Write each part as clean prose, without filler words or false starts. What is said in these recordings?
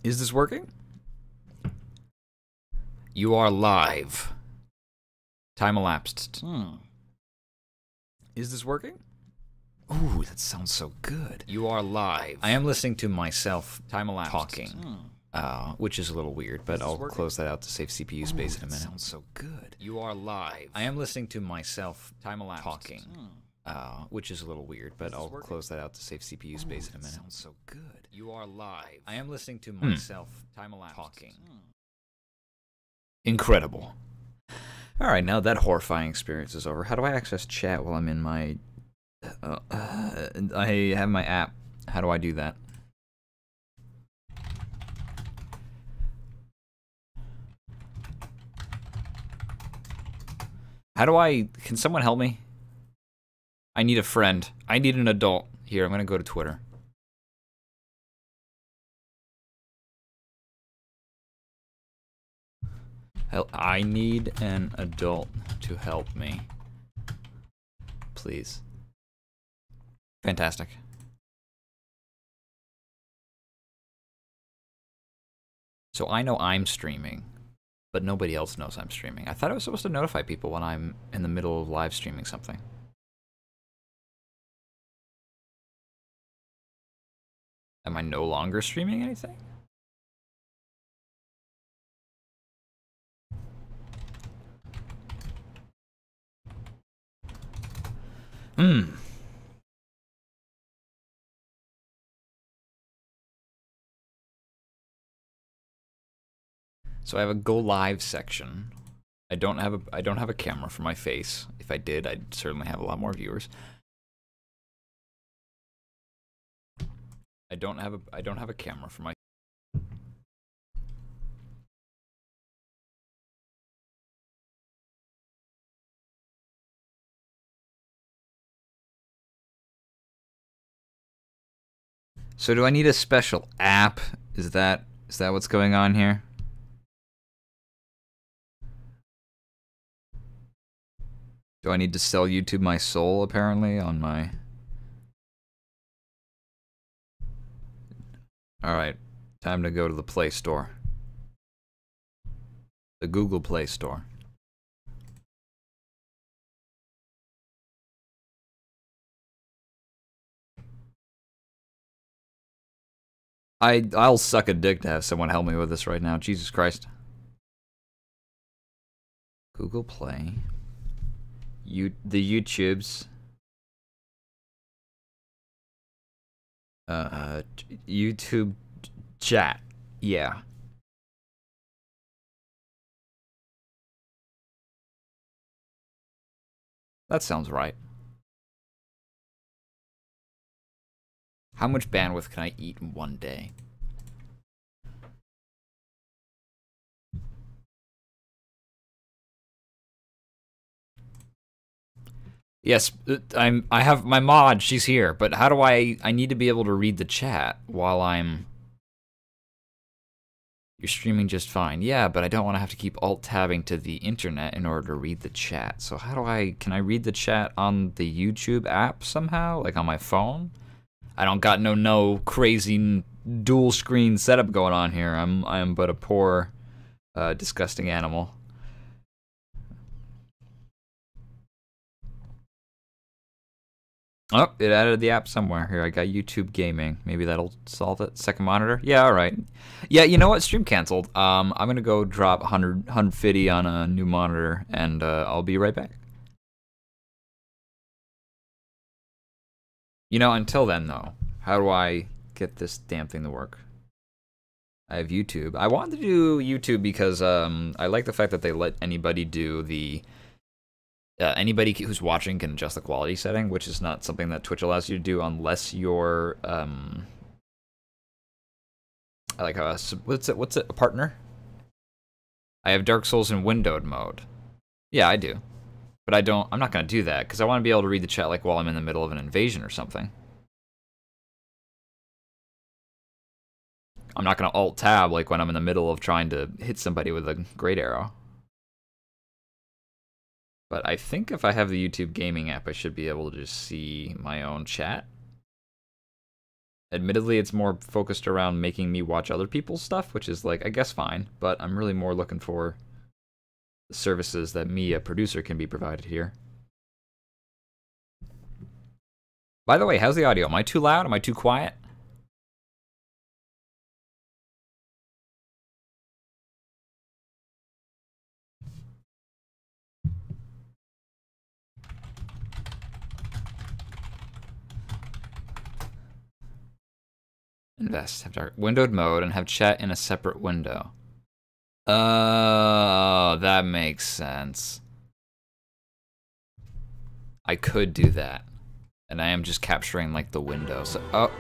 Is this working? You are live. Time elapsed. Is this working? Ooh, that sounds so good. You are live. I am listening to myself time elapsed talking, which is a little weird, but I'll close that out to save CPU space in a minute. Sounds so good. You are live. I am listening to myself time elapsed talking, which is a little weird, but I'll close that out to save CPU space in a minute. Sounds so good. You are live. I am listening to myself time elapsed talking. Incredible. All right, now that horrifying experience is over. How do I access chat while I'm in my... I have my app. How do I do that? How do I... Can someone help me? I need a friend. I need an adult. Here, I'm going to go to Twitter. I need an adult to help me. Please. Fantastic. So I know I'm streaming, but nobody else knows I'm streaming. I thought I was supposed to notify people when I'm in the middle of live streaming something. Am I no longer streaming anything? So I have a go live section. I don't have a camera for my face. If I did, I'd certainly have a lot more viewers. I don't have a camera for my... So do I need a special app? Is that what's going on here? Do I need to sell YouTube my soul, apparently, on my... Alright, time to go to the Play Store. The Google Play Store. I'll suck a dick to have someone help me with this right now. Jesus Christ. Google Play. The YouTubes. YouTube chat. Yeah. That sounds right. How much bandwidth can I eat in one day? Yes, I have my mod, she's here, but how do I need to be able to read the chat while I'm... You're streaming just fine. Yeah, but I don't want to have to keep alt-tabbing to the internet in order to read the chat. So how do can I read the chat on the YouTube app somehow? Like on my phone? I don't got no crazy dual screen setup going on here. I am but a poor, disgusting animal. Oh, it added the app somewhere. Here, I got YouTube Gaming. Maybe that'll solve it. Second monitor? Yeah, alright. Yeah, you know what? Stream canceled. I'm gonna go drop 150 on a new monitor, and I'll be right back. You know, until then, though, how do I get this damn thing to work? I have YouTube. I wanted to do YouTube because I like the fact that they let anybody do the... anybody who's watching can adjust the quality setting, which is not something that Twitch allows you to do unless you're like what's it, a partner? I have Dark Souls in windowed mode. Yeah, I do. But I'm not going to do that because I want to be able to read the chat like while I'm in the middle of an invasion or something. I'm not going to alt tab like when I'm in the middle of trying to hit somebody with a great arrow. But I think if I have the YouTube Gaming app, I should be able to just see my own chat. Admittedly, it's more focused around making me watch other people's stuff, which is, like, I guess fine, but I'm really more looking for the services that me, a producer, can be provided here. By the way, how's the audio? Am I too loud? Am I too quiet? Invest, have dark windowed mode, and have chat in a separate window. Oh, that makes sense. I could do that. And I am just capturing, like, the window. So, oh.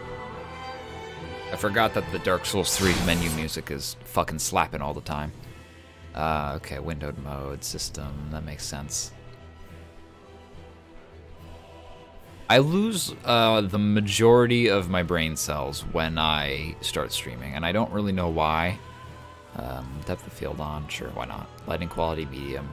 I forgot that the Dark Souls 3 menu music is fucking slapping all the time. Okay, windowed mode, system, that makes sense. I lose the majority of my brain cells when I start streaming, and I don't really know why. Depth of field on, sure, why not? Lighting quality, medium.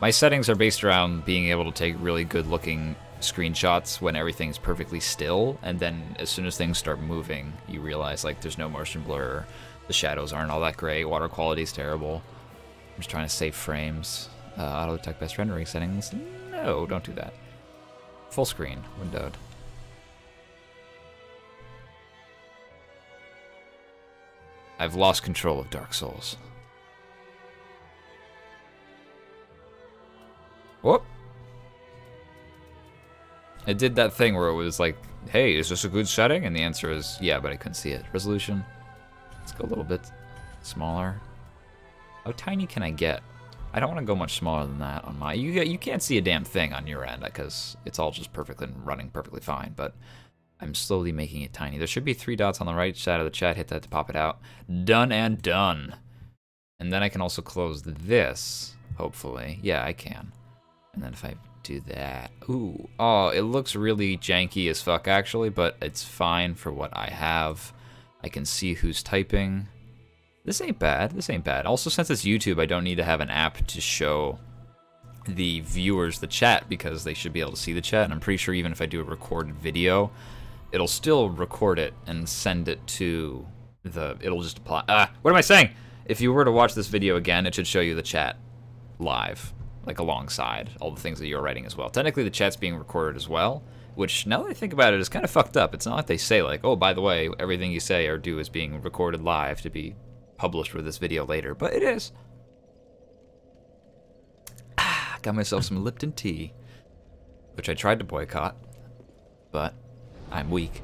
My settings are based around being able to take really good-looking screenshots when everything's perfectly still, and then as soon as things start moving, you realize, like, there's no motion blur, the shadows aren't all that great, water quality's terrible. I'm just trying to save frames. Auto-detect best rendering settings. No, don't do that. Full screen, windowed. I've lost control of Dark Souls. Whoop! It did that thing where it was like, hey, is this a good setting? And the answer is, yeah, but I couldn't see it. Resolution. Let's go a little bit smaller. How tiny can I get? I don't want to go much smaller than that on my... You can't see a damn thing on your end because it's all just perfectly running perfectly fine, but I'm slowly making it tiny. There should be 3 dots on the right side of the chat. Hit that to pop it out. Done and done. And then I can also close this, hopefully. Yeah, I can. And then if I do that... Ooh. Oh, it looks really janky as fuck, actually, but it's fine for what I have. I can see who's typing. This ain't bad. This ain't bad. Also, since it's YouTube, I don't need to have an app to show the viewers the chat because they should be able to see the chat. And I'm pretty sure even if I do a recorded video, it'll still record it and send it to the... It'll just apply... what am I saying? If you were to watch this video again, it should show you the chat live, like alongside all the things that you're writing as well. Technically, the chat's being recorded as well, which, now that I think about it, is kind of fucked up. It's not like they say, like, oh, by the way, everything you say or do is being recorded live to be published with this video later, but it is. Got myself some Lipton tea, which I tried to boycott, but I'm weak.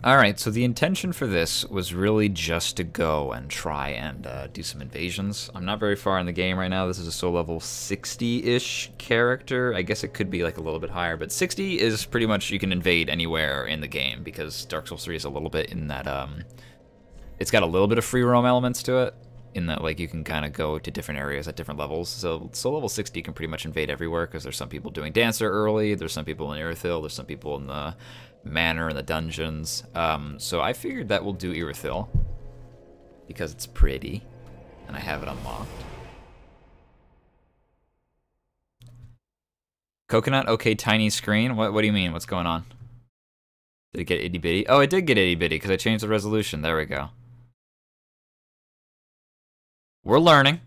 Alright, so the intention for this was really just to go and try and do some invasions. I'm not very far in the game right now. This is a soul level 60-ish character. I guess it could be like a little bit higher, but 60 is pretty much you can invade anywhere in the game because Dark Souls 3 is a little bit in that, it's got a little bit of free roam elements to it, in that like you can kind of go to different areas at different levels. So soul level 60 can pretty much invade everywhere because there's some people doing Dancer early, there's some people in Irithyll, there's some people in the Manor and the dungeons. So I figured that we'll do Irithyll because it's pretty and I have it unlocked. Coconut, okay, tiny screen. What do you mean? What's going on? Did it get itty bitty? Oh, it did get itty bitty because I changed the resolution. There we go. We're learning.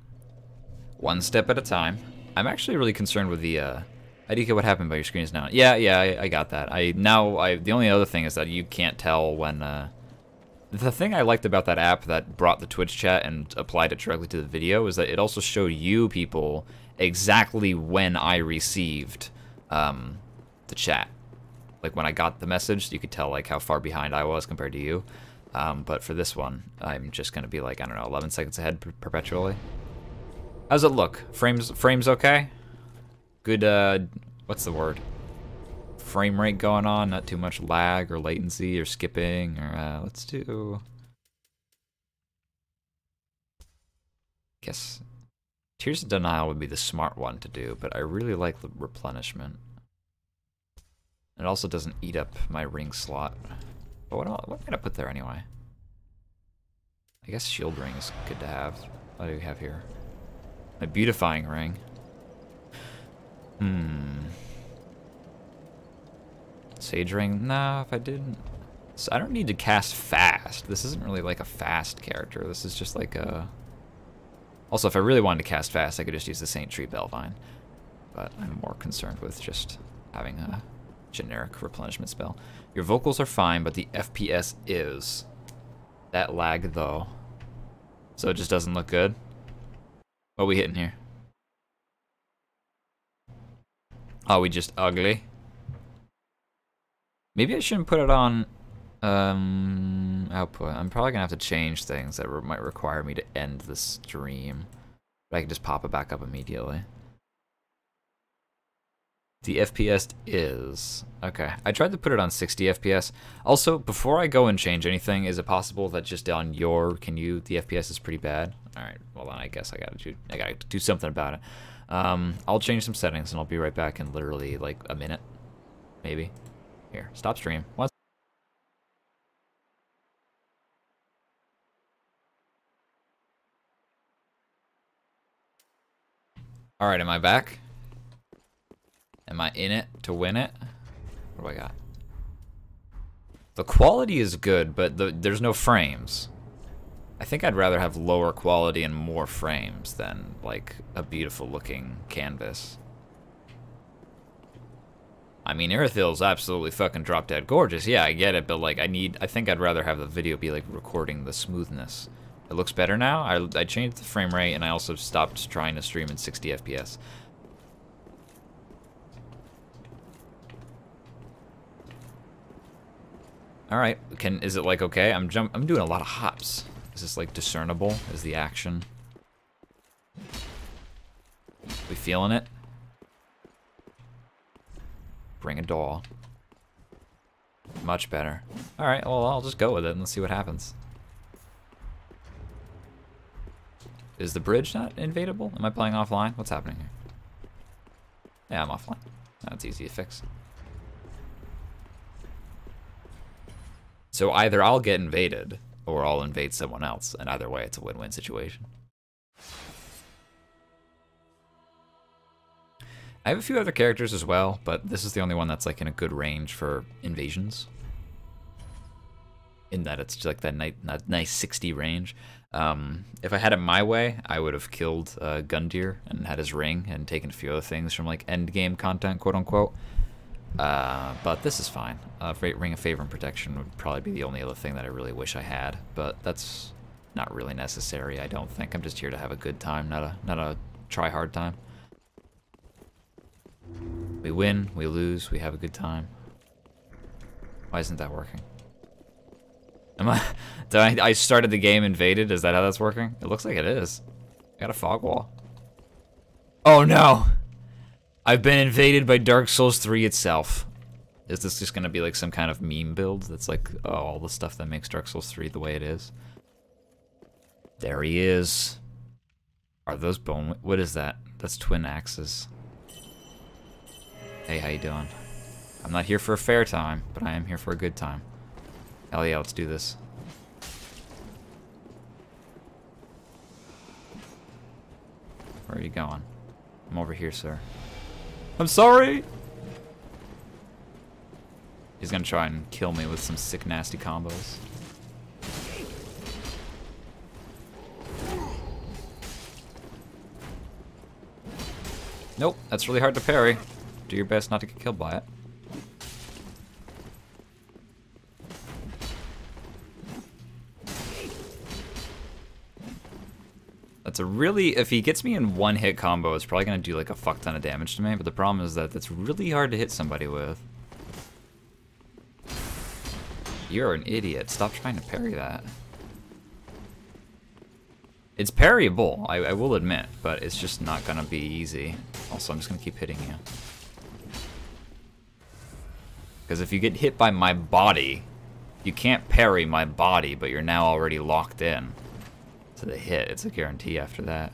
One step at a time. I'm actually really concerned with the how do you get what happened by your screen is now? Yeah, I got that. The only other thing is that you can't tell when, the thing I liked about that app that brought the Twitch chat and applied it directly to the video is that it also showed you people exactly when I received, the chat. Like when I got the message, you could tell like how far behind I was compared to you. But for this one, I'm just gonna be like, I don't know, 11 seconds ahead perpetually. How's it look? Frames okay? Good, what's the word? Frame rate going on, not too much lag or latency or skipping, or, let's do... Guess Tears of Denial would be the smart one to do, but I really like the replenishment. It also doesn't eat up my ring slot. But what am I gonna put there anyway? I guess shield ring is good to have. What do we have here? A beautifying ring. Sage Ring? Nah, if I didn't... So I don't need to cast fast. This isn't really like a fast character. This is just like a... Also, if I really wanted to cast fast, I could just use the Saint Tree Bellvine. But I'm more concerned with just having a generic replenishment spell. Your vocals are fine, but the FPS is. That lag, though. So it just doesn't look good. What are we hitting here? Oh, we just ugly. Maybe I shouldn't put it on output. I'm probably gonna have to change things that might require me to end the stream. But I can just pop it back up immediately. The FPS is... Okay, I tried to put it on 60 FPS. Also, before I go and change anything, is it possible that just on your... Can you... The FPS is pretty bad? Alright, well then I guess I gotta do something about it. I'll change some settings and I'll be right back in literally like a minute. Maybe. Here, stop stream. What? Alright, am I back? Am I in it to win it? What do I got? The quality is good, but there's no frames. I think I'd rather have lower quality and more frames than, like, a beautiful looking canvas. I mean, Irithil's absolutely fucking drop dead gorgeous. Yeah, I get it, but, like, I think I'd rather have the video be, like, recording the smoothness. It looks better now. I changed the frame rate, and I also stopped trying to stream in 60 FPS. All right, is it like okay? I'm doing a lot of hops. Is this like discernible? Is the action? We feeling it? Bring a doll. Much better. All right, well I'll just go with it and let's see what happens. Is the bridge not invadable? Am I playing offline? What's happening here? Yeah, I'm offline. That's easy to fix. So either I'll get invaded, or I'll invade someone else, and either way it's a win-win situation. I have a few other characters as well, but this is the only one that's like in a good range for invasions. In that it's just like that nice 60 range. If I had it my way, I would have killed Gundyr and had his ring and taken a few other things from like end game content, quote unquote. But this is fine. Ring of Favor and Protection would probably be the only other thing that I really wish I had, but that's not really necessary, I don't think. I'm just here to have a good time, not a try-hard time. We win, we lose, we have a good time. Why isn't that working? I started the game invaded? Is that how that's working? It looks like it is. I got a fog wall. Oh no! I've been invaded by Dark Souls 3 itself. Is this just gonna be like some kind of meme build that's like, oh, all the stuff that makes Dark Souls 3 the way it is? There he is. Are those bone... What is that? That's twin axes. Hey, how you doing? I'm not here for a fair time, but I am here for a good time. Hell yeah, let's do this. Where are you going? I'm over here, sir. I'm sorry! He's gonna try and kill me with some sick, nasty combos. Nope, that's really hard to parry. Do your best not to get killed by it. That's a really, if he gets me in one hit combo, it's probably gonna do like a fuck ton of damage to me, but the problem is that that's really hard to hit somebody with. You're an idiot. Stop trying to parry that. It's parryable, I will admit, but it's just not gonna be easy. Also, I'm just gonna keep hitting you. Because if you get hit by my body, you can't parry my body, but you're now already locked in to the hit. It's a guarantee after that.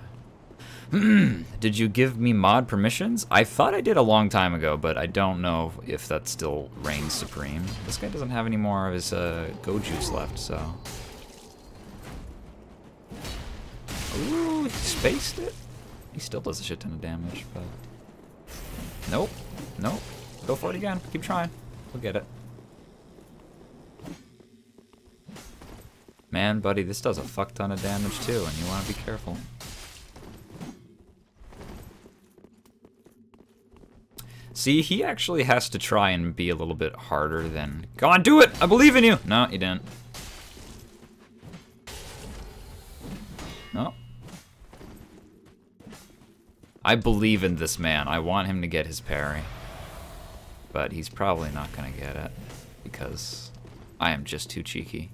Did you give me mod permissions? I thought I did a long time ago, but I don't know if that still reigns supreme. This guy doesn't have any more of his go juice left, so. Ooh, he spaced it. He still does a shit ton of damage, but. Nope. Nope. Go for it again. Keep trying. We'll get it. Man, buddy, this does a fuck ton of damage too, and you want to be careful. See, he actually has to try and be a little bit harder than... Go on, do it! I believe in you! No, you didn't. No. I believe in this man. I want him to get his parry. But he's probably not gonna get it. Because I am just too cheeky.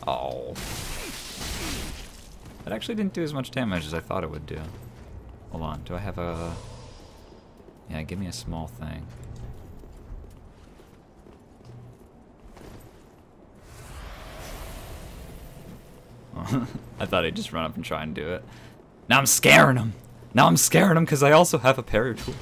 Oh. That actually didn't do as much damage as I thought it would do. Hold on, do I have a... Yeah, give me a small thing. I thought I'd just run up and try and do it. Now I'm scaring him! Now I'm scaring him because I also have a parry tool.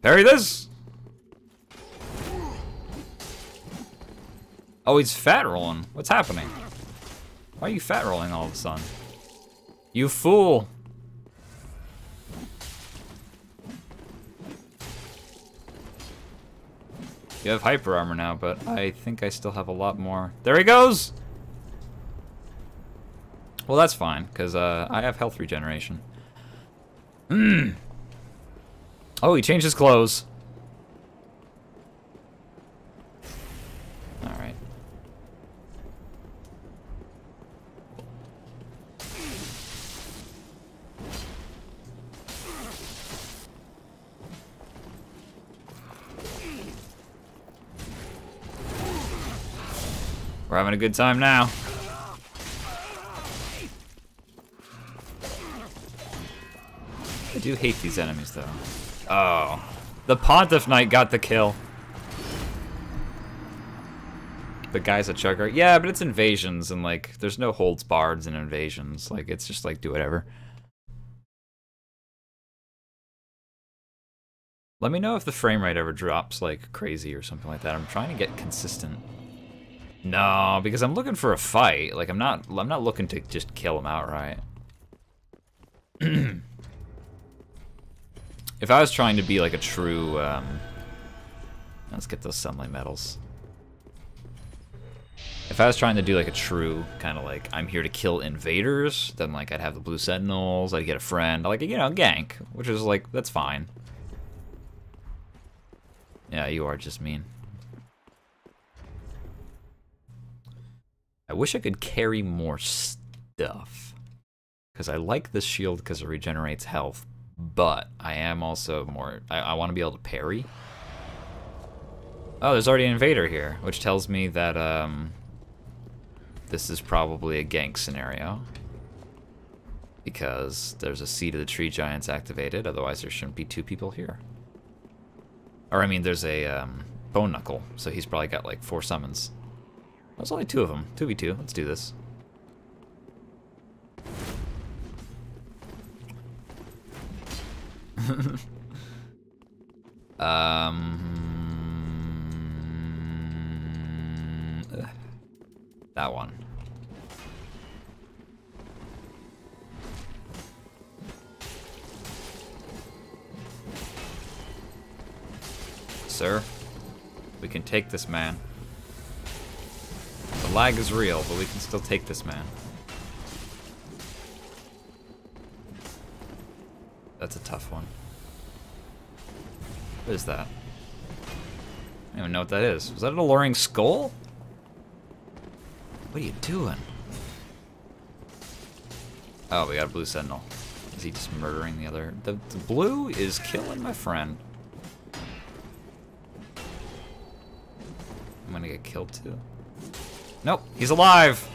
Parry this! Oh, he's fat rolling. What's happening? Why are you fat rolling all of a sudden? You fool! You have hyper armor now, but I think I still have a lot more. There he goes! Well, that's fine, because I have health regeneration. Oh, he changed his clothes. Alright. We're having a good time now. I do hate these enemies, though. Oh. The Pontiff Knight got the kill. The guy's a chugger. Yeah, but it's invasions, and, like, there's no holds barred in invasions. Like, it's just, like, do whatever. Let me know if the frame rate ever drops, like, crazy or something like that. I'm trying to get consistent. No, because I'm looking for a fight. Like, I'm not looking to just kill him outright. If I was trying to be like a true, let's get those sunlight medals. If I was trying to do like a true kind of like, I'm here to kill invaders, then like I'd have the blue sentinels, I'd get a friend, like, you know, gank, which is like, that's fine. Yeah, you are just mean. I wish I could carry more stuff. Because I like this shield because it regenerates health. But I am also more... I want to be able to parry. Oh, there's already an invader here, which tells me that this is probably a gank scenario. Because there's a Seed of the Tree Giants activated, otherwise there shouldn't be two people here. Or I mean, there's a Bone Knuckle, so he's probably got like 4 summons. There's only 2 of them. 2v2, let's do this. That one. Sir, we can take this man. The lag is real, but we can still take this man. That's a tough one. What is that? I don't even know what that is. Was that an alluring skull? What are you doing? Oh, we got a blue sentinel. Is he just murdering the other? The blue is killing my friend. I'm gonna get killed too. Nope, he's alive!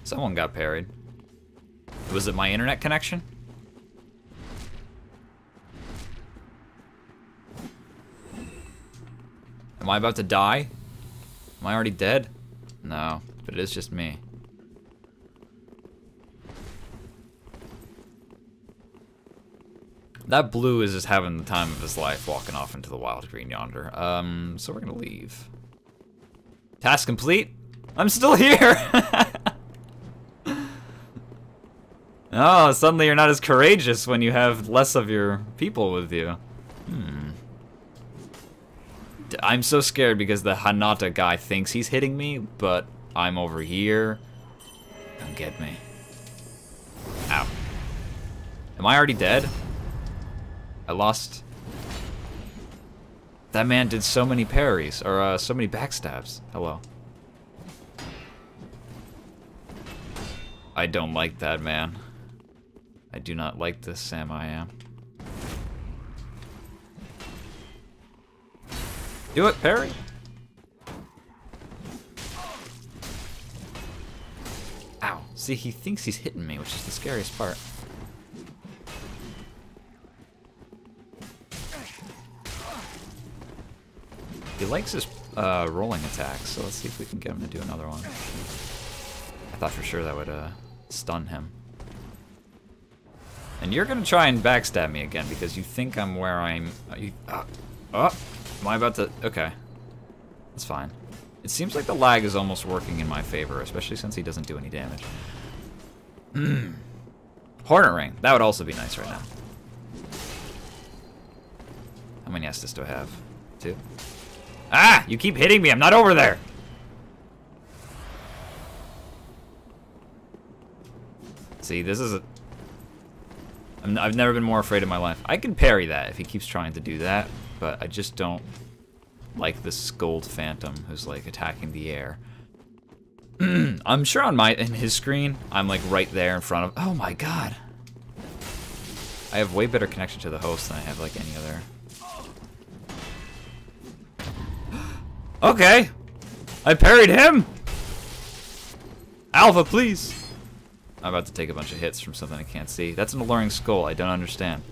Someone got parried. Was it my internet connection? Am I about to die? Am I already dead? No, but it is just me. That blue is just having the time of his life walking off into the wild green yonder. So we're gonna leave. Task complete? I'm still here! Oh, suddenly you're not as courageous when you have less of your people with you. I'm so scared because the Hanata guy thinks he's hitting me, but I'm over here. Don't get me. Ow. Am I already dead? I lost. That man did so many parries, or so many backstabs. Hello. I don't like that, man. I do not like this, Sam I am. Do it, parry. Ow. See, he thinks he's hitting me, which is the scariest part. He likes his rolling attacks, so let's see if we can get him to do another one. I thought for sure that would stun him. And you're gonna try and backstab me again because you think I'm where I'm. Am I about to? Okay, that's fine. It seems like the lag is almost working in my favor, especially since he doesn't do any damage. Hornet Ring. That would also be nice right now. How many Estus do I have? 2. Ah! You keep hitting me. I'm not over there. See, this is a... I've never been more afraid in my life. I can parry that if he keeps trying to do that, but I just don't like this gold phantom who's like attacking the air. I'm sure in his screen, I'm like right there in front of... Oh my god. I have way better connection to the host than I have like any other... Okay! I parried him! Alpha, please! I'm about to take a bunch of hits from something I can't see. That's an alluring skull, I don't understand.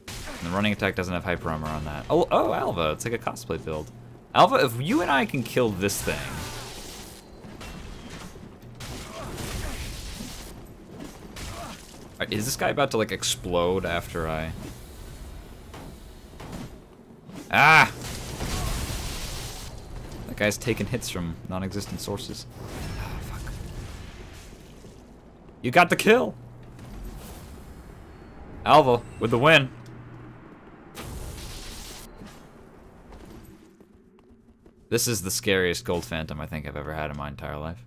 And the running attack doesn't have hyper armor on that. Oh, Alva, it's like a cosplay build. Alva, if you and I can kill this thing... Is this guy about to like explode after I... Ah! That guy's taking hits from non-existent sources. Oh, fuck. You got the kill! Alva, with the win. This is the scariest gold phantom I think I've ever had in my entire life.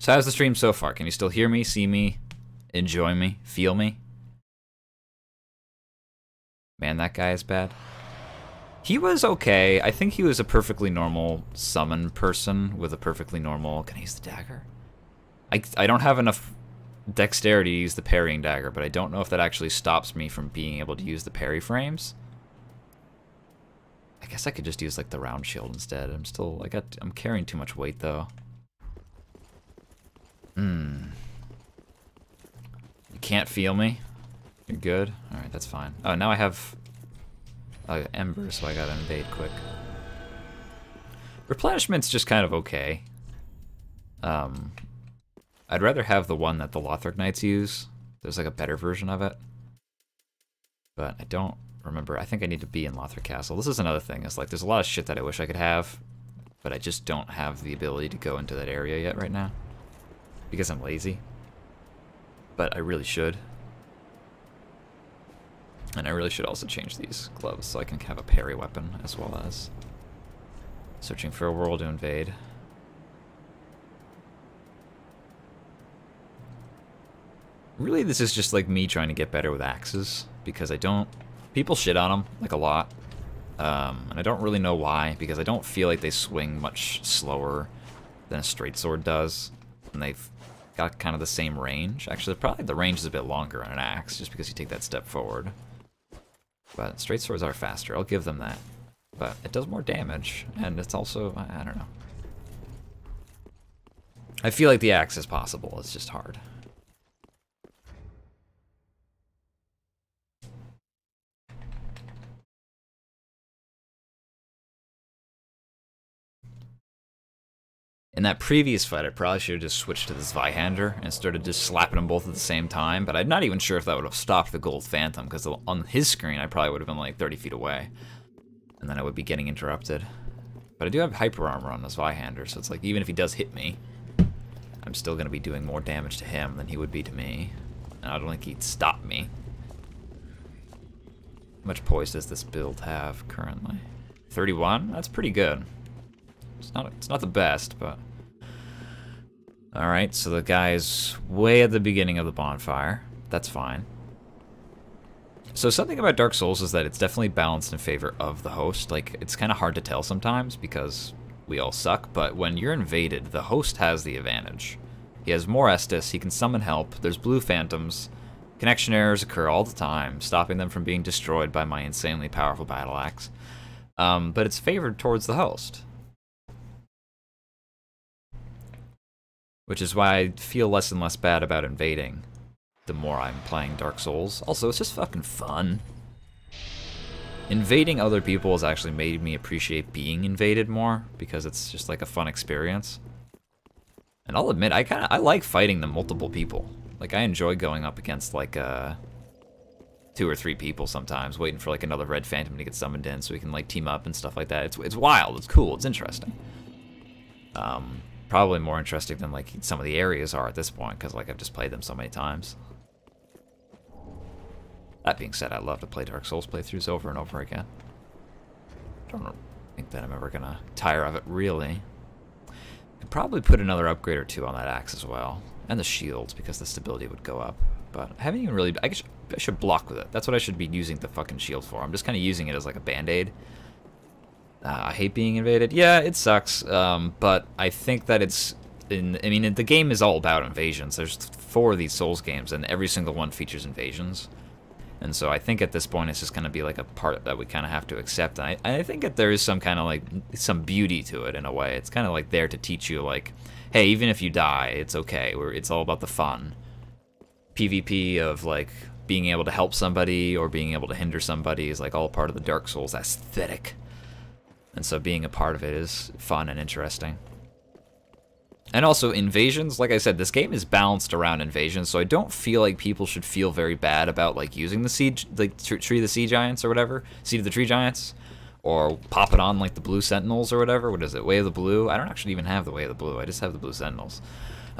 So how's the stream so far? Can you still hear me, see me, enjoy me, feel me? Man, that guy is bad. He was okay. I think he was a perfectly normal summon person with a perfectly normal... Can I use the dagger? I don't have enough dexterity to use the parrying dagger, but I don't know if that actually stops me from being able to use the parry frames. I guess I could just use like the round shield instead. I'm carrying too much weight though. You can't feel me? You're good? Alright, that's fine. Oh, now I have Ember, so I gotta invade quick. Replenishment's just kind of okay. I'd rather have the one that the Lothric Knights use. There's like a better version of it. But I don't remember. I think I need to be in Lothric Castle. This is another thing. It's like there's a lot of shit that I wish I could have, but I just don't have the ability to go into that area yet right now. Because I'm lazy. But I really should. And I really should also change these gloves so I can have a parry weapon as well as searching for a world to invade. Really, this is just like me trying to get better with axes because I don't... People shit on them, like a lot. And I don't really know why, because I don't feel like they swing much slower than a straight sword does. And they've got kind of the same range. Actually, probably the range is a bit longer on an axe, just because you take that step forward. But straight swords are faster, I'll give them that. But it does more damage, and it's also, I don't know. I feel like the axe is possible, it's just hard. In that previous fight, I probably should have just switched to this Zweihander and started just slapping them both at the same time, but I'm not even sure if that would have stopped the Gold Phantom, because on his screen, I probably would have been like 30 feet away, and then I would be getting interrupted. But I do have Hyper Armor on the Zweihander, so it's like, even if he does hit me, I'm still going to be doing more damage to him than he would be to me, and I don't think he'd stop me. How much poise does this build have currently? 31? That's pretty good. It's not the best, but... Alright, so the guy's way at the beginning of the bonfire. That's fine. So something about Dark Souls is that it's definitely balanced in favor of the host. Like, it's kind of hard to tell sometimes because we all suck, but when you're invaded, the host has the advantage. He has more Estus, he can summon help, there's blue phantoms, connection errors occur all the time, stopping them from being destroyed by my insanely powerful battle axe. But it's favored towards the host. Which is why I feel less and less bad about invading the more I'm playing Dark Souls. Also, it's just fucking fun. Invading other people has actually made me appreciate being invaded more, because it's just like a fun experience. And I'll admit, I like fighting the multiple people. Like, I enjoy going up against like 2 or 3 people sometimes, waiting for like another red phantom to get summoned in so we can like team up and stuff like that. It's wild, it's cool, it's interesting. Probably more interesting than like some of the areas are at this point, because like I've just played them so many times. That being said, I love to play Dark Souls playthroughs over and over again. I don't think that I'm ever gonna tire of it, really. Could probably put another upgrade or 2 on that axe as well, and the shields, because the stability would go up. But I haven't even really... I should block with it. That's what I should be using the fucking shield for. I'm just kind of using it as like a band-aid. I hate being invaded. Yeah, it sucks, but I think that it's... I mean, the game is all about invasions. There's 4 of these Souls games, and every single one features invasions. And so I think at this point it's just going to be like a part that we kind of have to accept. And I think that there is some kind of like, some beauty to it in a way. It's kind of like there to teach you like, hey, even if you die, it's okay. It's all about the fun. PvP of like being able to help somebody or being able to hinder somebody is like all part of the Dark Souls aesthetic. And so being a part of it is fun and interesting. And also invasions, like I said, this game is balanced around invasions, so I don't feel like people should feel very bad about like using the siege, like Tree of the Sea Giants or whatever, Seed of the Tree Giants, or pop it on like the Blue Sentinels or whatever. What is it, Way of the Blue? I don't actually even have the Way of the Blue. I just have the Blue Sentinels.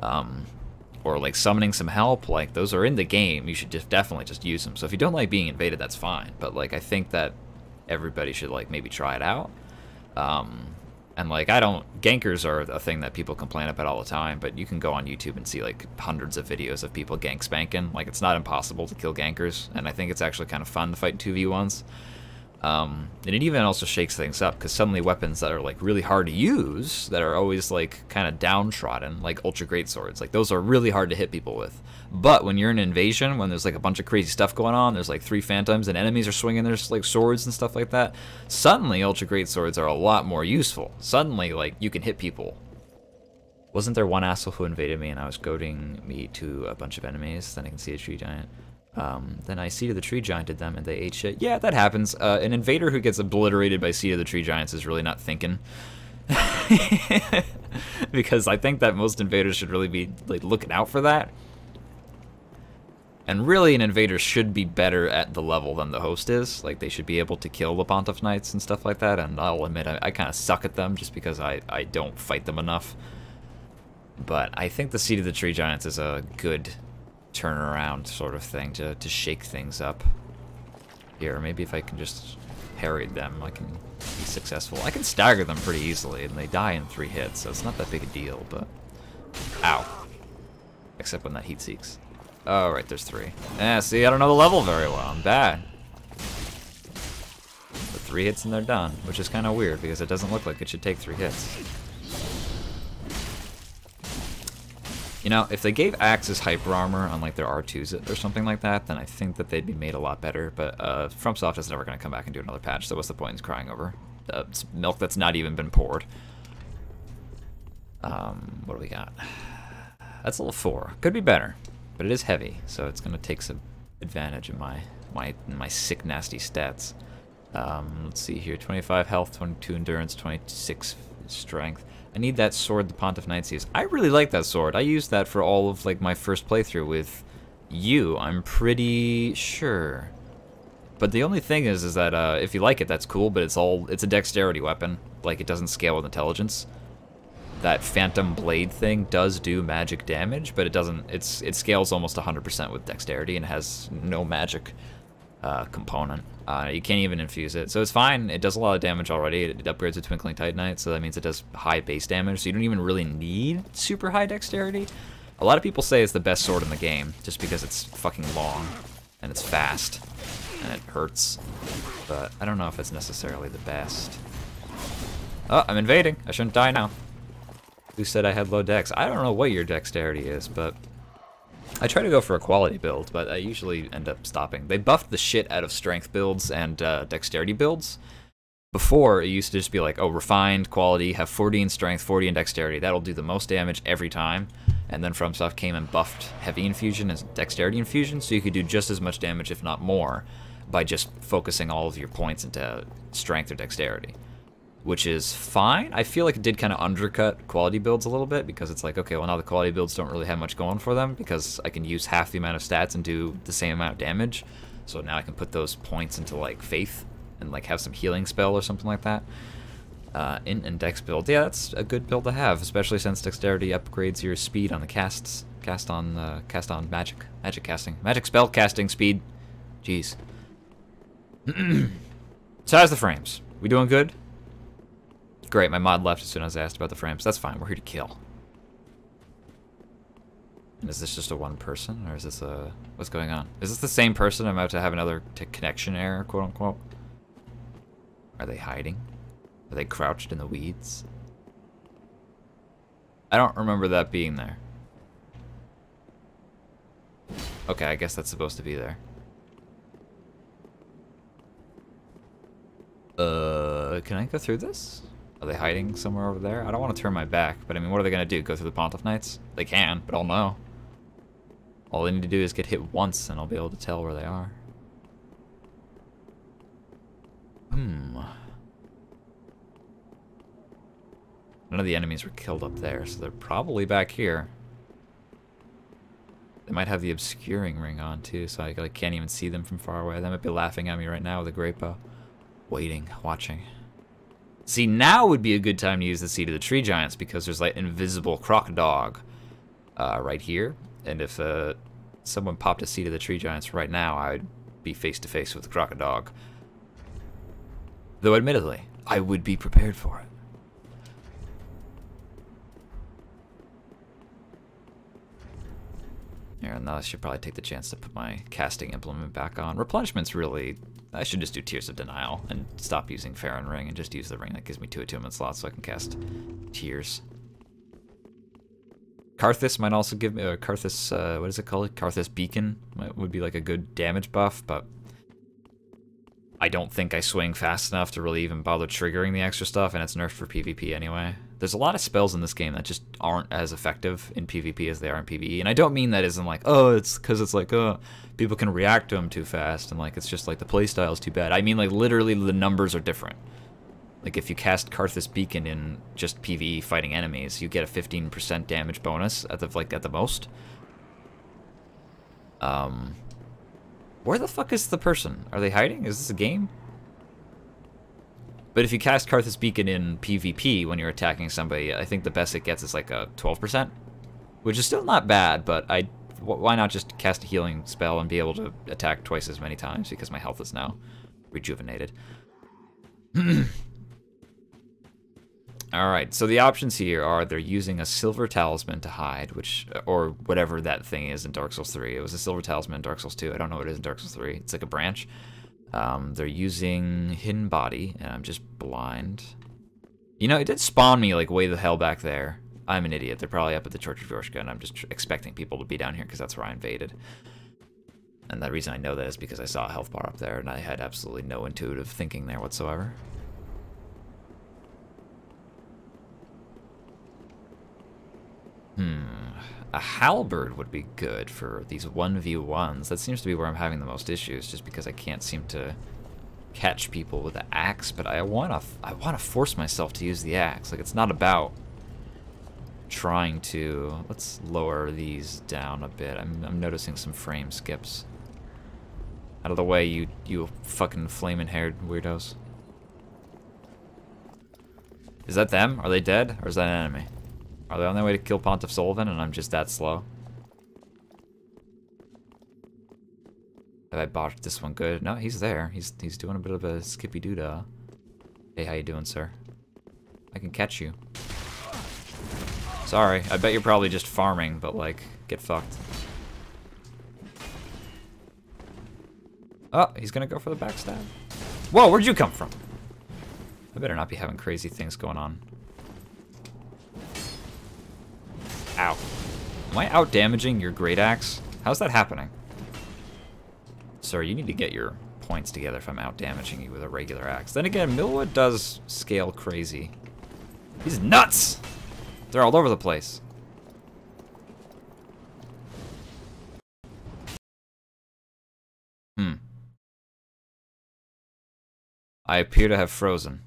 Or like summoning some help, like those are in the game. You should just definitely just use them. So if you don't like being invaded, that's fine. But like I think that everybody should like maybe try it out. And like gankers are a thing that people complain about all the time, but you can go on YouTube and see like hundreds of videos of people gank spanking. Like it's not impossible to kill gankers, and I think it's actually kind of fun to fight 2v1s. And it even also shakes things up, because suddenly weapons that are like really hard to use, that are always like kind of downtrodden, like ultra great swords, like those are really hard to hit people with. But when you're in an invasion, when there's like a bunch of crazy stuff going on, there's like 3 phantoms and enemies are swinging their like swords and stuff like that, suddenly ultra great swords are a lot more useful. Suddenly like you can hit people. Wasn't there one asshole who invaded me and I was goading me to a bunch of enemies? Then I can see a tree giant. Then I Seed of the Tree Gianted them and they ate shit. Yeah, that happens. An invader who gets obliterated by Seed of the Tree Giants is really not thinking. Because I think that most invaders should really be like looking out for that. And really an invader should be better at the level than the host is. Like they should be able to kill the Pontiff Knights and stuff like that, and I'll admit I kind of suck at them just because I don't fight them enough. But I think the Seed of the Tree Giants is a good turnaround sort of thing to shake things up. Here, maybe if I can just parry them, I can be successful. I can stagger them pretty easily, and they die in 3 hits, so it's not that big a deal, but... Ow. Except when that heat seeks. Oh, right, there's 3. Yeah, see, I don't know the level very well. I'm bad. But 3 hits and they're done, which is kind of weird, because it doesn't look like it should take 3 hits. You know, if they gave axes hyper armor on like their R2s or something like that, then I think that they'd be made a lot better. But FromSoft is never going to come back and do another patch, so what's the point in crying over? It's milk that's not even been poured. What do we got? That's level 4. Could be better, but it is heavy, so it's going to take some advantage of my sick, nasty stats. Let's see here: 25 health, 22 endurance, 26 Strength. I need that sword the Pontiff Knights use. I really like that sword. I used that for all of like my first playthrough with you, I'm pretty sure. But the only thing is that if you like it, that's cool, but it's a dexterity weapon. Like, it doesn't scale with intelligence. That Phantom Blade thing does do magic damage, but it doesn't, it scales almost 100% with dexterity and has no magic component. You can't even infuse it, so it's fine. It does a lot of damage already. It upgrades with Twinkling Titanite, so that means it does high base damage, so you don't even really need super high dexterity. A lot of people say it's the best sword in the game, just because it's fucking long, and it's fast, and it hurts. But I don't know if it's necessarily the best. Oh, I'm invading. I shouldn't die now. Who said I had low dex? I don't know what your dexterity is, but I try to go for a quality build, but I usually end up stopping. They buffed the shit out of strength builds and dexterity builds. Before, it used to just be like, oh, refined, quality, have 40 in strength, 40 in dexterity. That'll do the most damage every time. And then FromSoft came and buffed heavy infusion as dexterity infusion, so you could do just as much damage, if not more, by just focusing all of your points into strength or dexterity. Which is fine. I feel like it did kind of undercut quality builds a little bit, because it's like, okay, well now the quality builds don't really have much going for them, because I can use half the amount of stats and do the same amount of damage. So now I can put those points into like Faith, and like have some healing spell or something like that. Int and Dex build, yeah, that's a good build to have, especially since dexterity upgrades your speed on the casts. Cast on magic casting, magic spell casting speed. Jeez. So how's the frames? We doing good? Great, my mod left as soon as I asked about the frames. That's fine, we're here to kill. And is this just a one person, or is this a... what's going on? Is this the same person? I'm about to have another connection error, quote unquote. Are they hiding? Are they crouched in the weeds? I don't remember that being there. Okay, I guess that's supposed to be there. Can I go through this? Are they hiding somewhere over there? I don't want to turn my back, but I mean, what are they gonna do? Go through the Pontiff Knights? They can, but I'll know. All they need to do is get hit once, and I'll be able to tell where they are. None of the enemies were killed up there, so they're probably back here. They might have the obscuring ring on, too, so I like, can't even see them from far away. They might be laughing at me right now with a great bow. Waiting, watching. See, now would be a good time to use the Seed of the Tree Giants, because there's like invisible crocodog right here. And if someone popped a Seed of the Tree Giants right now, I would be face to face with the crocodog. Though admittedly, I would be prepared for it. Here, and now I should probably take the chance to put my casting implement back on. Replenishment's really... I should just do Tears of Denial and stop using Farron Ring and just use the ring that gives me 2 attunement slots so I can cast Tears. Karthus might also give me... Karthus, what is it called? Karthus Beacon would be like a good damage buff, but... I don't think I swing fast enough to really even bother triggering the extra stuff, and it's nerfed for PvP anyway. There's a lot of spells in this game that just aren't as effective in PvP as they are in PvE, and I don't mean that as in like, oh, it's because it's like, oh, people can react to them too fast, and like, it's just like the playstyle's too bad. I mean, like, literally the numbers are different. Like, if you cast Karthus Beacon in just PvE fighting enemies, you get a 15% damage bonus at the most. Where the fuck is the person? Are they hiding? Is this a game? But if you cast Karthus Beacon in PvP when you're attacking somebody, I think the best it gets is like a 12%, which is still not bad, but why not just cast a healing spell and be able to attack twice as many times, because my health is now rejuvenated. Alright, so the options here are they're using a silver talisman to hide, or whatever that thing is in Dark Souls 3. It was a silver talisman in Dark Souls 2. I don't know what it is in Dark Souls 3. It's like a branch. They're using hidden body, and I'm just blind. You know, it did spawn me like way the hell back there. I'm an idiot. They're probably up at the Church of Yorshka, and I'm just expecting people to be down here because that's where I invaded. And the reason I know that is because I saw a health bar up there, and I had absolutely no intuitive thinking there whatsoever. A halberd would be good for these 1v1s. That seems to be where I'm having the most issues, just because I can't seem to catch people with the axe, but I wanna force myself to use the axe. Like, it's not about trying to. Let's lower these down a bit. I'm noticing some frame skips. Out of the way, you fucking flaming haired weirdos. Is that them? Are they dead? Or is that an enemy? Are they on their way to kill Pontiff Sullivan and I'm just that slow? Have I botched this one good? No, he's there. He's doing a bit of a skippy doodah. Hey, how you doing, sir? I can catch you. Sorry, I bet you're probably just farming, but like, get fucked. Oh, he's gonna go for the backstab. Whoa, where'd you come from? I better not be having crazy things going on. Ow. Am I out damaging your great axe? How's that happening? Sir, you need to get your points together if I'm out damaging you with a regular axe. Then again, Millwood does scale crazy. He's nuts! They're all over the place. I appear to have frozen.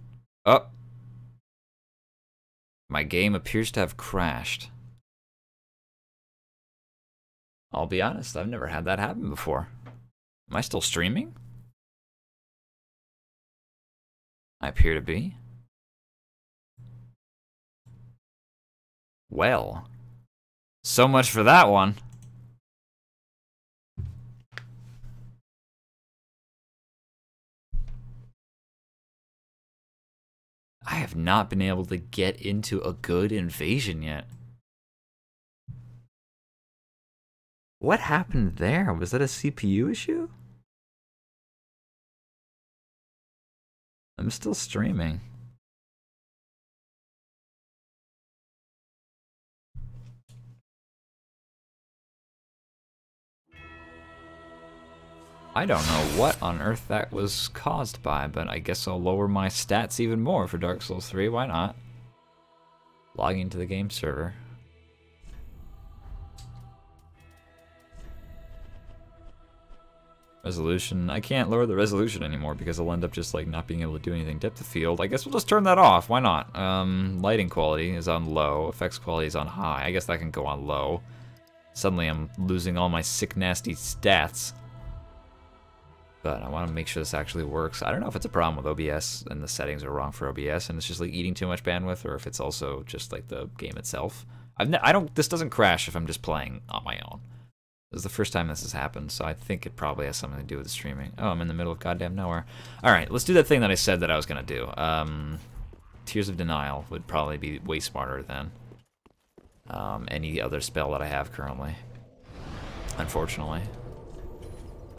Oh! My game appears to have crashed. I'll be honest, I've never had that happen before. Am I still streaming? I appear to be. Well, so much for that one. I have not been able to get into a good invasion yet. What happened there? Was that a CPU issue? I'm still streaming. I don't know what on earth that was caused by, but I guess I'll lower my stats even more for Dark Souls 3. Why not? Logging into the game server. Resolution. I can't lower the resolution anymore because I'll end up just like not being able to do anything. Depth of field. I guess we'll just turn that off. Why not? Lighting quality is on low. Effects quality is on high. I guess that can go on low. Suddenly I'm losing all my sick, nasty stats. But I want to make sure this actually works. I don't know if it's a problem with OBS and the settings are wrong for OBS and it's just like eating too much bandwidth, or if it's also just like the game itself. This doesn't crash if I'm just playing on my own. This is the first time this has happened, so I think it probably has something to do with the streaming. Oh, I'm in the middle of goddamn nowhere. Alright, let's do that thing that I said that I was going to do. Tears of Denial would probably be way smarter than any other spell that I have currently. Unfortunately.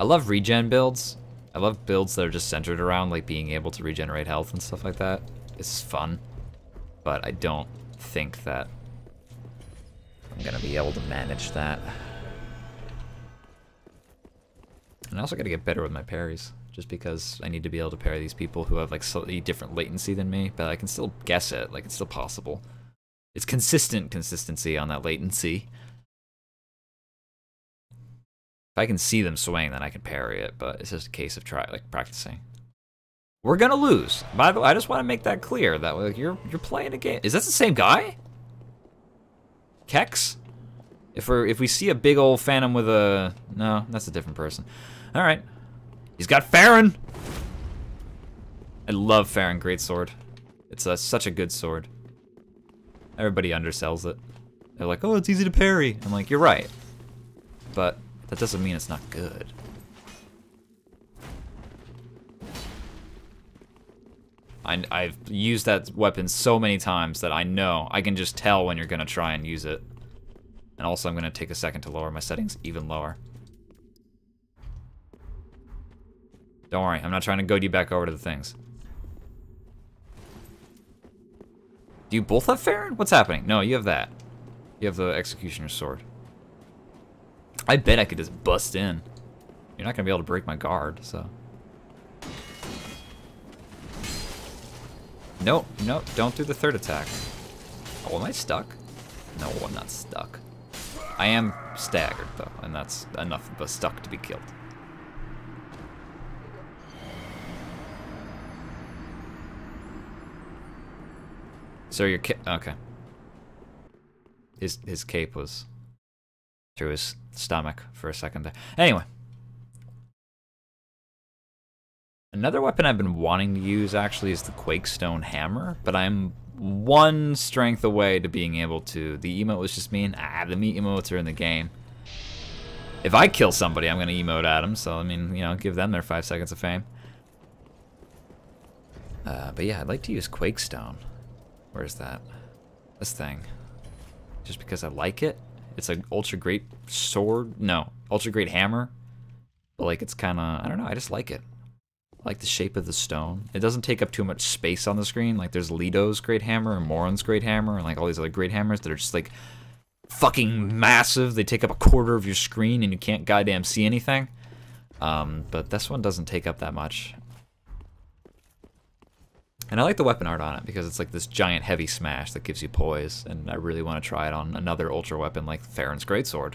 I love regen builds. I love builds that are just centered around like being able to regenerate health and stuff like that. It's fun. But I don't think that I'm going to be able to manage that. And I also got to get better with my parries, just because I need to be able to parry these people who have like slightly different latency than me, but I can still guess it, like it's still possible. It's consistency on that latency. If I can see them swaying, then I can parry it, but it's just a case of practicing. We're gonna lose. By the way, I just want to make that clear that like you're playing a game. Is that the same guy? Kex? If we see a big old phantom with a... No, that's a different person. Alright. He's got Farron! I love Farron Greatsword. It's such a good sword. Everybody undersells it. They're like, oh, it's easy to parry. I'm like, you're right. But that doesn't mean it's not good. I've used that weapon so many times that I know I can just tell when you're gonna try and use it. And also I'm gonna take a second to lower my settings even lower. Don't worry, I'm not trying to goad you back over to the things. Do you both have Farron? What's happening? No, you have that. You have the Executioner's Sword. I bet I could just bust in. You're not gonna be able to break my guard, so. Nope, nope, don't do the third attack. Oh, am I stuck? No, I'm not stuck. I am staggered, though, and that's enough of a stuck to be killed. So your okay. His cape was through his stomach for a second there. Anyway. Another weapon I've been wanting to use actually is the Quakestone Hammer, but I'm one strength away to being able to. The emote was just mean. The meat emotes are in the game. If I kill somebody, I'm going to emote at them, so I mean, you know, give them their 5 seconds of fame. But yeah, I'd like to use Quakestone. Where's that? This thing. Just because I like it. It's an ultra great sword. No, ultra great hammer. But like, it's kind of, I don't know, I just like it. I like the shape of the stone. It doesn't take up too much space on the screen. Like there's Leto's great hammer and Moron's great hammer and like all these other great hammers that are just like fucking massive. They take up a quarter of your screen and you can't goddamn see anything. But this one doesn't take up that much. And I like the weapon art on it because it's like this giant heavy smash that gives you poise, and I really want to try it on another ultra weapon like Farron's Greatsword.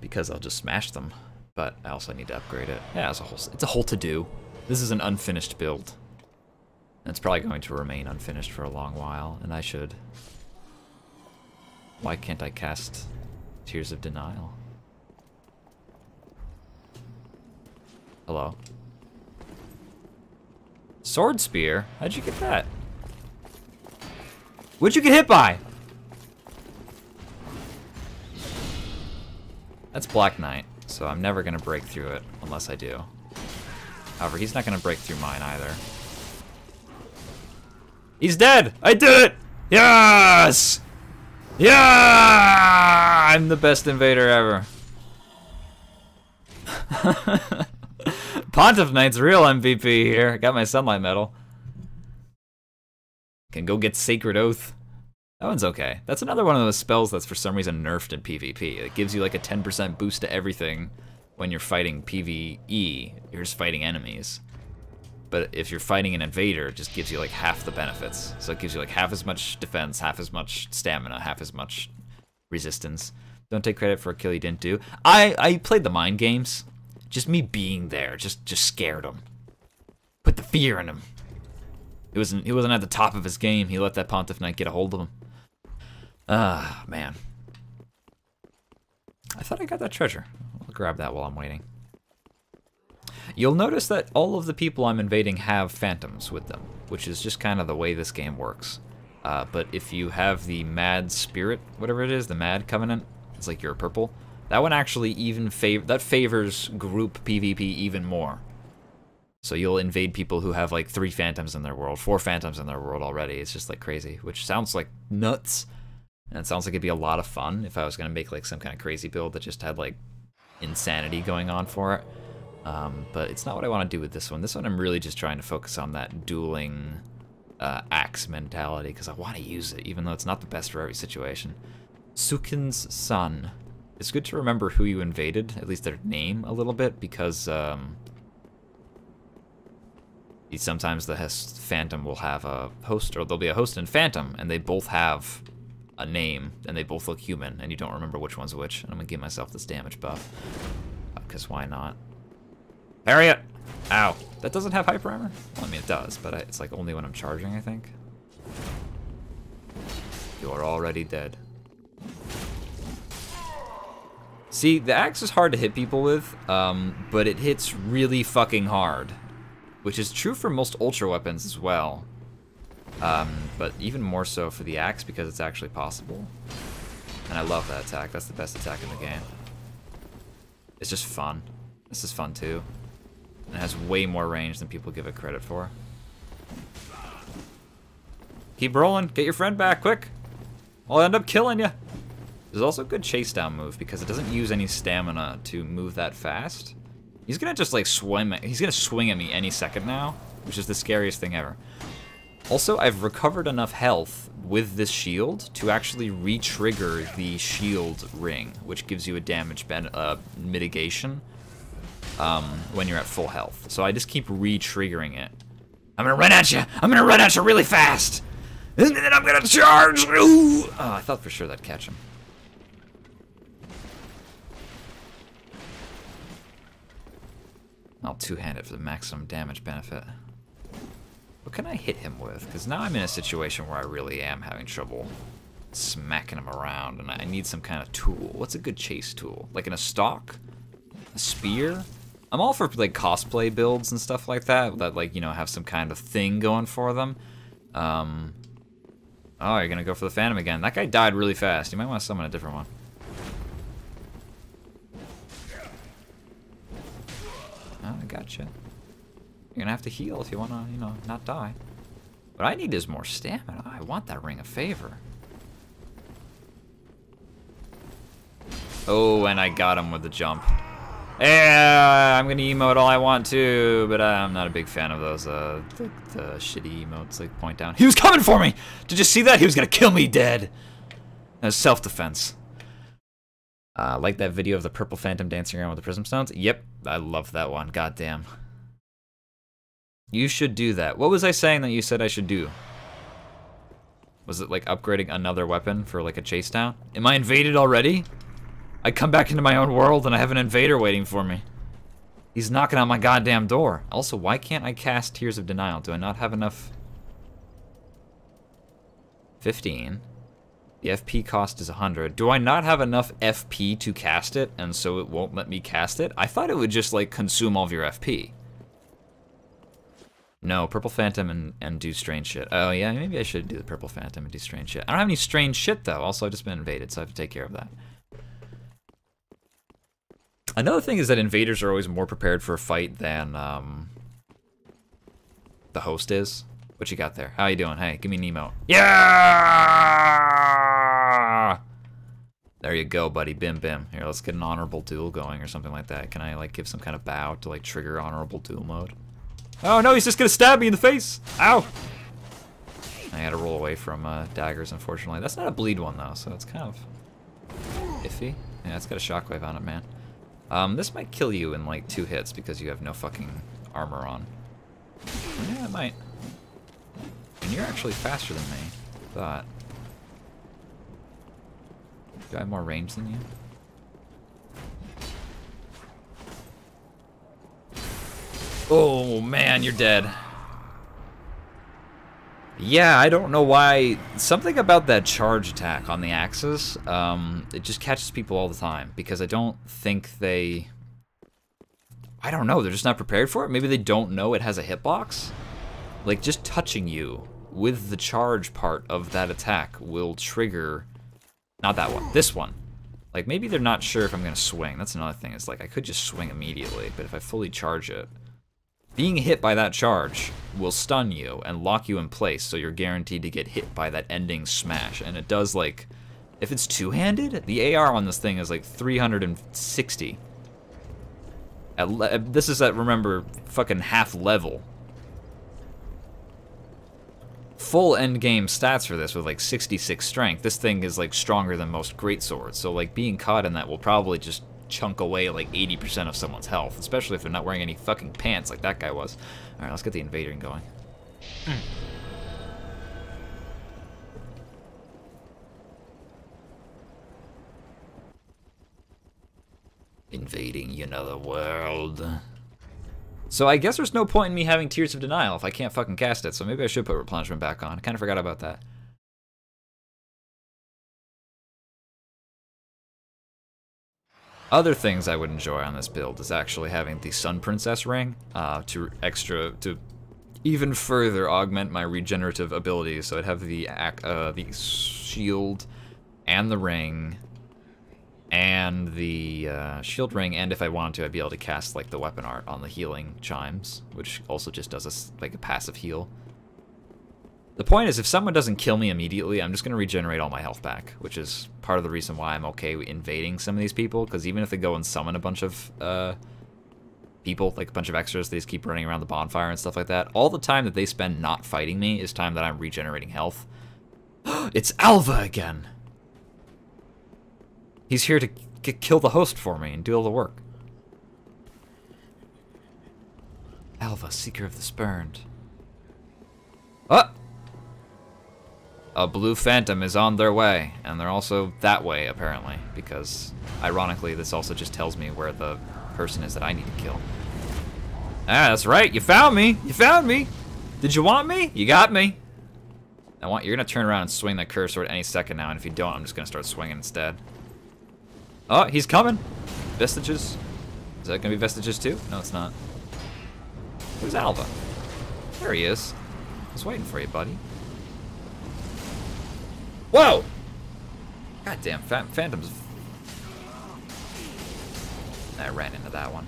Because I'll just smash them. But I also need to upgrade it. Yeah, it's a whole to-do. This is an unfinished build. And it's probably going to remain unfinished for a long while, and I should. Why can't I cast Tears of Denial? Hello? Sword Spear? How'd you get that? What'd you get hit by? That's Black Knight, so I'm never gonna break through it unless I do. However, he's not gonna break through mine either. He's dead! I did it! Yes! Yeah! I'm the best invader ever. Pontiff Knight's real MVP here. Got my Sunlight Medal. Can go get Sacred Oath. That one's okay. That's another one of those spells that's for some reason nerfed in PvP. It gives you like a 10% boost to everything when you're fighting PvE. You're just fighting enemies. But if you're fighting an invader, it just gives you like half the benefits. So it gives you like half as much defense, half as much stamina, half as much resistance. Don't take credit for a kill you didn't do. I played the mind games. Just me being there just scared him. Put the fear in him. He wasn't at the top of his game. He let that Pontiff Knight get a hold of him. Ah, man. I thought I got that treasure. I'll grab that while I'm waiting. You'll notice that all of the people I'm invading have phantoms with them, which is just kind of the way this game works. But if you have the Mad Spirit, whatever it is, the Mad Covenant, it's like you're purple. That one actually even favors group PvP even more. So you'll invade people who have like 3 phantoms in their world, 4 phantoms in their world already. It's just like crazy, which sounds like nuts. And it sounds like it'd be a lot of fun if I was gonna make like some kind of crazy build that just had like insanity going on for it. But it's not what I want to do with this one. This one I'm really just trying to focus on that dueling axe mentality because I want to use it, even though it's not the best for every situation. Sukin's son. It's good to remember who you invaded, at least their name a little bit, because sometimes the Phantom will have a host, or there'll be a host and Phantom, and they both have a name, and they both look human, and you don't remember which one's which. And I'm gonna give myself this damage buff, because why not? Harriet! Ow. That doesn't have hyper armor? Well, I mean, it does, but it's like only when I'm charging, I think. You're already dead. See, the axe is hard to hit people with, but it hits really fucking hard. Which is true for most ultra weapons as well. But even more so for the axe because it's actually possible. And I love that attack. That's the best attack in the game. It's just fun. This is fun too. And it has way more range than people give it credit for. Keep rolling. Get your friend back, quick. I'll end up killing you. There's also a good chase down move because it doesn't use any stamina to move that fast. He's gonna just like he's gonna swing at me any second now, which is the scariest thing ever. Also, I've recovered enough health with this shield to actually re-trigger the shield ring, which gives you a damage mitigation when you're at full health. So I just keep re-triggering it. I'm gonna run at you! I'm gonna run at you really fast! And then I'm gonna charge! Ooh! Oh, I thought for sure that'd catch him. I'll two-hand it for the maximum damage benefit. can I hit him with? Because now I'm in a situation where I really am having trouble smacking him around, and I need some kind of tool. What's a good chase tool? Like in a stalk? A spear? I'm all for like cosplay builds and stuff like that, that like, you know, have some kind of thing going for them. Oh, you're gonna go for the Phantom again. That guy died really fast. You might want to summon a different one. Oh, I gotcha. You're gonna have to heal if you wanna, you know, not die. What I need is more stamina. I want that Ring of Favor. Oh, and I got him with the jump. Yeah, I'm gonna emote all I want to, but I'm not a big fan of those, the shitty emotes, like point down. He was coming for me! Did you see that? He was gonna kill me dead! That was self-defense. Like that video of the purple Phantom dancing around with the Prism Stones? Yep, I love that one, goddamn. You should do that. What was I saying that you said I should do? Was it like upgrading another weapon for like a chase down? Am I invaded already? I come back into my own world and I have an invader waiting for me. He's knocking on my goddamn door. Also, why can't I cast Tears of Denial? Do I not have enough? 15. The FP cost is 100. Do I not have enough FP to cast it, and so it won't let me cast it? I thought it would just, like, consume all of your FP. No, Purple Phantom and do strange shit. Oh, yeah, maybe I should do the Purple Phantom and do strange shit. I don't have any strange shit, though. Also, I've just been invaded, so I have to take care of that. Another thing is that invaders are always more prepared for a fight than the host is. What you got there? How you doing? Hey, give me an emote. Yeah! There you go, buddy. Bim, bim. Here, let's get an honorable duel going or something like that. Can I, like, give some kind of bow to, like, trigger honorable duel mode? Oh, no, he's just gonna stab me in the face! Ow! I had to roll away from daggers, unfortunately. That's not a bleed one, though, so it's kind of iffy. Yeah, it's got a shockwave on it, man. This might kill you in, like, 2 hits because you have no fucking armor on. Yeah, it might. And you're actually faster than me. Thought. Do I have more range than you? Oh, man, you're dead. Yeah, I don't know why. Something about that charge attack on the axis, it just catches people all the time. Because I don't think they... I don't know, they're just not prepared for it? Maybe they don't know it has a hitbox? Like, just touching you with the charge part of that attack will trigger... Not that one, this one. Like, maybe they're not sure if I'm going to swing. That's another thing. It's like, I could just swing immediately, but if I fully charge it... Being hit by that charge will stun you and lock you in place, so you're guaranteed to get hit by that ending smash. And it does, like... If it's two-handed, the AR on this thing is, like, 360. This is at, remember, fucking half level. Full endgame stats for this with like 66 strength. This thing is like stronger than most greatswords, so like being caught in that will probably just chunk away like 80% of someone's health, especially if they're not wearing any fucking pants like that guy was. Alright, let's get the invader going. Invading another world. So I guess there's no point in me having Tears of Denial if I can't fucking cast it, so maybe I should put Replenishment back on. I kind of forgot about that. Other things I would enjoy on this build is actually having the Sun Princess ring to even further augment my regenerative abilities. So I'd have the shield and the ring and the shield ring, and if I wanted to, I'd be able to cast like the weapon art on the healing chimes, which also just does like a passive heal. The point is, if someone doesn't kill me immediately, I'm just going to regenerate all my health back, which is part of the reason why I'm okay invading some of these people, because even if they go and summon a bunch of people, like a bunch of extras, they just keep running around the bonfire and stuff like that, all the time that they spend not fighting me is time that I'm regenerating health. It's Alva again! He's here to kill the host for me and do all the work. Alva, Seeker of the Spurned. Oh! A blue phantom is on their way, and they're also that way, apparently, because, ironically, this also just tells me where the person is that I need to kill. Ah, that's right, you found me! You found me! Did you want me? You got me. You're gonna turn around and swing that curse sword any second now, and if you don't, I'm just gonna start swinging instead. Oh, he's coming. Vestiges. Is that gonna be Vestiges too? No, it's not. Who's Alva? There he is. I was waiting for you, buddy. Whoa! Goddamn, Phantoms. I ran into that one.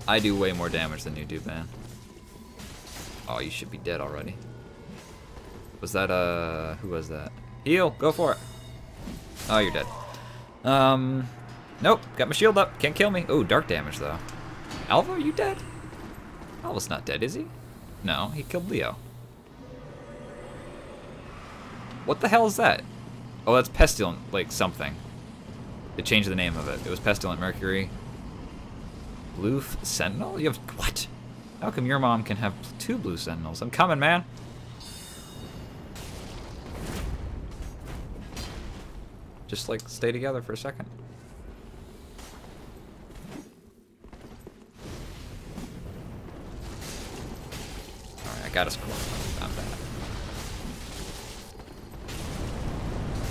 I do way more damage than you do, man. Oh, you should be dead already. Was that, who was that? Heal, go for it. Oh, you're dead. Nope, got my shield up, can't kill me. Oh, dark damage though. Alva, are you dead? Alva's not dead, is he? No, he killed Leo. What the hell is that? Oh, that's Pestilent, like something. They changed the name of it. It was Pestilent Mercury. Blue Sentinel? You have, what? How come your mom can have 2 blue Sentinels? I'm coming, man. Just like stay together for a second. Alright, I got a score. Not bad.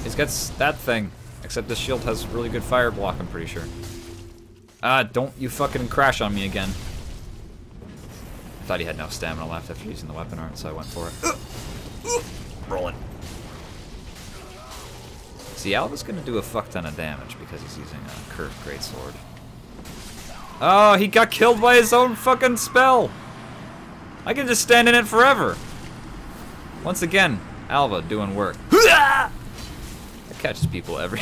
He's got that thing, except this shield has really good fire block, I'm pretty sure. Ah, don't you fucking crash on me again. I thought he had enough stamina left after using the weapon art, so I went for it. Rolling. See, Alva's gonna do a fuck ton of damage because he's using a curved greatsword. Oh, he got killed by his own fucking spell! I can just stand in it forever! Once again, Alva doing work. That catches people every...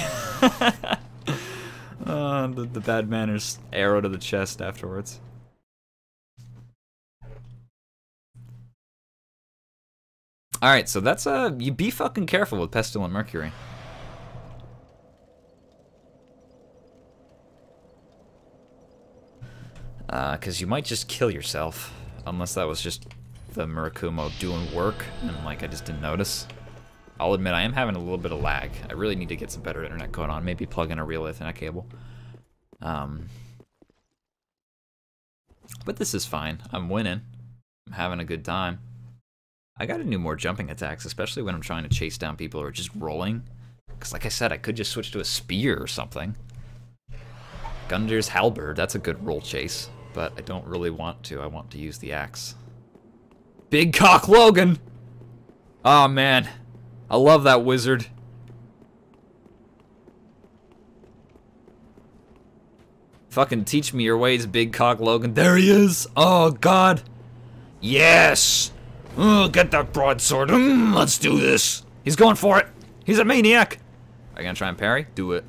the bad manners arrow to the chest afterwards. Alright, so that's you be fucking careful with Pestilent Mercury. Cause you might just kill yourself. Unless that was just the Murakumo doing work and like I just didn't notice. I'll admit I am having a little bit of lag. I really need to get some better internet going on. Maybe plug in a real Ethernet cable. But this is fine. I'm winning. I'm having a good time. I gotta do more jumping attacks, especially when I'm trying to chase down people who are just rolling. Because like I said, I could just switch to a spear or something. Gundir's Halberd, that's a good roll chase. But I don't really want to. I want to use the axe. Big Cock Logan! Oh man. I love that wizard. Fucking teach me your ways, Big Cock Logan. There he is! Oh god! Yes! Oh, get that broadsword. Let's do this. He's going for it. He's a maniac. Are you gonna try and parry? Do it.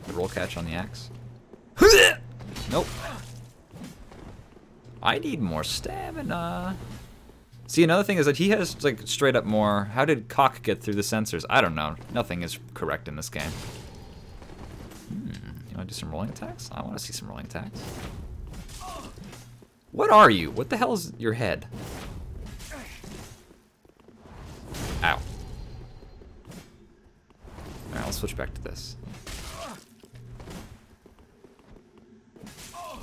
The roll catch on the axe. Nope. I need more stamina. See, another thing is that he has, like, straight up more... How did Cock get through the sensors? I don't know. Nothing is correct in this game. You want to do some rolling attacks? I want to see some rolling attacks. What are you? What the hell is your head? Ow. Alright, let's switch back to this.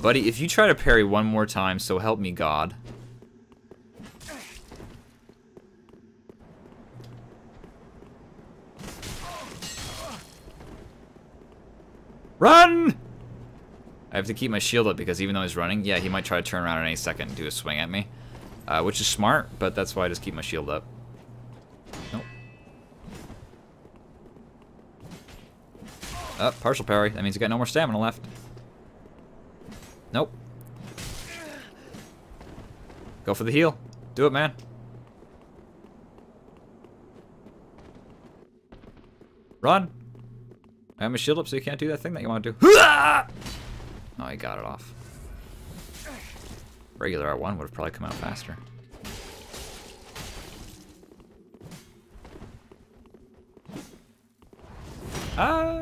Buddy, if you try to parry one more time, so help me God. Run! I have to keep my shield up because even though he's running, yeah, he might try to turn around at any second and do a swing at me. Which is smart, but that's why I just keep my shield up. Nope. Partial parry. That means you got no more stamina left. Nope. Go for the heal. Do it, man. Run. I have my shield up so you can't do that thing that you want to do. Oh, I got it off. Regular R1 would have probably come out faster.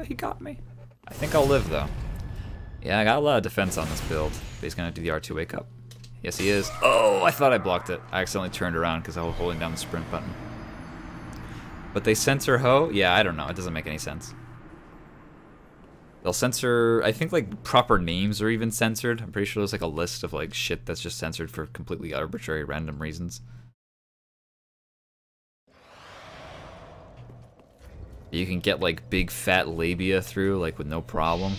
He got me. I think I'll live, though. Yeah, I got a lot of defense on this build. But he's gonna do the R2 wake up. Yes, he is. Oh, I thought I blocked it. I accidentally turned around because I was holding down the sprint button. But they censor Ho? Yeah, I don't know. It doesn't make any sense. They'll censor, I think, like, proper names are even censored. I'm pretty sure there's, like, a list of, like, shit that's just censored for completely arbitrary, random reasons. You can get, like, big, fat labia through, like, with no problem.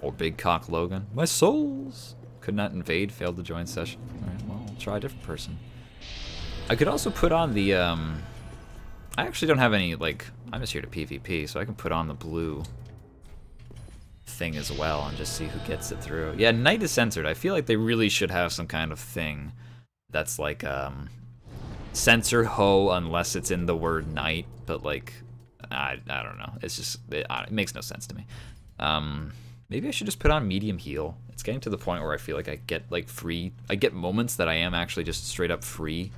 Or big cock Logan. My souls! Could not invade, failed to join session. Alright, well, I'll try a different person. I could also put on the, I actually don't have any, like, I'm just here to PvP, so I can put on the blue thing as well and just see who gets it through. Yeah, Knight is censored. I feel like they really should have some kind of thing that's like, censor Ho unless it's in the word Knight, but like, I don't know. It's just, it makes no sense to me. Maybe I should just put on medium heal. It's getting to the point where I feel like I get, like, I get moments that I am actually just straight up free,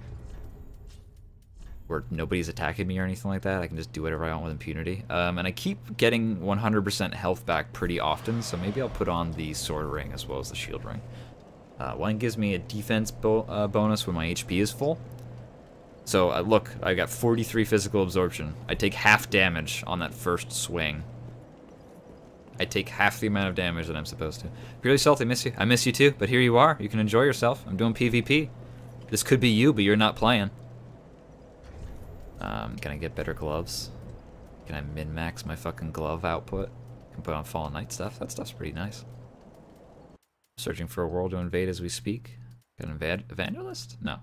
where nobody's attacking me or anything like that. I can just do whatever I want with impunity. And I keep getting 100% health back pretty often, so maybe I'll put on the sword ring as well as the shield ring. One gives me a defense bonus when my HP is full. So look, I got 43 physical absorption. I take half damage on that first swing. I take half the amount of damage that I'm supposed to. Really salty, miss you. I miss you too, but here you are. You can enjoy yourself. I'm doing PvP. This could be you, but you're not playing. Can I get better gloves? Can I min-max my fucking glove output? Can put on Fallen Knight stuff. That stuff's pretty nice. Searching for a world to invade as we speak. Got an evangelist? No.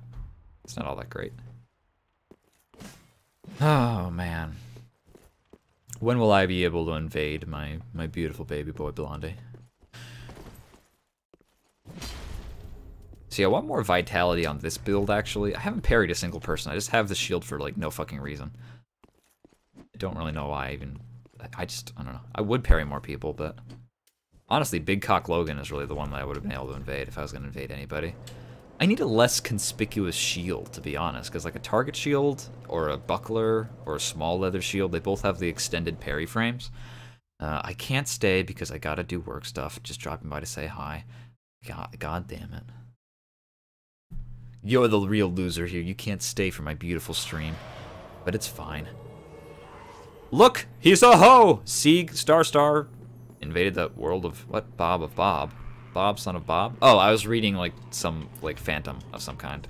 It's not all that great. Oh, man. When will I be able to invade my beautiful baby boy Blondie? See, I want more vitality on this build, actually. I haven't parried a single person. I just have the shield for, like, no fucking reason. I don't really know why I even... I don't know. I would parry more people, but... Honestly, Big Cock Logan is really the one that I would have been able to invade if I was going to invade anybody. I need a less conspicuous shield, to be honest, because, like, a target shield, or a buckler, or a small leather shield, they both have the extended parry frames. I can't stay because I gotta do work stuff, just dropping by to say hi. God damn it. You're the real loser here. You can't stay for my beautiful stream. But it's fine. Look! He's a Ho! Sieg, Star, invaded the world of, what? Bob of Bob. Bob, son of Bob? Oh, I was reading, like, some, like, phantom of some kind.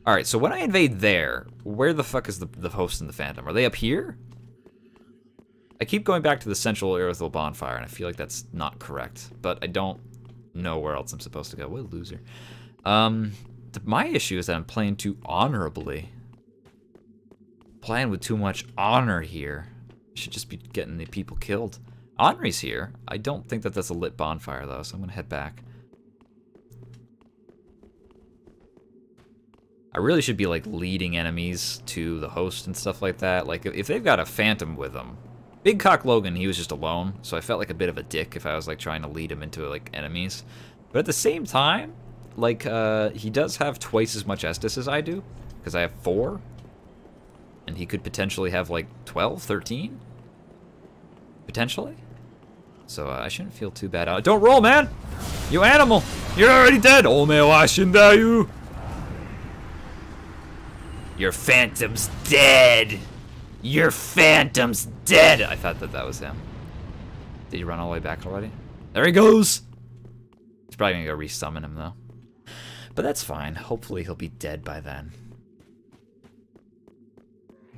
Alright, so when I invade there, where the fuck is the host and the phantom? Are they up here? I keep going back to the central Earthel bonfire, and I feel like that's not correct. But I don't know where else I'm supposed to go. What a loser. My issue is that I'm playing too honorably. Playing with too much honor here. Should just be getting the people killed. Henri's here. I don't think that that's a lit bonfire, though, so I'm gonna head back. I really should be, like, leading enemies to the host and stuff like that. Like, if they've got a phantom with them. Big Cock Logan, he was just alone, so I felt like a bit of a dick if I was, like, trying to lead him into, like, enemies. But at the same time, like, he does have twice as much Estus as I do, because I have 4. And he could potentially have, like, 12, 13? Potentially? So I shouldn't feel too bad out. Don't roll, man! You animal! You're already dead! Oh, man, why shouldn't I you? Your phantom's dead! Your phantom's dead! I thought that was him. Did he run all the way back already? There he goes! He's probably gonna go resummon him, though. But that's fine. Hopefully he'll be dead by then.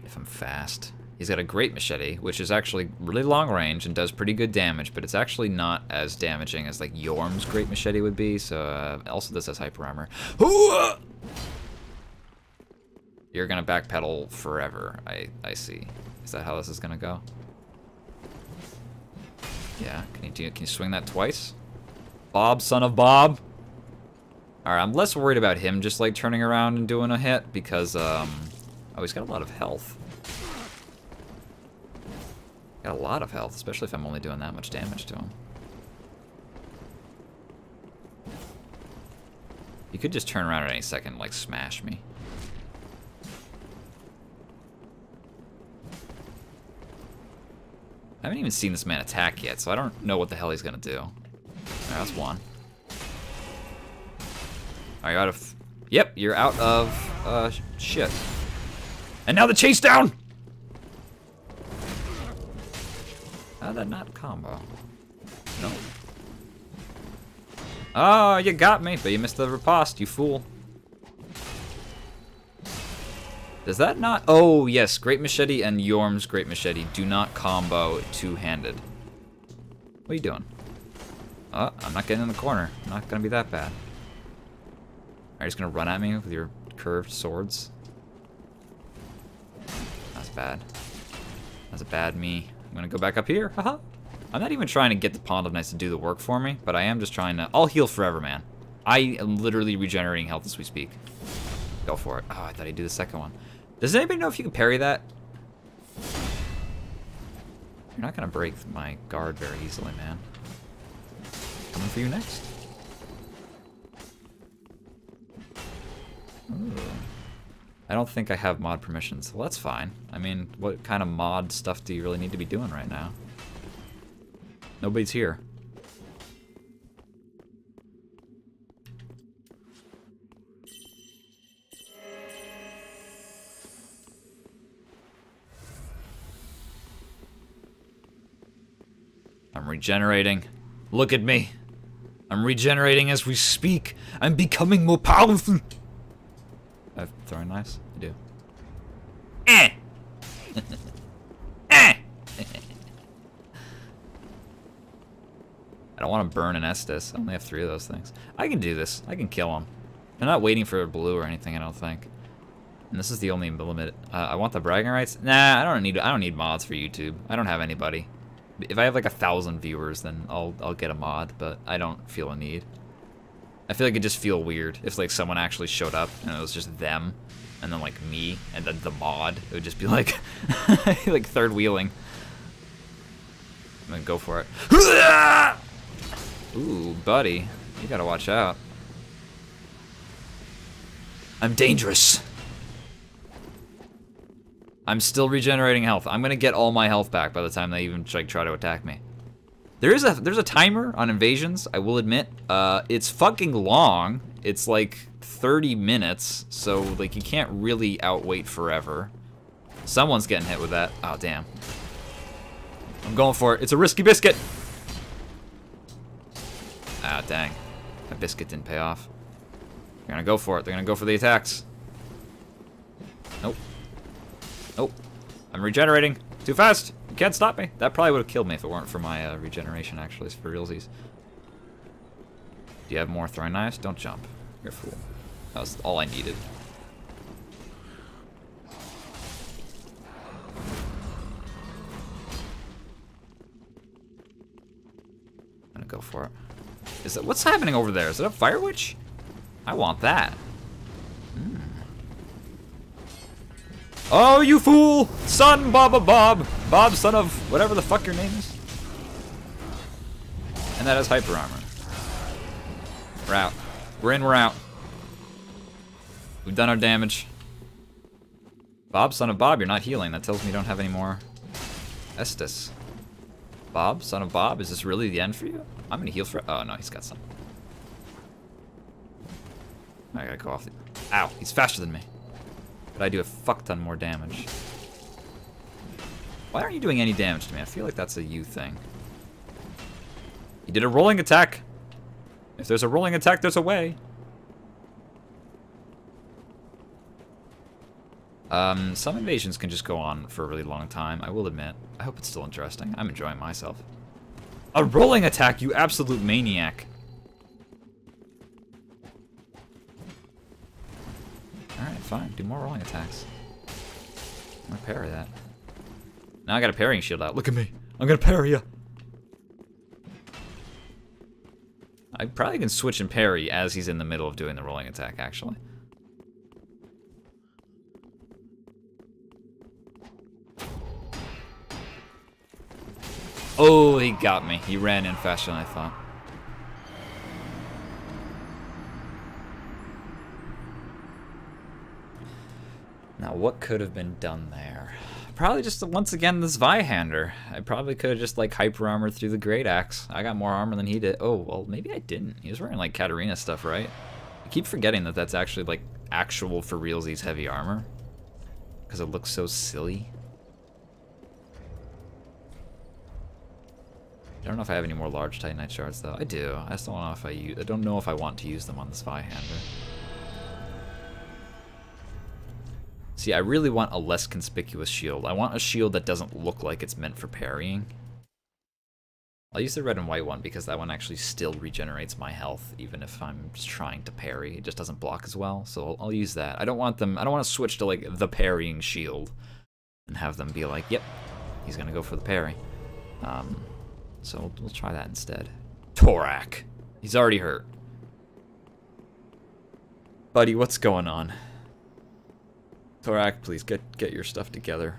If I'm fast. He's got a great machete, which is actually really long range and does pretty good damage, but it's actually not as damaging as, like, Yorm's great machete would be, so, also this has hyper armor. You're gonna backpedal forever, I see. Is that how this is gonna go? Yeah, can you swing that twice? Bob, son of Bob? Alright, I'm less worried about him just, like, turning around and doing a hit, because, oh, he's got a lot of health. Got a lot of health, especially if I'm only doing that much damage to him. He could just turn around at any second and, like, smash me. I haven't even seen this man attack yet, so I don't know what the hell he's gonna do. Alright, that's one. Are you out of... Yep, you're out of, shit. And now the chase down! How'd that not combo? No. Oh, you got me, but you missed the riposte, you fool. Does that not? Oh, yes, Great Machete and Yorm's Great Machete do not combo two-handed. What are you doing? Oh, I'm not getting in the corner. I'm not gonna be that bad. Are you just gonna run at me with your curved swords? That's bad. That's a bad me. I'm gonna go back up here. Haha. I'm not even trying to get the Pond of Knights to do the work for me, but I am just trying to. I'll heal forever, man. I am literally regenerating health as we speak. Go for it. Oh, I thought he'd do the second one. Does anybody know if you can parry that? You're not gonna break my guard very easily, man. Coming for you next. Ooh. I don't think I have mod permissions. Well, that's fine. I mean, what kind of mod stuff do you really need to be doing right now? Nobody's here. I'm regenerating. Look at me. I'm regenerating as we speak. I'm becoming more powerful. I have throwing knives? I do. Eh! Eh! I don't want to burn an Estus. I only have 3 of those things. I can do this. I can kill him. I'm not waiting for a blue or anything, I don't think. And this is the only limit. I want the bragging rights. Nah, I don't need mods for YouTube. I don't have anybody. If I have like 1,000 viewers, then I'll get a mod, but I don't feel a need. I feel like it'd just feel weird if like someone actually showed up and it was just them, and then like me, and then the mod. It would just be like, like third wheeling. I'm gonna go for it. Ooh, buddy, you gotta watch out. I'm dangerous. I'm still regenerating health. I'm gonna get all my health back by the time they even like try to attack me. There's a timer on invasions, I will admit. It's fucking long. It's like 30 minutes, so like you can't really outwait forever. Someone's getting hit with that. Oh damn. I'm going for it. It's a risky biscuit. Ah dang. That biscuit didn't pay off. They're gonna go for it. They're gonna go for the attacks. Nope. Nope. I'm regenerating. Too fast. You can't stop me. That probably would have killed me if it weren't for my regeneration, actually, for realsies. Do you have more throwing knives? Don't jump. You're a fool. That was all I needed. I'm gonna go for it. Is it? What's happening over there? Is it a fire witch? I want that. Mm. Oh, you fool! Son, Bob, Bob, son of whatever the fuck your name is. And that has hyper armor. We're out. We're in, we're out. We've done our damage. Bob, son of Bob, you're not healing. That tells me you don't have any more Estus. Bob, son of Bob, is this really the end for you? I'm gonna heal for. Oh no, he's got some. I gotta go off the. Ow, he's faster than me. But I do a fuck ton more damage. Why aren't you doing any damage to me? I feel like that's a you thing. You did a rolling attack. If there's a rolling attack, there's a way. Some invasions can just go on for a really long time, I will admit. I hope it's still interesting. I'm enjoying myself. A rolling attack, you absolute maniac. Alright, fine. Do more rolling attacks. I'm gonna parry that. Now I got a parrying shield out. Look at me. I'm gonna parry ya. I probably can switch and parry as he's in the middle of doing the rolling attack, actually. Oh, he got me. He ran in faster than I thought. Now, what could have been done there? Probably just, once again, this Zweihander. I probably could have just, like, hyper armored through the Great Axe. I got more armor than he did. Oh, well, maybe I didn't. He was wearing, like, Katarina stuff, right? I keep forgetting that that's actually, like, actual for realsies heavy armor. because it looks so silly. I don't know if I have any more large Titanite shards though. I do. I just don't know if I don't know if I want to use them on the Zweihander. See, I really want a less conspicuous shield. I want a shield that doesn't look like it's meant for parrying. I'll use the red and white one because that one actually still regenerates my health even if I'm just trying to parry. It just doesn't block as well, so I'll use that. I don't want to switch to like the parrying shield and have them be like, yep, he's gonna go for the parry. So we'll try that instead. Torak. He's already hurt. Buddy, what's going on? Torak, please get your stuff together.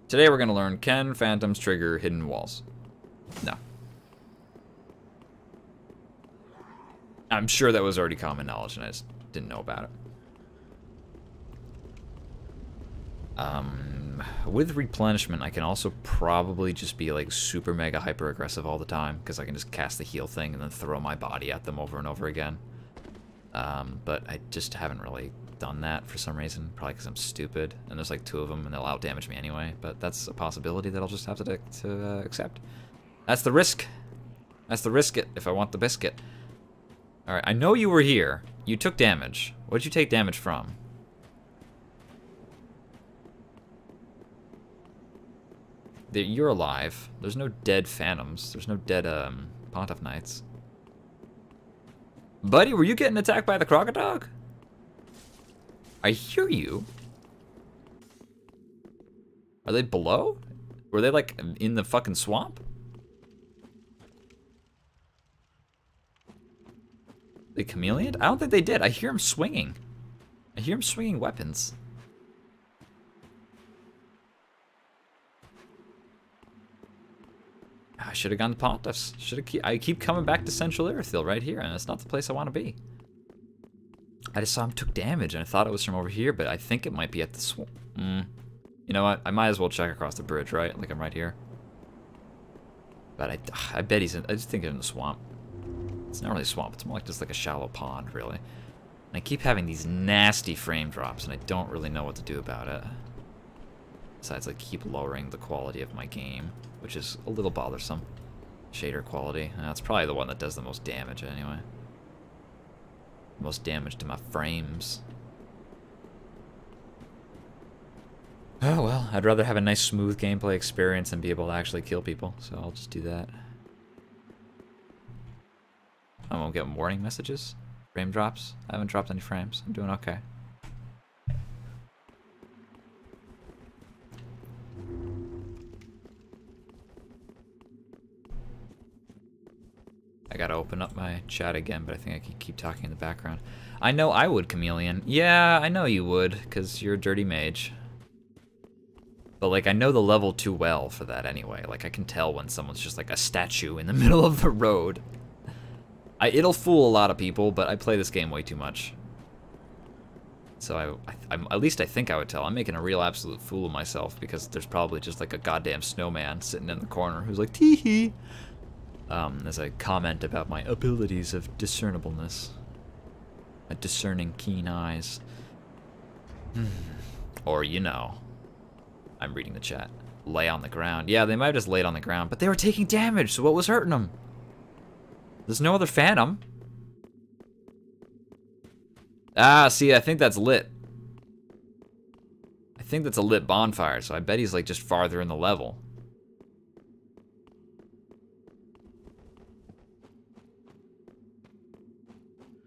Today we're going to learn, can phantoms trigger hidden walls? No. I'm sure that was already common knowledge and I just didn't know about it. With replenishment, I can also probably just be like super mega hyper aggressive all the time because I can just cast the heal thing and then throw my body at them over and over again. But I just haven't really done that for some reason, probably because I'm stupid and there's like 2 of them and they'll outdamage me anyway, but that's a possibility that I'll just have to accept. That's the risk. That's the risk it if I want the biscuit. Alright, I know you were here. You took damage. What did you take damage from? You're alive. There's no dead phantoms. There's no dead Pontiff Knights. Buddy, were you getting attacked by the crocodile? I hear you. Are they below? Were they like in the fucking swamp? They chameleoned? I don't think they did. I hear them swinging. I hear them swinging weapons. I should have gone to Pontiffs. I keep coming back to Central Irithyll right here, and it's not the place I want to be. I just saw him took damage, and I thought it was from over here, but I think it might be at the swamp. You know what? I might as well check across the bridge, right? Like I'm right here. But I bet he's in. I just think he's in the swamp. It's not really a swamp. It's more like just like a shallow pond, really. And I keep having these nasty frame drops, and I don't really know what to do about it. Besides, like, keep lowering the quality of my game, which is a little bothersome. Shader quality. That's probably the one that does the most damage, anyway. Most damage to my frames. Oh, well, I'd rather have a nice, smooth gameplay experience than be able to actually kill people, so I'll just do that. I won't get warning messages. Frame drops. I haven't dropped any frames. I'm doing okay. I gotta open up my chat again, but I think I can keep talking in the background. I know I would, Chameleon. Yeah, I know you would, because you're a dirty mage. But, like, I know the level too well for that anyway. Like, I can tell when someone's just, like, a statue in the middle of the road. It'll fool a lot of people, but I play this game way too much. So at least I think I would tell. I'm making a real absolute fool of myself because there's probably just, like, a goddamn snowman sitting in the corner who's like, tee-hee. As I comment about my abilities of discernibleness. Discerning keen eyes. Or, you know. I'm reading the chat. Lay on the ground. Yeah, they might have just laid on the ground, but they were taking damage, so what was hurting them? There's no other phantom. Ah, see, I think that's lit. I think that's a lit bonfire, so I bet he's, like, just farther in the level.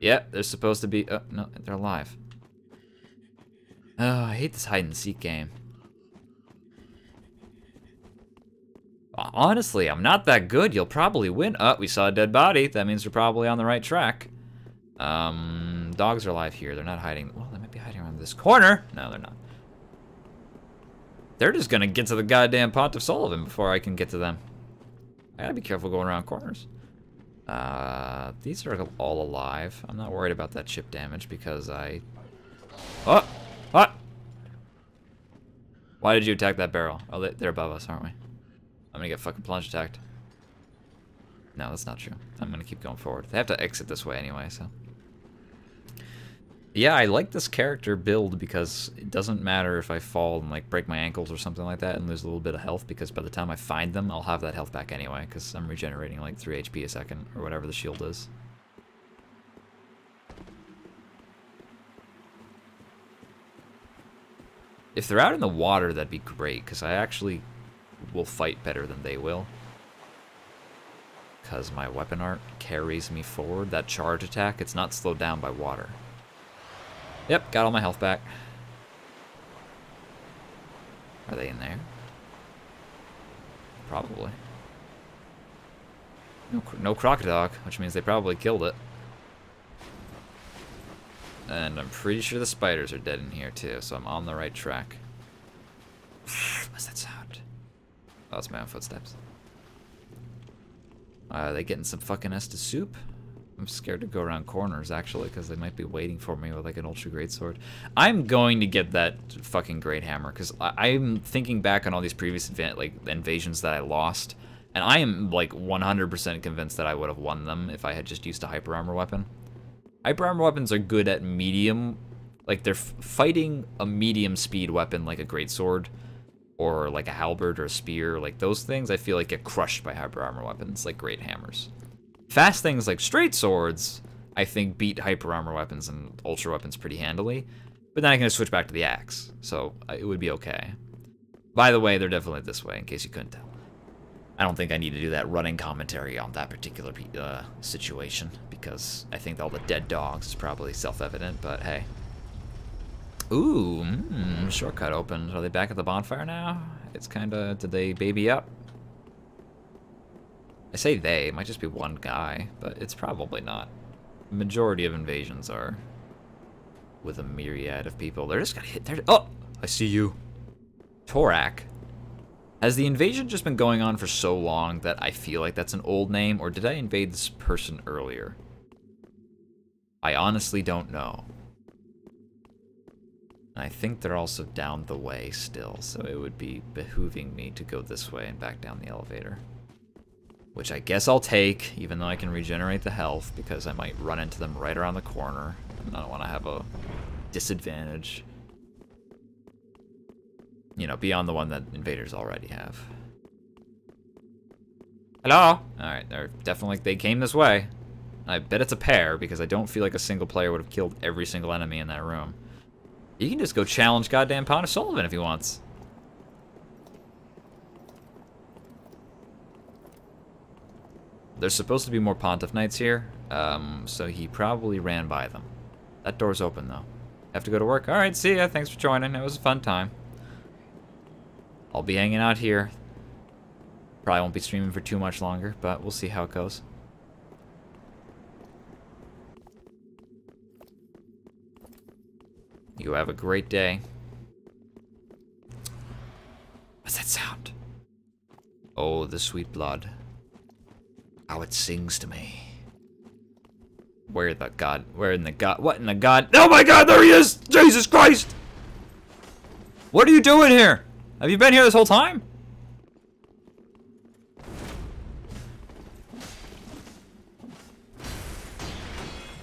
Yep, they're supposed to be... Oh, no, they're alive. Oh, I hate this hide-and-seek game. Honestly, I'm not that good. You'll probably win. Oh, we saw a dead body. That means we're probably on the right track. Dogs are alive here. They're not hiding. Well, they might be hiding around this corner. No, they're not. They're just gonna get to the goddamn Pontiff Sullivan before I can get to them. I gotta be careful going around corners. These are all alive. I'm not worried about that chip damage because I... Oh! What? Why did you attack that barrel? Oh, they're above us, aren't we? I'm gonna get fucking plunge attacked. No, that's not true. I'm gonna keep going forward. They have to exit this way anyway, so... Yeah, I like this character build because it doesn't matter if I fall and like break my ankles or something like that and lose a little bit of health, because by the time I find them, I'll have that health back anyway, because I'm regenerating like 3 HP a second or whatever the shield is. If they're out in the water, that'd be great, because I actually will fight better than they will. Because my weapon art carries me forward. That charge attack, it's not slowed down by water. Yep, got all my health back. Are they in there? Probably. No crocodile, which means they probably killed it. And I'm pretty sure the spiders are dead in here too, so I'm on the right track. What's that sound? Oh, it's my own footsteps. Are they getting some fucking Estus soup? I'm scared to go around corners, actually, because they might be waiting for me with, like, an ultra great sword. I'm going to get that fucking great hammer, because I'm thinking back on all these previous invasions that I lost, and I am, like, 100% convinced that I would have won them if I had just used a hyper armor weapon. Hyper armor weapons are good at medium, like, they're fighting a medium speed weapon like a greatsword, or like a halberd or a spear. Like, those things I feel like get crushed by hyper armor weapons, like great hammers. Fast things like straight swords, I think, beat hyper armor weapons and ultra weapons pretty handily, but then I can just switch back to the axe, so it would be okay. By the way, they're definitely this way, in case you couldn't tell. I don't think I need to do that running commentary on that particular situation, because I think all the dead dogs is probably self-evident, but hey. Ooh, shortcut opened. Are they back at the bonfire now? It's kinda, did they baby up? I say they, it might just be one guy, but it's probably not. The majority of invasions are with a myriad of people. They're just gonna hit there. Oh, I see you. Torak. Has the invasion just been going on for so long that I feel like that's an old name, or did I invade this person earlier? I honestly don't know. And I think they're also down the way still, so it would be behooving me to go this way and back down the elevator. Which I guess I'll take, even though I can regenerate the health, because I might run into them right around the corner, and I don't want to have a disadvantage. You know, beyond the one that invaders already have. Hello? Alright, they're definitely, they came this way. I bet it's a pair, because I don't feel like a single player would have killed every single enemy in that room. You can just go challenge goddamn Pontiff Sullivan if he wants. There's supposed to be more Pontiff Knights here, so he probably ran by them. That door's open, though. Have to go to work? Alright, see ya. Thanks for joining. It was a fun time. I'll be hanging out here. Probably won't be streaming for too much longer, but we'll see how it goes. You have a great day. What's that sound? Oh, the sweet blood. How it sings to me. Where in the god? What in the god? Oh my god, there he is! Jesus Christ! What are you doing here? Have you been here this whole time?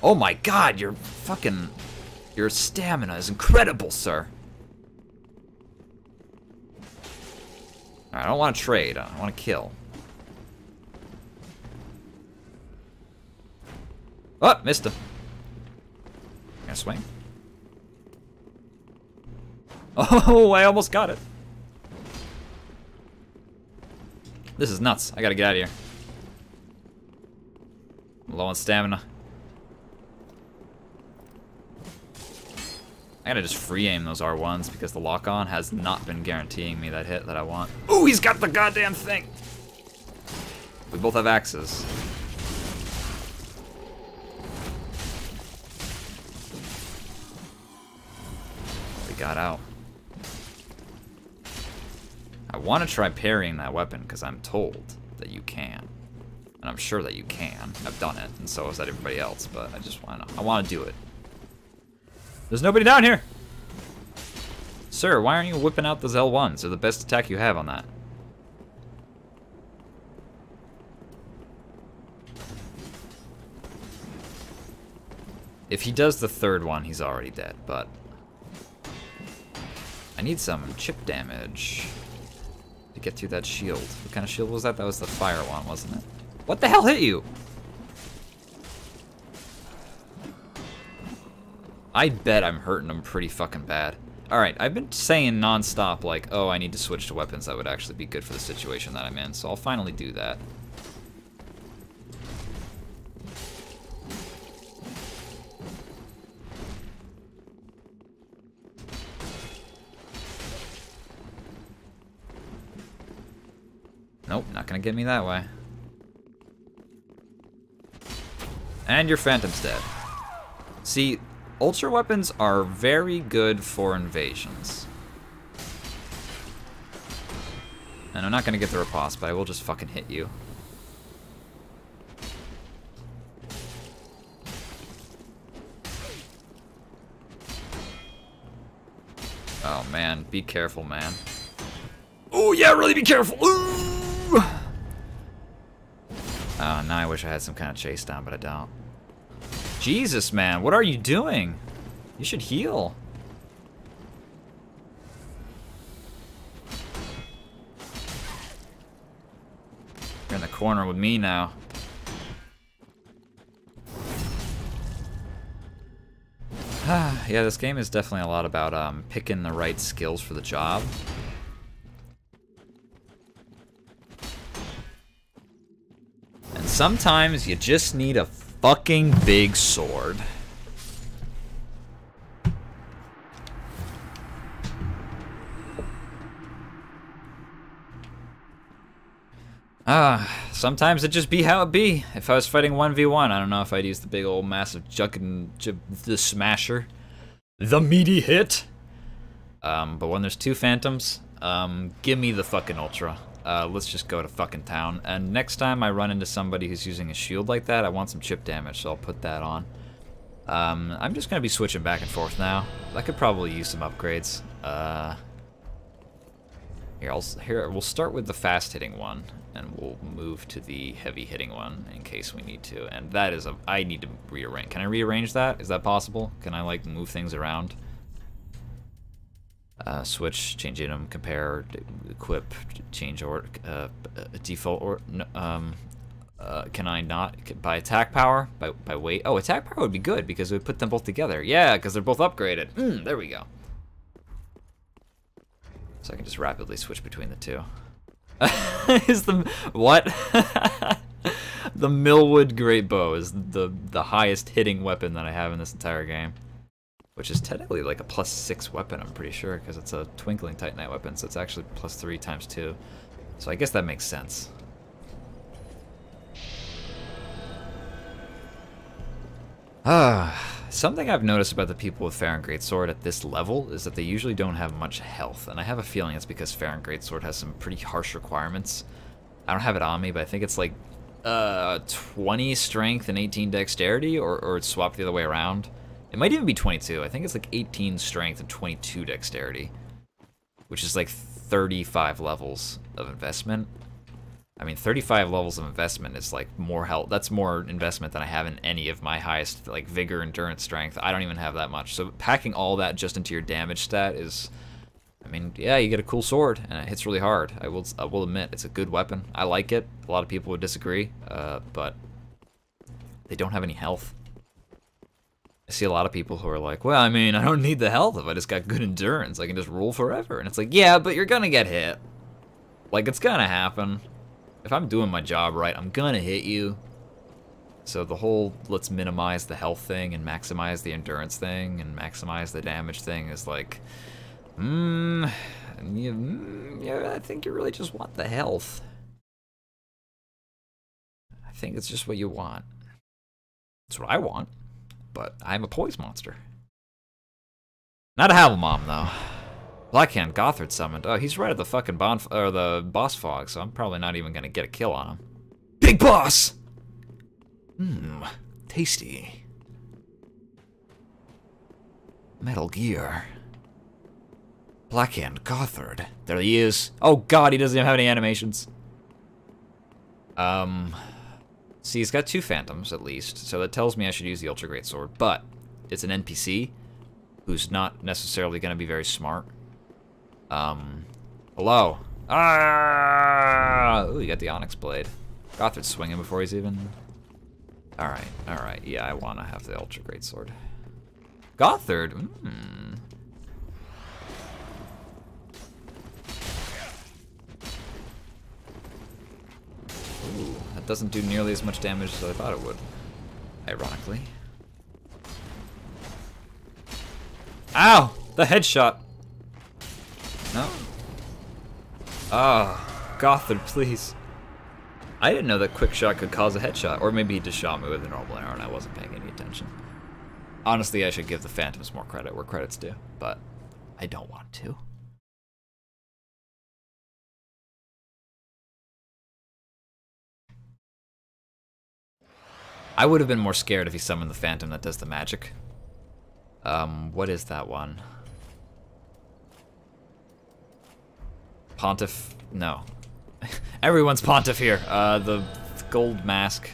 Oh my god, your stamina is incredible, sir. Alright, I don't want to trade, I want to kill. Oh, missed him. Gonna swing. Oh, I almost got it. This is nuts. I gotta get out of here. I'm low on stamina. I gotta just free aim those R1s because the lock-on has not been guaranteeing me that hit that I want. Ooh, he's got the goddamn thing! We both have axes. Got out. I want to try parrying that weapon because I'm told that you can. And I'm sure that you can. I've done it, and so has that everybody else, but I want to do it. There's nobody down here! Sir, why aren't you whipping out those L1s? They're the best attack you have on that. If he does the third one, he's already dead, but... I need some chip damage to get through that shield. What kind of shield was that? That was the fire one, wasn't it? What the hell hit you? I bet I'm hurting him pretty fucking bad. Alright, I've been saying non-stop, like, oh, I need to switch to weapons that would actually be good for the situation that I'm in, so I'll finally do that. Nope, not gonna get me that way. And your Phantom's dead. See, Ultra weapons are very good for invasions. And I'm not gonna get the riposte, but I will just fucking hit you. Oh man, be careful, man. Oh yeah, really be careful! Ooh! Oh, now I wish I had some kind of chase down, but I don't. Jesus, man, what are you doing? You should heal. You're in the corner with me now. Yeah, this game is definitely a lot about picking the right skills for the job. And sometimes you just need a fucking big sword. Sometimes it just be how it be. If I was fighting 1v1, I don't know if I'd use the big old massive the smasher. The meaty hit. But when there's two phantoms, give me the fucking ultra. Let's just go to fucking town. And next time I run into somebody who's using a shield like that, I want some chip damage, so I'll put that on. I'm just gonna be switching back and forth now. I could probably use some upgrades. Here, we'll start with the fast-hitting one, and we'll move to the heavy-hitting one in case we need to. And that is I need to rearrange. Can I rearrange that? Is that possible? Can I, like, move things around? Switch, change item, compare, equip, change or default or can I not by attack power by weight? Oh, attack power would be good because it would put them both together. Yeah, because they're both upgraded. There we go. So I can just rapidly switch between the two. Is the what? The Millwood Great Bow is the highest hitting weapon that I have in this entire game. Which is technically like a +6 weapon, I'm pretty sure, because it's a Twinkling Titanite weapon, so it's actually +3 times 2. So I guess that makes sense. Something I've noticed about the people with Farron Greatsword at this level is that they usually don't have much health, and I have a feeling it's because Farron Greatsword has some pretty harsh requirements. I don't have it on me, but I think it's like 20 strength and 18 dexterity, or it's swapped the other way around. It might even be 22. I think it's like 18 strength and 22 dexterity, which is like 35 levels of investment. I mean, 35 levels of investment is like more health. That's more investment than I have in any of my highest, like, vigor, endurance, strength. I don't even have that much. So packing all that just into your damage stat is, I mean, yeah, you get a cool sword and it hits really hard. I will admit, it's a good weapon. I like it. A lot of people would disagree, but they don't have any health. I see a lot of people who are like, well, I mean, I don't need the health if I just got good endurance. I can just rule forever. And it's like, yeah, but you're gonna get hit. Like, it's gonna happen. If I'm doing my job right, I'm gonna hit you. So the whole let's minimize the health thing and maximize the endurance thing and maximize the damage thing is like, yeah, I think you really just want the health. I think it's just what you want. It's what I want. But I'm a poise monster. Not a Havelmom, though. Blackhand Gothard summoned. Oh, he's right at the fucking the boss fog, so I'm probably not even gonna get a kill on him. Big boss! Tasty. Metal Gear. Blackhand Gothard. There he is. Oh god, he doesn't even have any animations. See, he's got 2 phantoms, at least, so that tells me I should use the Ultra Great Sword, but it's an NPC who's not necessarily going to be very smart. Hello. Ah! Ooh, you got the Onyx Blade. Gothard's swinging before he's even... Alright. Yeah, I want to have the Ultra Greatsword. Gothard? Ooh, that doesn't do nearly as much damage as I thought it would. Ironically. Ow! The headshot! No. Ah, Gothard, please. I didn't know that quick shot could cause a headshot. Or maybe he just shot me with a normal arrow and I wasn't paying any attention. Honestly, I should give the Phantoms more credit where credit's due, but I don't want to. I would have been more scared if he summoned the Phantom that does the magic. What is that one? Pontiff? No. Everyone's Pontiff here. The gold mask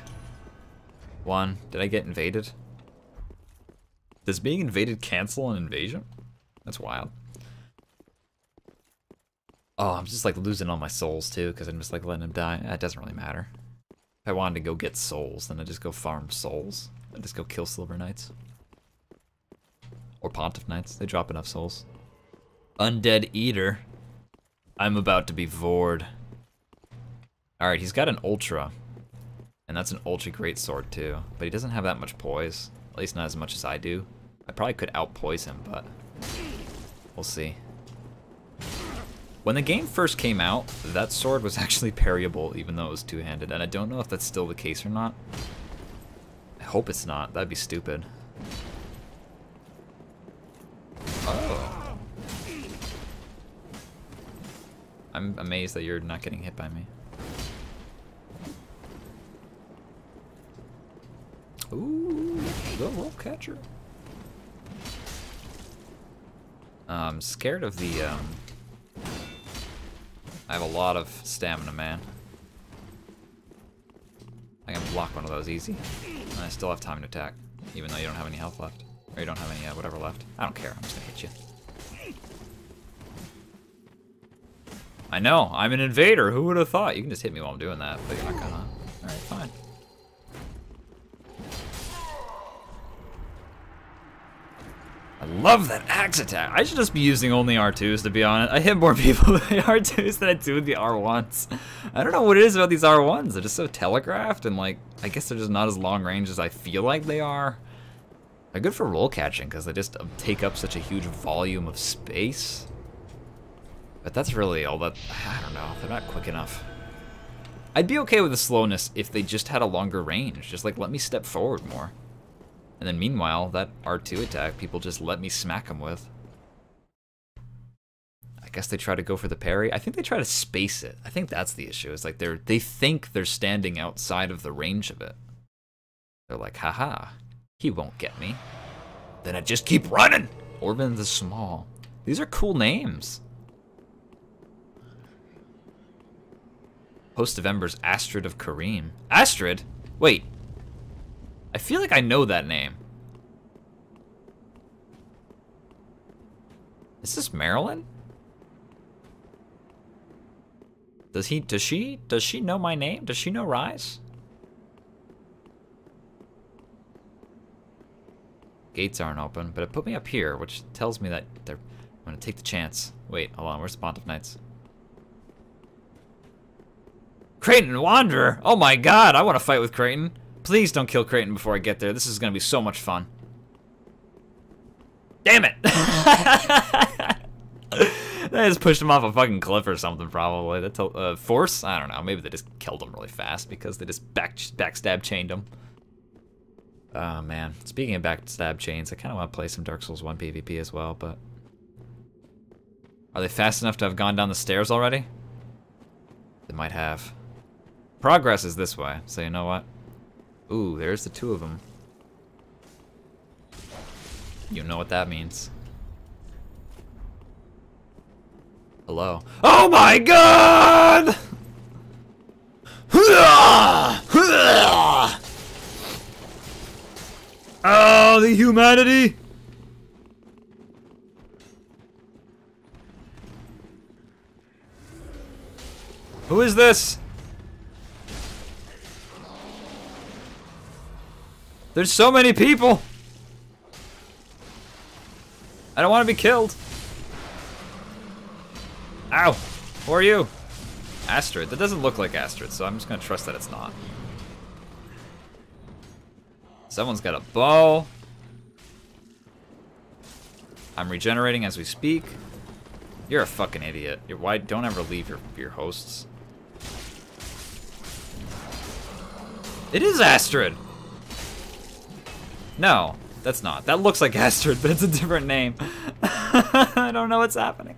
one. Did I get invaded? Does being invaded cancel an invasion? That's wild. Oh, I'm just like losing all my souls too, because I'm just like letting him die. It doesn't really matter. If I wanted to go get souls, then I'd just go farm souls. I'd just go kill Silver Knights. Or Pontiff Knights. They drop enough souls. Undead Eater. I'm about to be vored. Alright, he's got an Ultra. And that's an Ultra Greatsword too. But he doesn't have that much poise. At least not as much as I do. I probably could outpoise him, but we'll see. When the game first came out, that sword was actually parryable even though it was two-handed, and I don't know if that's still the case or not. I hope it's not. That'd be stupid. Oh. I'm amazed that you're not getting hit by me. Ooh, the roll catcher. I'm scared of the, I have a lot of stamina, man. I can block one of those easy. And I still have time to attack, even though you don't have any health left. Or you don't have any, whatever left. I don't care, I'm just gonna hit you. I know, I'm an invader, who would have thought? You can just hit me while I'm doing that, but you're not gonna. Alright, fine. I love that axe attack. I should just be using only R2s, to be honest. I hit more people with the R2s than I do with the R1s. I don't know what it is about these R1s. They're just so telegraphed, and like, I guess they're just not as long range as I feel like they are. They're good for roll catching, because they just take up such a huge volume of space. But that's really all that, I don't know, they're not quick enough. I'd be okay with the slowness if they just had a longer range. Just like, let me step forward more. And then meanwhile, that R2 attack, people just let me smack them with. I guess they try to go for the parry. I think they try to space it. I think that's the issue. It's like they think they're standing outside of the range of it. They're like, haha, he won't get me. Then I just keep running. Orban the Small. These are cool names. Host of Embers, Astrid of Kareem. Astrid? Wait. I feel like I know that name. Is this Marilyn? Does she know my name? Does she know Rise? Gates aren't open, but it put me up here, which tells me that I'm gonna take the chance. Wait, hold on, where's the Pontiff Knights? Creighton Wanderer! Oh my god, I want to fight with Creighton. Please don't kill Creighton before I get there. This is gonna be so much fun. Damn it! They just pushed him off a fucking cliff or something, probably. That's force? I don't know. Maybe they just killed him really fast because they just backstab chained him. Oh man. Speaking of backstab chains, I kind of want to play some Dark Souls 1 PvP as well, but are they fast enough to have gone down the stairs already? They might have. Progress is this way, so you know what? Ooh, there's the two of them. You know what that means. Hello. Oh my god! Oh, the humanity! Who is this? There's so many people! I don't want to be killed. Ow! Who are you? Astrid. That doesn't look like Astrid, so I'm just gonna trust that it's not. Someone's got a bow. I'm regenerating as we speak. You're a fucking idiot. Why don't ever leave your hosts. It is Astrid! No, that's not. That looks like Astrid, but it's a different name. I don't know what's happening.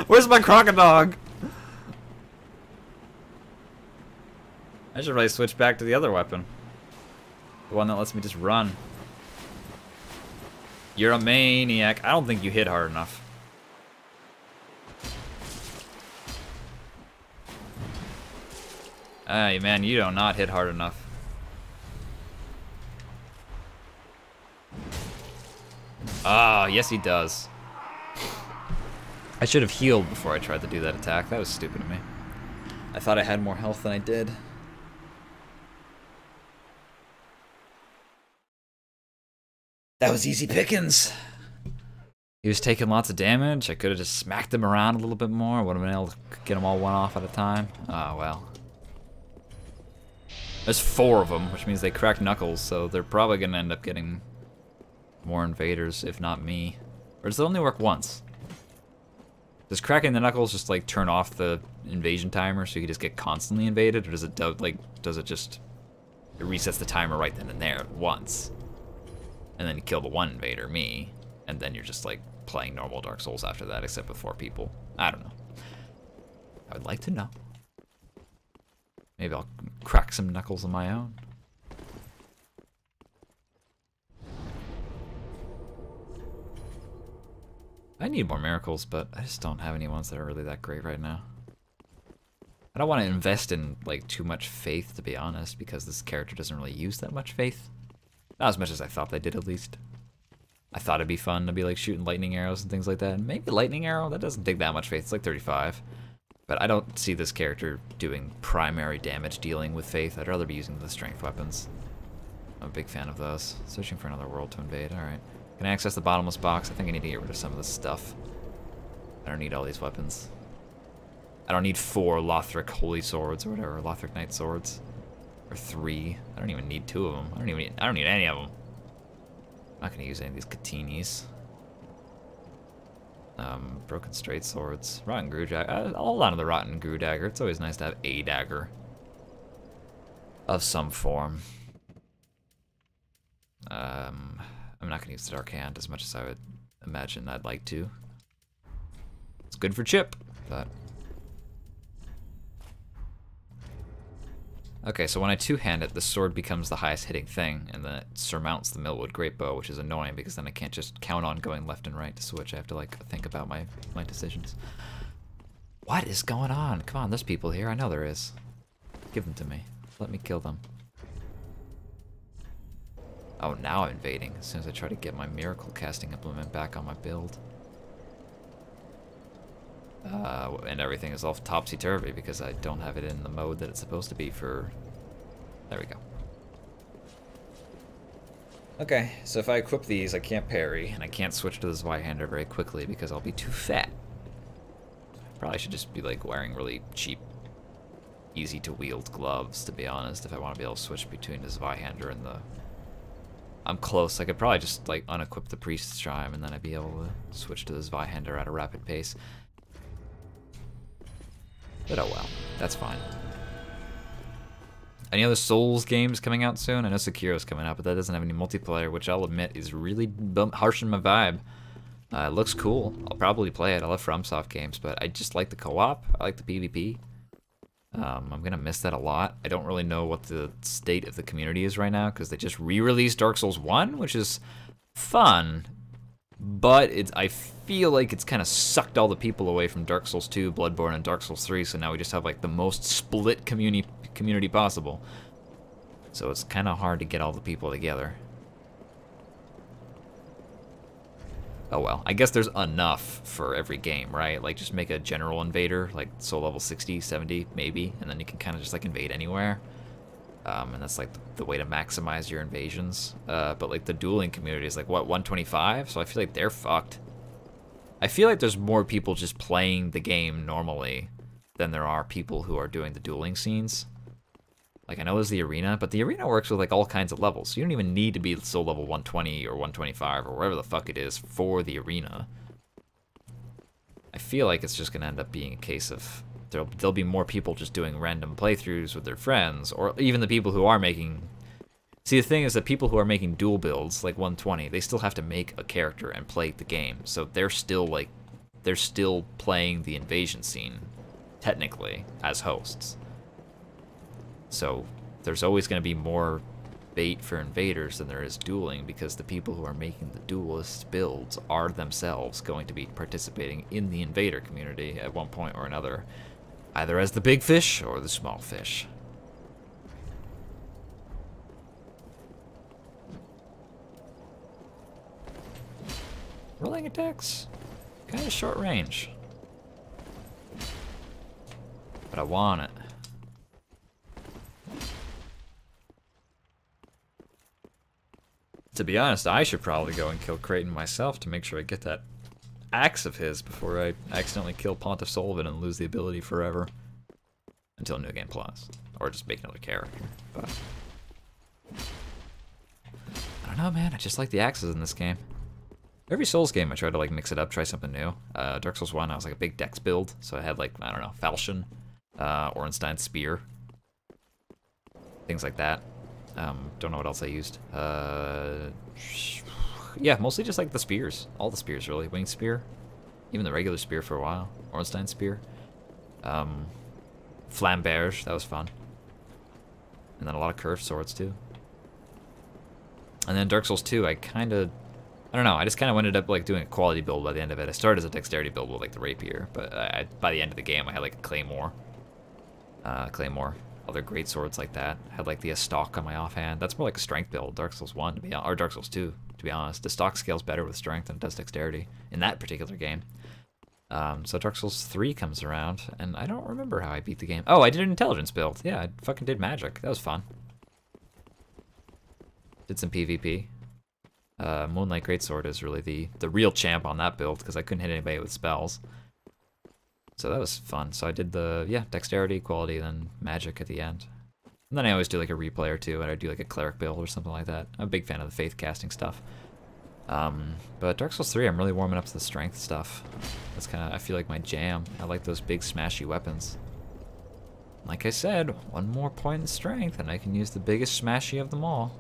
Where's my crocodile? I should really switch back to the other weapon. The one that lets me just run. You're a maniac. I don't think you hit hard enough. Hey, man, you do not hit hard enough. Ah, yes he does. I should have healed before I tried to do that attack. That was stupid of me. I thought I had more health than I did. That was easy pickings. He was taking lots of damage. I could have just smacked him around a little bit more. Would have been able to get them all one off at a time. Oh, well. There's 4 of them, which means they cracked knuckles, so they're probably going to end up getting more invaders, if not me. Or does it only work once? Does cracking the knuckles just, like, turn off the invasion timer so you just get constantly invaded? Or does it, just... It resets the timer right then and there at once? And then you kill the one invader, me, and then you're just like playing normal Dark Souls after that, except with 4 people. I don't know. I would like to know. Maybe I'll crack some knuckles of my own. I need more miracles, but I just don't have any ones that are really that great right now. I don't want to invest in like too much faith, to be honest, because this character doesn't really use that much faith. Not as much as I thought they did, at least. I thought it'd be fun to be like shooting lightning arrows and things like that. Maybe lightning arrow? That doesn't take that much faith. It's like 35. But I don't see this character doing primary damage dealing with faith. I'd rather be using the strength weapons. I'm a big fan of those. Searching for another world to invade. Alright. Can I access the bottomless box? I think I need to get rid of some of this stuff. I don't need all these weapons. I don't need 4 Lothric Holy Swords or whatever. Lothric Knight Swords. Or 3. I don't even need 2 of them. I don't need any of them. I'm not gonna use any of these Katinis. Broken Straight Swords. Rotten Grew Dagger. I'll hold on to the Rotten Grew Dagger. It's always nice to have a dagger. Of some form. I'm not gonna use the Dark Hand as much as I would imagine I'd like to. It's good for Chip, but... Okay, so when I two-hand it, the sword becomes the highest hitting thing, and then it surmounts the Millwood Greatbow, which is annoying because then I can't just count on going left and right to switch. I have to like think about my decisions. What is going on? Come on, there's people here. I know there is. Give them to me. Let me kill them. Oh, now I'm invading as soon as I try to get my miracle casting implement back on my build. And everything is all topsy-turvy because I don't have it in the mode that it's supposed to be for... There we go. Okay, so if I equip these, I can't parry, and I can't switch to the Zweihander very quickly because I'll be too fat. Probably should just be like wearing really cheap, easy-to-wield gloves, to be honest, if I want to be able to switch between the Zweihander and the... I'm close. I could probably just like unequip the Priest's Chime, and then I'd be able to switch to the Zweihander at a rapid pace. But oh well, that's fine. Any other Souls games coming out soon? I know Sekiro's coming out, but that doesn't have any multiplayer, which I'll admit is really harshing my vibe. It looks cool. I'll probably play it. I love FromSoft games, but I just like the co-op. I like the PvP. I'm gonna miss that a lot. I don't really know what the state of the community is right now, because they just re-released Dark Souls 1, which is fun. But I feel like it's kind of sucked all the people away from Dark Souls 2, Bloodborne, and Dark Souls 3, so now we just have like the most split community possible. So it's kind of hard to get all the people together. Oh well, I guess there's enough for every game, right? Like, just make a general invader, like soul level 60, 70, maybe, and then you can kind of just like invade anywhere. And that's like the way to maximize your invasions. But like the dueling community is like, what, 125? So I feel like they're fucked. I feel like there's more people just playing the game normally than there are people who are doing the dueling scenes. Like, I know there's the arena, but the arena works with like all kinds of levels. So you don't even need to be soul level 120 or 125 or wherever the fuck it is for the arena. I feel like it's just gonna end up being a case of there'll be more people just doing random playthroughs with their friends, or even the people who are making... See, the thing is that people who are making dual builds, like 120, they still have to make a character and play the game. So they're still playing the invasion scene, technically, as hosts. So there's always going to be more bait for invaders than there is dueling, because the people who are making the duelist builds are themselves going to be participating in the invader community at one point or another, either as the big fish or the small fish. Rolling attacks, kind of short range, but I want it. To be honest, I should probably go and kill Creighton myself to make sure I get that axe of his before I accidentally kill Pontiff Sullivan and lose the ability forever. Until New Game Plus. Or just make another character. But I don't know, man. I just like the axes in this game. Every Souls game I try to like mix it up, try something new. Dark Souls 1, I was like a big dex build. So I had like, I don't know, Falchion, Ornstein's Spear. Things like that. Don't know what else I used. Yeah, mostly just like the spears. All the spears, really. Winged Spear. Even the regular spear for a while. Ornstein's Spear. Flamberge, that was fun. And then a lot of curved swords, too. And then Dark Souls 2, I don't know, I just kind of ended up like doing a quality build by the end of it. I started as a dexterity build with like the rapier, but by the end of the game, I had like a claymore. Other great swords like that. I had like the stock on my offhand. That's more like a strength build. Dark Souls 1 to be or Dark Souls 2 to be honest. The stock scales better with strength than it does dexterity in that particular game. So Dark Souls 3 comes around, and I don't remember how I beat the game. Oh, I did an intelligence build. Yeah, I fucking did magic. That was fun. Did some PvP. Moonlight Greatsword is really the real champ on that build because I couldn't hit anybody with spells. So that was fun. So I did dexterity, quality, then magic at the end. And then I always do like a replay or two, and I do like a cleric build or something like that. I'm a big fan of the faith casting stuff. But Dark Souls 3, I'm really warming up to the strength stuff. That's kind of, I feel like, my jam. I like those big smashy weapons. Like I said, one more point in strength, and I can use the biggest smashy of them all.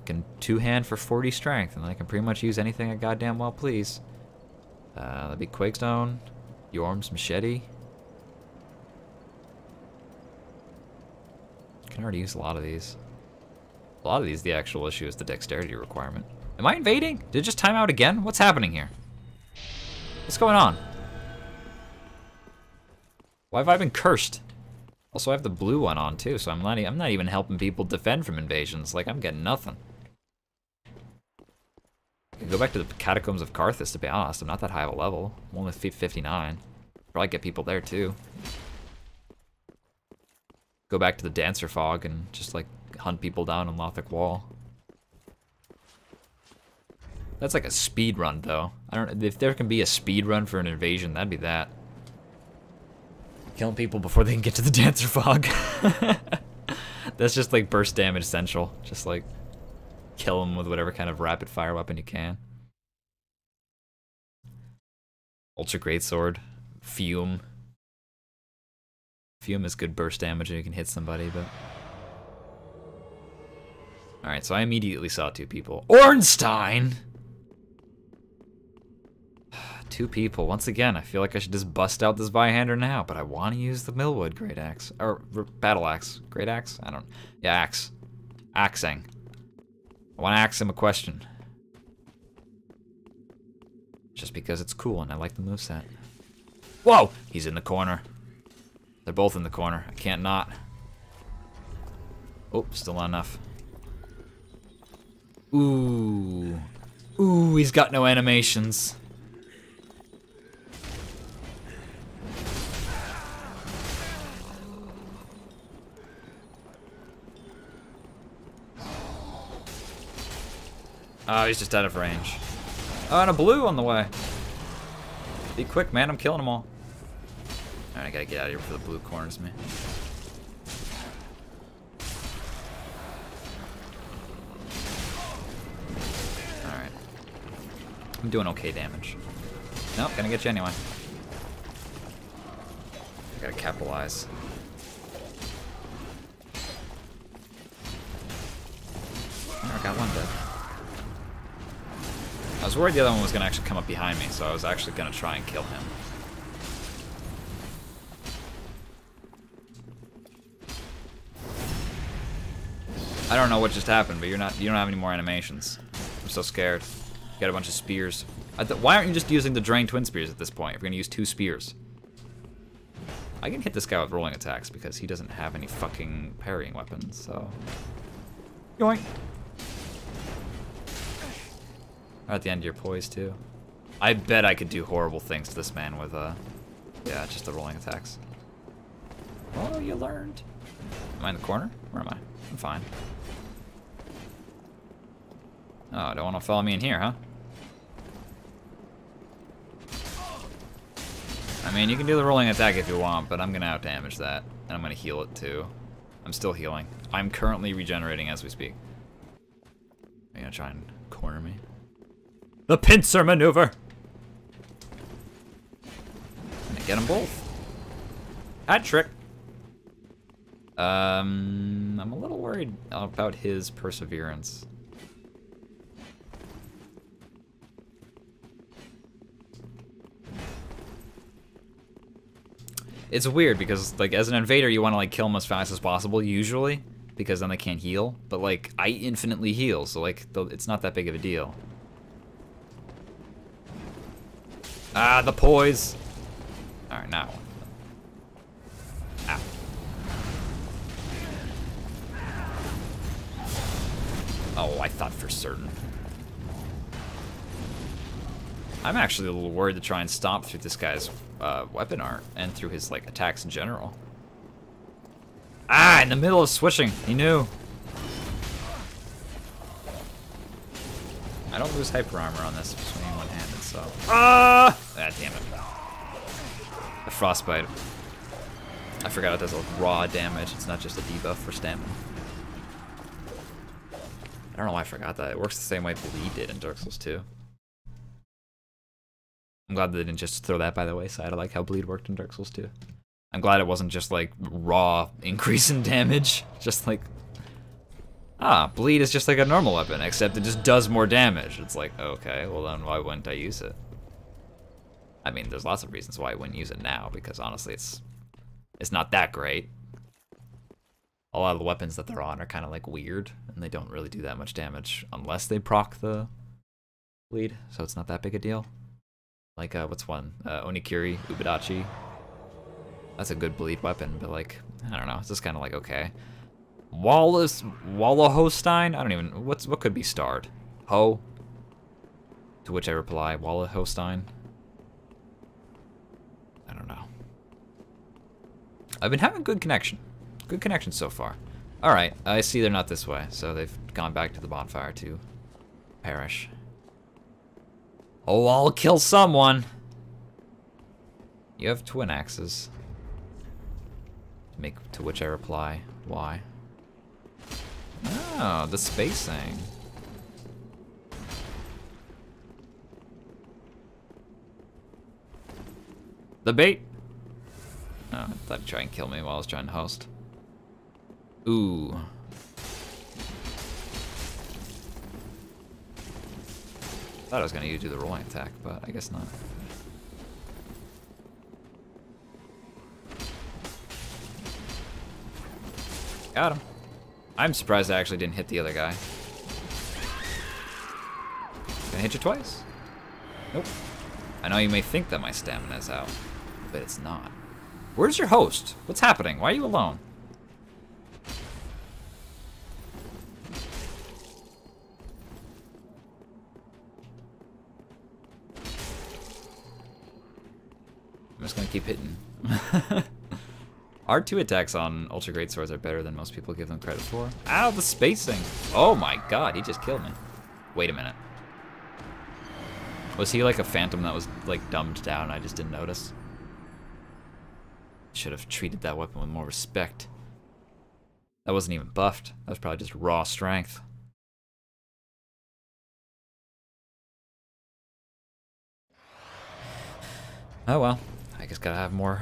Can two-hand for 40 strength, and I can pretty much use anything I goddamn well please. That'd be Quakestone, Yorm's Machete. Can already use a lot of these. A lot of these, the actual issue is the dexterity requirement. Am I invading? Did it just time out again? What's happening here? What's going on? Why have I been cursed? Also, I have the blue one on too, so I'm not even helping people defend from invasions. Like, I'm getting nothing. I can go back to the Catacombs of Carthus, to be honest. I'm not that high of a level. I'm only 59. Probably get people there too. Go back to the Dancer Fog and just like hunt people down on Lothric Wall. That's like a speed run, though. I don't. If there can be a speed run for an invasion, that'd be that. Killing people before they can get to the Dancer Fog. That's just like burst damage central. Just like kill them with whatever kind of rapid fire weapon you can. Ultra Greatsword, Fume. Fume is good burst damage and you can hit somebody, but... Alright, so I immediately saw two people. Ornstein! Two people. Once again, I feel like I should just bust out this Byhander now, but I want to use the Millwood Great Axe. Or, Battle Axe. Great Axe? I don't... Yeah, Axe. Axing. I want to ask him a question. Just because it's cool and I like the moveset. Whoa! He's in the corner. They're both in the corner. I can't not. Oh, still not enough. Ooh. Ooh, he's got no animations. Oh, he's just out of range. Oh, and a blue on the way. Be quick, man. I'm killing them all. Alright, I gotta get out of here before the blue corners me. Alright. I'm doing okay damage. Nope, gonna get you anyway. I gotta capitalize. I got one dead. I was worried the other one was gonna actually come up behind me, so I was actually gonna try and kill him. I don't know what just happened, but you don't have any more animations. I'm so scared. You got a bunch of spears. Why aren't you just using the drain twin spears at this point if you're gonna use 2 spears? I can hit this guy with rolling attacks because he doesn't have any fucking parrying weapons, so. Yoink. At the end of your poise too. I bet I could do horrible things to this man with yeah, just the rolling attacks. Oh, you learned. Am I in the corner? Where am I? I'm fine. Oh, don't want to follow me in here, huh? I mean, you can do the rolling attack if you want, but I'm gonna out-damage that, and I'm gonna heal it too. I'm still healing. I'm currently regenerating as we speak. Are you gonna try and corner me? The pincer maneuver! I get them both. Hat trick. I'm a little worried about his perseverance. It's weird because, like, as an invader, you want to, like, kill them as fast as possible, usually, because then they can't heal. But, like, I infinitely heal, so, like, it's not that big of a deal. Ah, the poise. Alright, now. Ow. Oh, I thought for certain. I'm actually a little worried to try and stomp through this guy's weapon art and through his, like, attacks in general. Ah, in the middle of switching. He knew. I don't lose hyper armor on this, just swinging one-handed, so. Ah! Ah, damn it. The frostbite. I forgot it does a raw damage. It's not just a debuff for stamina. I don't know why I forgot that. It works the same way Bleed did in Dark Souls 2. I'm glad they didn't just throw that by the wayside. I like how Bleed worked in Dark Souls 2. I'm glad it wasn't just like raw increase in damage. Just like, Bleed is just like a normal weapon, except it just does more damage. It's like, okay, well then why wouldn't I use it? I mean, there's lots of reasons why I wouldn't use it now, because honestly it's not that great. A lot of the weapons that they're on are kind of like weird, and they don't really do that much damage unless they proc the Bleed, so it's not that big a deal. Like, what's one? Onikiri, Ubadachi. That's a good Bleed weapon, but like, I don't know, it's just kind of like, okay. Wallohostine? I don't even, what could be starred? Ho? To which I reply, Wallohostine? I don't know. I've been having good connection. Good connection so far. Alright, I see they're not this way, so they've gone back to the bonfire to perish. Oh, I'll kill someone! You have twin axes. To which I reply, why? Oh, the spacing. The bait! Oh, I thought he'd try and kill me while I was trying to host. Ooh. Thought I was gonna do the rolling attack, but I guess not. Got him. I'm surprised I actually didn't hit the other guy. Can I hit you twice? Nope. I know you may think that my stamina's out, but it's not. Where's your host? What's happening? Why are you alone? just gonna keep hitting. R2 attacks on Ultra Great Swords are better than most people give them credit for. Ow, the spacing! Oh my god, he just killed me. Wait a minute. Was he like a phantom that was like dumbed down and I just didn't notice? Should have treated that weapon with more respect. That wasn't even buffed. That was probably just raw strength. Oh well, I guess gotta have more,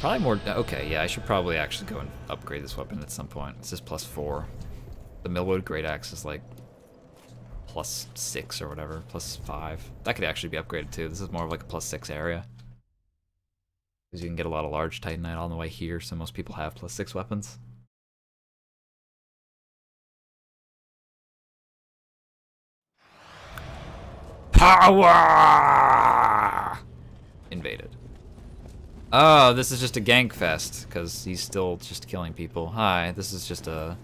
probably more, okay, yeah, I should probably actually go and upgrade this weapon at some point. This is +4. The Millwood Great Axe is like +6 or whatever, +5. That could actually be upgraded too. This is more of like a +6 area. Because you can get a lot of large Titanite on the way here, so most people have +6 weapons. Power! Invaded. Oh, this is just a gank fest, because he's still just killing people. Hi, this is just a...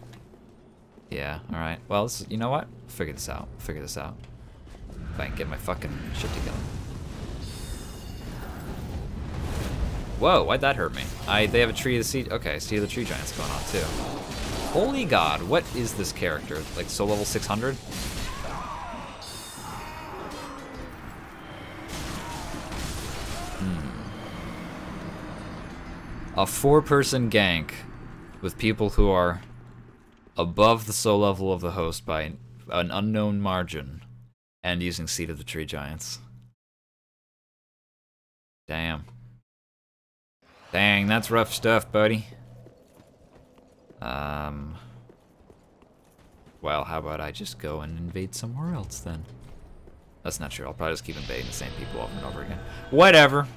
Yeah, alright. Well, this is, you know what? Figure this out. Figure this out. If I can get my fucking shit together. Whoa, why'd that hurt me? They have a tree of the sea... Okay, Sea of the Tree Giants going on, too. Holy god, what is this character? Like, soul level 600? A 4-person gank with people who are above the soul level of the host by an unknown margin and using Seed of the Tree Giants. Damn. Dang, that's rough stuff, buddy. Well, how about I just go and invade somewhere else then? That's not true. I'll probably just keep invading the same people over and over again. Whatever.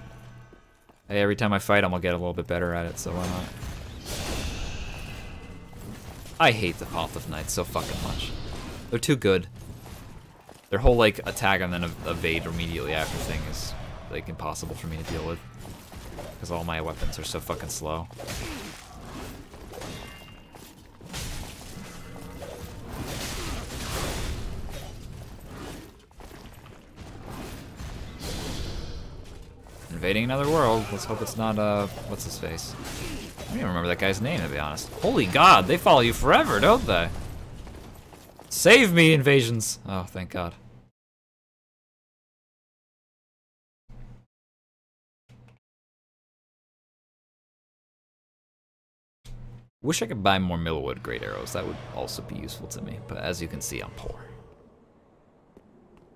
Hey, every time I fight, I'm gonna get a little bit better at it, so why not? I hate the Path of Knights so fucking much. They're too good. Their whole, like, attack and then evade immediately after thing is, like, impossible for me to deal with. Because all my weapons are so fucking slow. Invading another world. Let's hope it's not, what's his face? I don't even remember that guy's name, to be honest. Holy god, they follow you forever, don't they? Save me, invasions! Oh, thank god. Wish I could buy more Millwood Great Arrows. That would also be useful to me, but as you can see, I'm poor.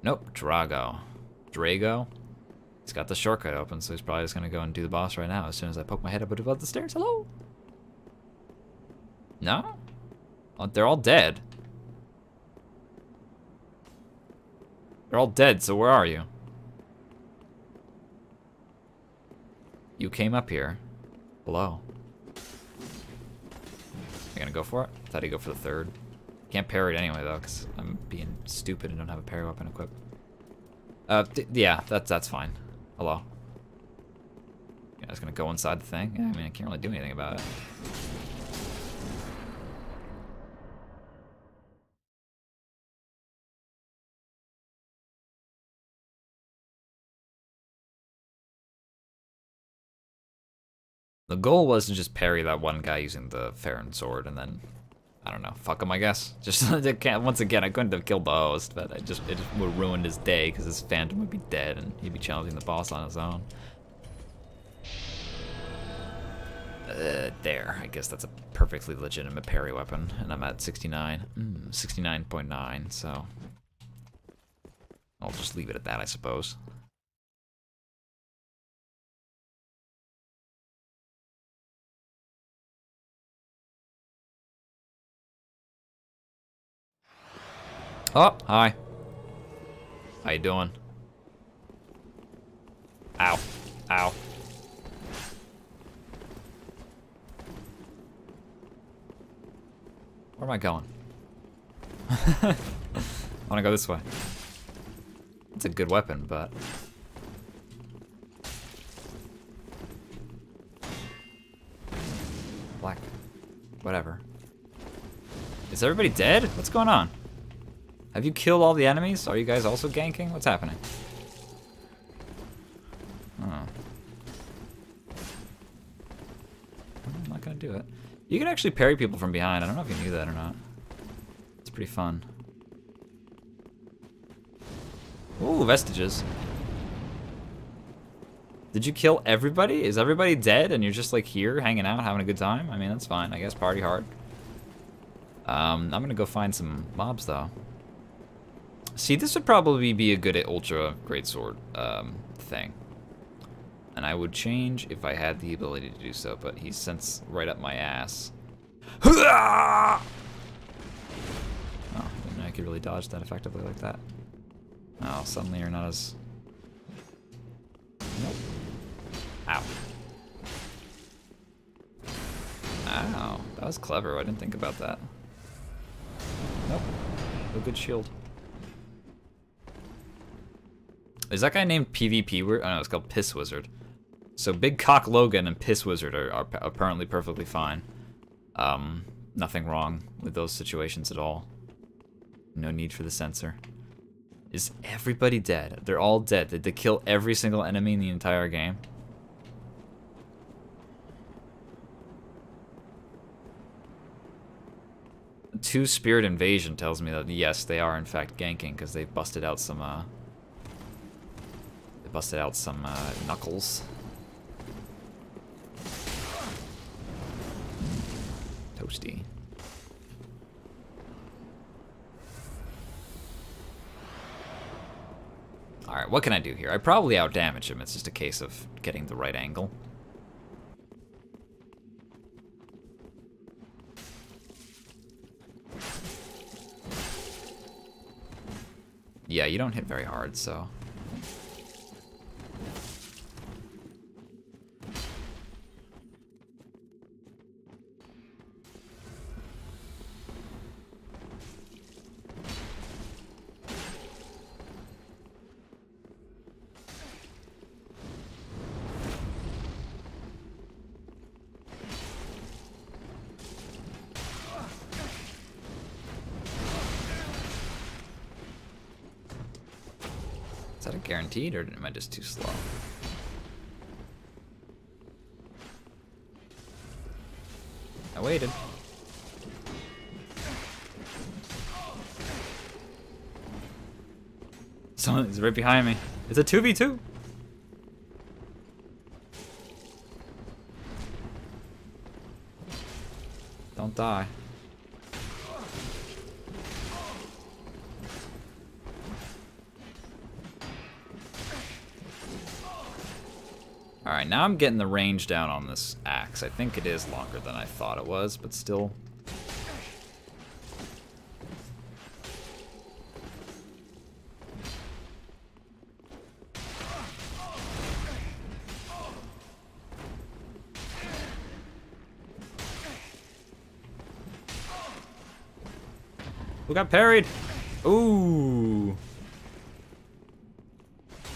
Nope, Drago. Drago? He's got the shortcut open, so he's probably just gonna go and do the boss right now as soon as I poke my head up above the stairs. Hello? No? Oh, they're all dead. They're all dead, so where are you? You came up here. Hello? You gonna go for it? I thought he'd go for the third. Can't parry it anyway, though, because I'm being stupid and don't have a parry weapon equipped. Yeah, that's fine. Hello. Yeah, I was gonna go inside the thing. Yeah, I mean, I can't really do anything about it. The goal was to just parry that one guy using the Farron sword, and then, I don't know, fuck him, I guess. Just, once again, I couldn't have killed the host, but it just would have ruined his day, because his phantom would be dead, and he'd be challenging the boss on his own. There, I guess that's a perfectly legitimate parry weapon, and I'm at 69. 69.9, so I'll just leave it at that, I suppose. Oh, hi. How you doing? Ow. Ow. Where am I going? I want to go this way. It's a good weapon, but... Black. Whatever. Is everybody dead? What's going on? Have you killed all the enemies? Are you guys also ganking? What's happening? Oh. do it. You can actually parry people from behind. I don't know if you knew that or not. It's pretty fun. Ooh, vestiges. Did you kill everybody? Is everybody dead and you're just like here hanging out, having a good time? I mean, that's fine. I guess party hard. I'm gonna go find some mobs though. See, this would probably be a good ultra greatsword thing. And I would change if I had the ability to do so, but he's sent right up my ass. Oh, I didn't know I could really dodge that effectively like that. Oh, suddenly you're not as... Nope. Ow. Ow, that was clever. I didn't think about that. Nope. No good shield. Is that guy named PvP Wizard? Oh no, it's called Piss Wizard. So Big Cock Logan and Piss Wizard are apparently perfectly fine. Nothing wrong with those situations at all. No need for the censor. Is everybody dead? They're all dead. Did they kill every single enemy in the entire game? Two Spirit Invasion tells me that yes, they are in fact ganking because they've busted out some knuckles. Toasty. Alright, what can I do here? I probably outdamage him. It's just a case of getting the right angle. Yeah, you don't hit very hard, so... Is that a guaranteed, or am I just too slow? I waited. Someone's right behind me. It's a 2v2. Don't die. Alright, now I'm getting the range down on this axe. I think it is longer than I thought it was, but still. Who got parried? Ooh.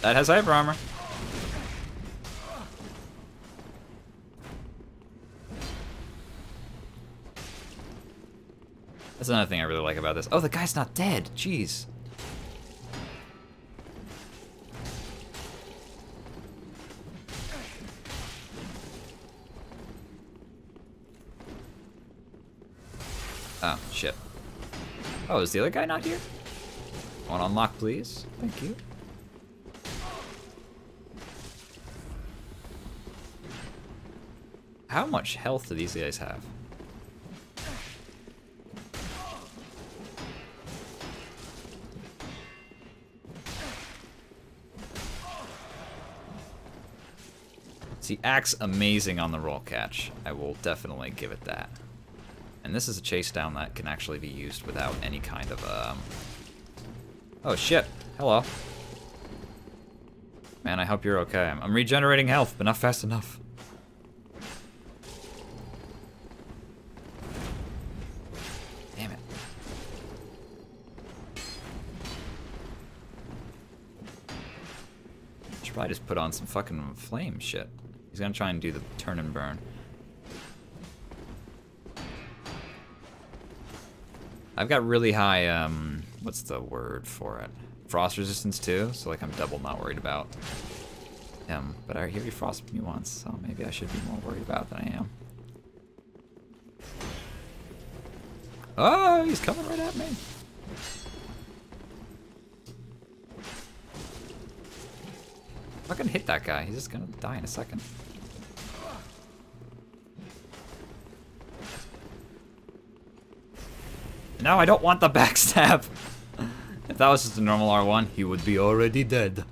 That has hyper armor. That's another thing I really like about this. Oh, the guy's not dead. Jeez. Oh, shit. Oh, is the other guy not here? One unlock, please. Thank you. How much health do these guys have? See, axe amazing on the roll catch. I will definitely give it that. And this is a chase down that can actually be used without any kind of, Oh shit, hello. Man, I hope you're okay. I'm regenerating health, but not fast enough. Damn it. Should probably just put on some fucking flame shit. He's gonna try and do the turn and burn. I've got really high, what's the word for it? Frost resistance too, so like I'm double not worried about him. But I hear he frosted me once, so maybe I should be more worried about than I am. Oh, he's coming right at me. I'm not gonna hit that guy. He's just gonna die in a second. No, I don't want the backstab. If that was just a normal R1, he would be already dead.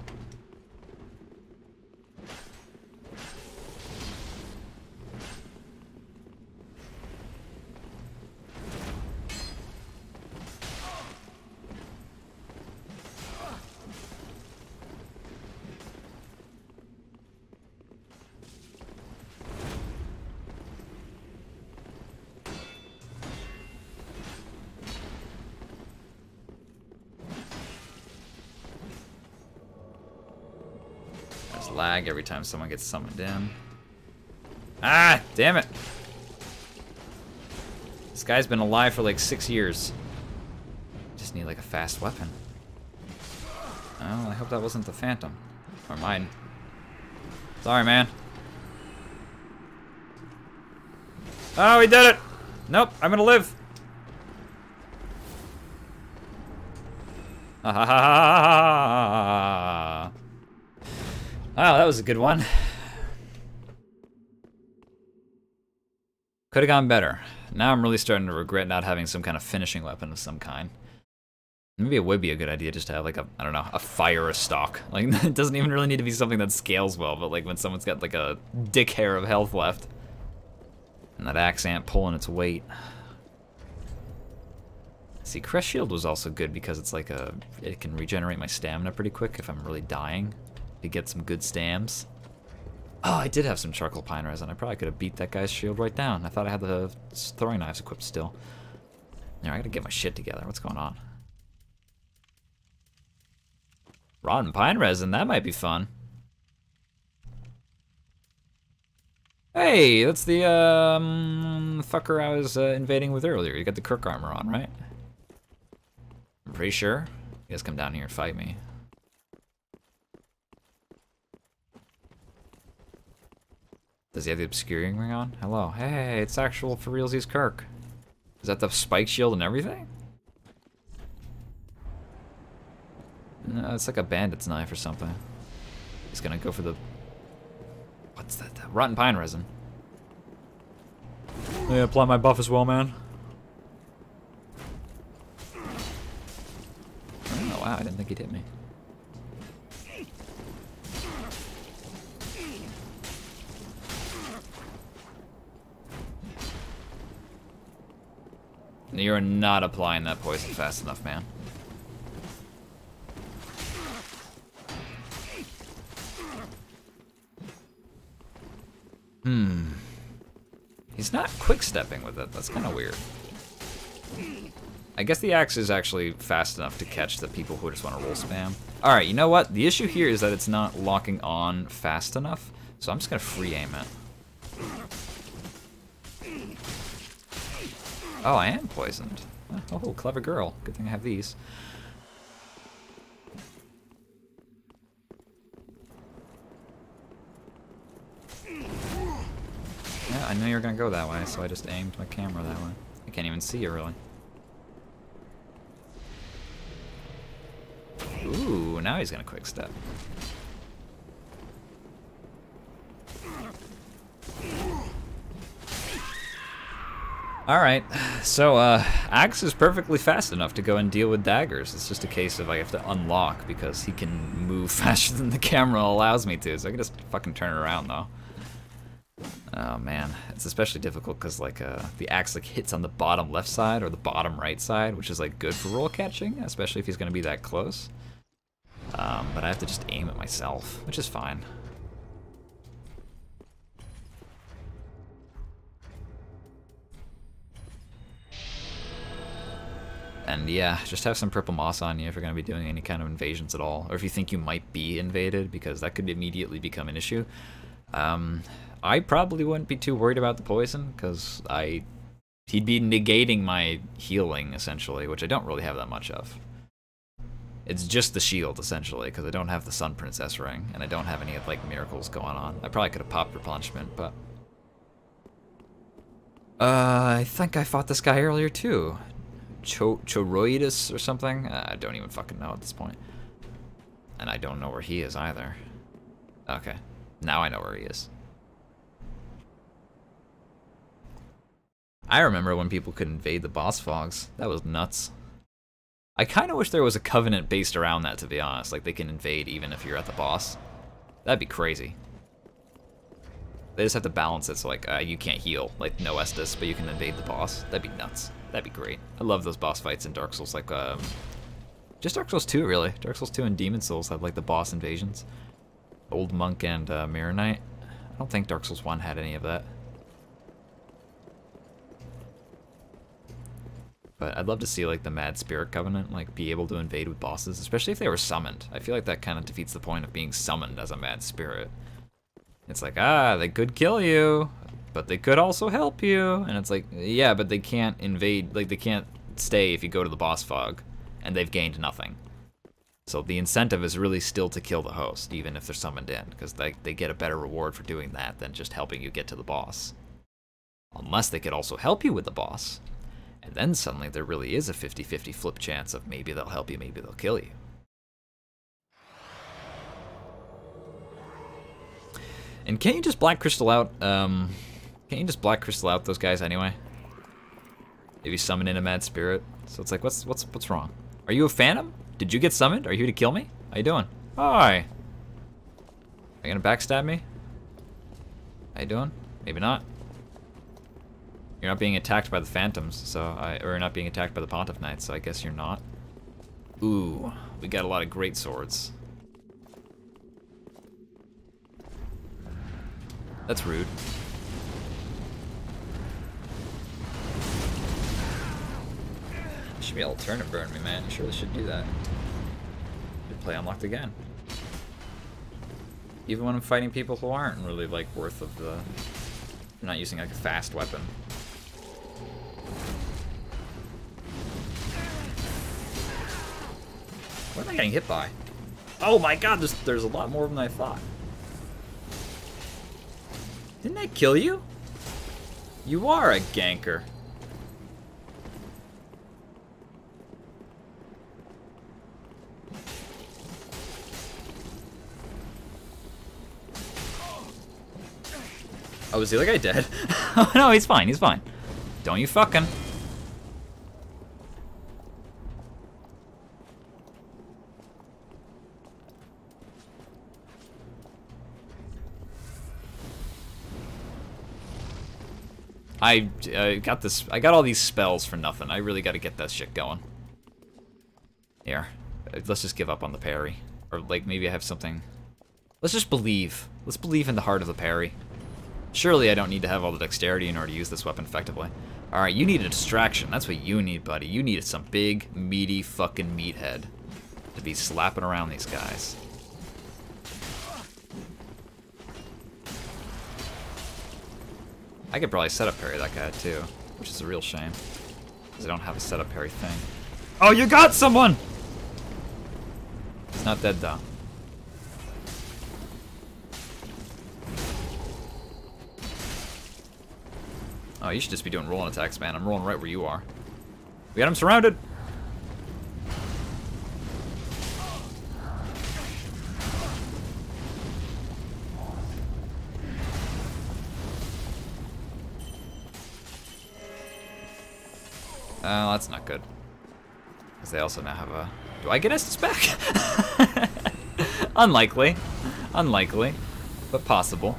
Lag every time someone gets summoned in. Ah, damn it. This guy's been alive for like 6 years. Just need like a fast weapon. Oh, I hope that wasn't the Phantom. Or mine. Sorry, man. Oh, he did it! Nope, I'm gonna live. Ah ha ha ha ha. Wow, that was a good one. Could have gone better. Now I'm really starting to regret not having some kind of finishing weapon of some kind. Maybe it would be a good idea just to have like a, I don't know, a fire stock. Like, it doesn't even really need to be something that scales well, but like when someone's got like a dick hair of health left. And that axe ant pulling its weight. See, Crest Shield was also good because it's like a, it can regenerate my stamina pretty quick if I'm really dying. To get some good stams. Oh, I did have some charcoal pine resin. I probably could have beat that guy's shield right down. I thought I had the throwing knives equipped still. Now I gotta get my shit together. What's going on? Rotten pine resin, that might be fun. Hey, that's the fucker I was invading with earlier. You got the Kirk armor on, right? I'm pretty sure. You guys come down here and fight me. Does he have the obscuring ring on? Hello. Hey, it's actual for realsies Kirk. Is that the spike shield and everything? No, it's like a bandit's knife or something. He's gonna go for the... What's that? Rotten pine resin. Yeah, apply my buff as well, man. Oh, wow, I didn't think he'd hit me. You're not applying that poison fast enough, man. He's not quick-stepping with it. That's kind of weird. I guess the axe is actually fast enough to catch the people who just want to roll spam. Alright, you know what? The issue here is that it's not locking on fast enough, so I'm just going to free aim it. Oh, I am poisoned. Oh, clever girl. Good thing I have these. Yeah, I knew you were gonna go that way, so I just aimed my camera that way. I can't even see you, really. Ooh, now he's gonna quick step. Alright, so Axe is perfectly fast enough to go and deal with daggers. It's just a case of I have to unlock because he can move faster than the camera allows me to, so I can just fucking turn it around though. Oh man, it's especially difficult because like the axe like hits on the bottom left side or the bottom right side, which is like good for roll catching, especially if he's gonna be that close. But I have to just aim it myself, which is fine. And yeah, just have some purple moss on you if you're going to be doing any kind of invasions at all, or if you think you might be invaded, because that could immediately become an issue. I probably wouldn't be too worried about the poison, because he'd be negating my healing, essentially, which I don't really have that much of. It's just the shield, essentially, because I don't have the Sun Princess ring, and I don't have any, like, miracles going on. I probably could have popped replenishment, but... I think I fought this guy earlier, too. Choroidus or something? I don't even fucking know at this point. And I don't know where he is either. Okay, now I know where he is. I remember when people could invade the boss fogs. That was nuts. I kind of wish there was a covenant based around that, to be honest. Like, they can invade even if you're at the boss. That'd be crazy. They just have to balance it so, like, you can't heal. Like, no Estus, but you can invade the boss. That'd be nuts. That'd be great. I love those boss fights in Dark Souls. Like, just Dark Souls 2, really. Dark Souls 2 and Demon Souls had, like, the boss invasions. Old Monk and Mirror Knight. I don't think Dark Souls 1 had any of that. But I'd love to see, like, the Mad Spirit Covenant, like, be able to invade with bosses, especially if they were summoned. I feel like that kind of defeats the point of being summoned as a Mad Spirit. It's like, they could kill you, but they could also help you. And it's like, yeah, but they can't invade, like, they can't stay if you go to the boss fog, and they've gained nothing. So the incentive is really still to kill the host, even if they're summoned in, because they get a better reward for doing that than just helping you get to the boss. Unless they could also help you with the boss. And then suddenly there really is a 50-50 flip chance of maybe they'll help you, maybe they'll kill you. And can't you just Black Crystal out, can't you just Black Crystal out those guys anyway? If you summon in a Mad Spirit. So it's like, what's wrong? Are you a Phantom? Did you get summoned? Are you here to kill me? How you doing? Hi. Are you gonna backstab me? How you doing? Maybe not. You're not being attacked by the Phantoms, so or not being attacked by the Pontiff Knights, so I guess you're not. Ooh, we got a lot of great swords. That's rude. Should be able to turn and burn me, man. Surely should do that. Good play unlocked again. Even when I'm fighting people who aren't really, like, worth of the... I'm not using, like, a fast weapon. What am I getting hit by? Oh my god, there's a lot more of them than I thought. Didn't I kill you? You are a ganker. Oh, is the other guy dead? Oh no, he's fine, he's fine. Don't you fucking. I got all these spells for nothing. I really gotta get that shit going. Here. Let's just give up on the parry. Or, like, maybe I have something... Let's just believe. Let's believe in the heart of the parry. Surely I don't need to have all the dexterity in order to use this weapon effectively. Alright, you need a distraction. That's what you need, buddy. You need some big, meaty fucking meathead to be slapping around these guys. I could probably setup parry that guy too, which is a real shame. Because I don't have a setup parry thing. Oh, you got someone! He's not dead though. Oh, you should just be doing rolling attacks, man. I'm rolling right where you are. We got him surrounded! Oh, that's not good. Because they also now have a... Do I get Estus back? Unlikely. Unlikely. But possible.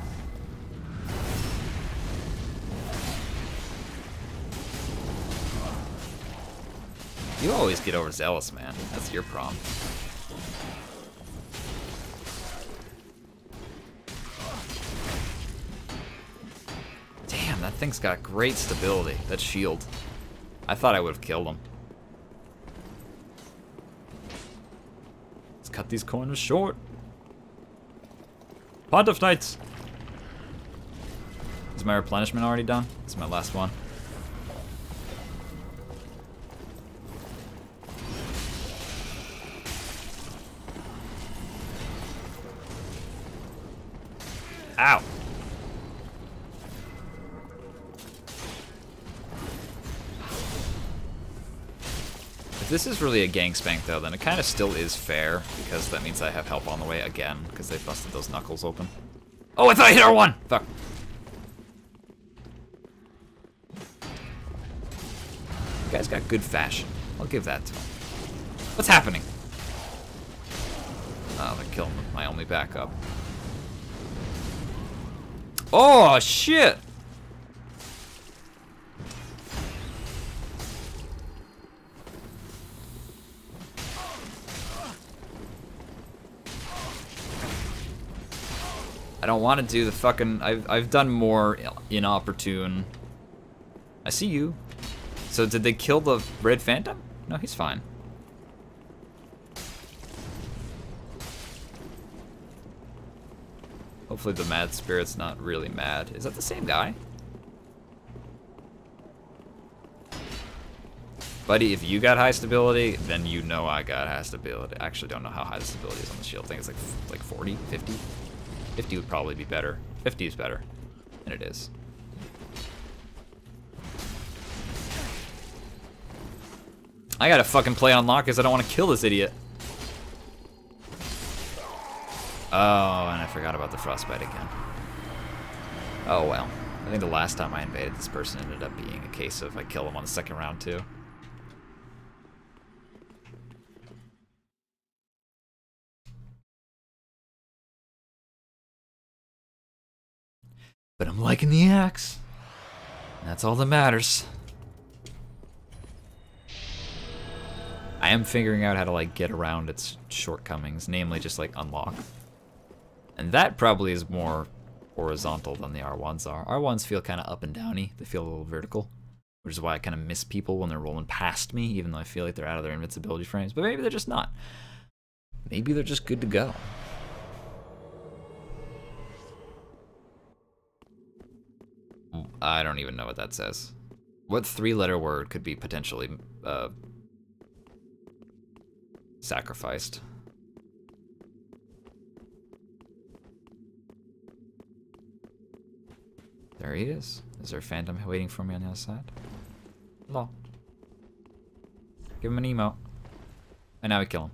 You always get overzealous, man. That's your problem. Damn, that thing's got great stability. That shield. I thought I would have killed him. Let's cut these corners short. Pontiff Knights! Is my replenishment already done? This is my last one. Ow! If this is really a gang spank though, then it kind of still is fair, because that means I have help on the way again, because they busted those knuckles open. Oh, I thought I hit R1! Fuck. You guys got good fashion. I'll give that to him. What's happening? Oh, they're killing my only backup. Oh, shit! I don't want to do the fucking... I've done more inopportune... I see you. So did they kill the Red Phantom? No, he's fine. Hopefully the Mad Spirit's not really mad. Is that the same guy? Buddy, if you got high stability, then you know I got high stability. I actually don't know how high the stability is on the shield. I think it's like 40, 50? 50 would probably be better. 50 is better than it is. I gotta fucking play on lock because I don't want to kill this idiot. Oh, and I forgot about the frostbite again. Oh well. I think the last time I invaded this person ended up being a case of I kill him on the second round too. But I'm liking the axe. That's all that matters. I am figuring out how to like get around its shortcomings, namely just like unlock. And that probably is more horizontal than the R1s are. R1s feel kind of up and downy. They feel a little vertical, which is why I kind of miss people when they're rolling past me, even though I feel like they're out of their invincibility frames. But maybe they're just not. Maybe they're just good to go. I don't even know what that says. What three-letter word could be potentially sacrificed? There he is. Is there a phantom waiting for me on the other side? Hello. Give him an emote. And now we kill him.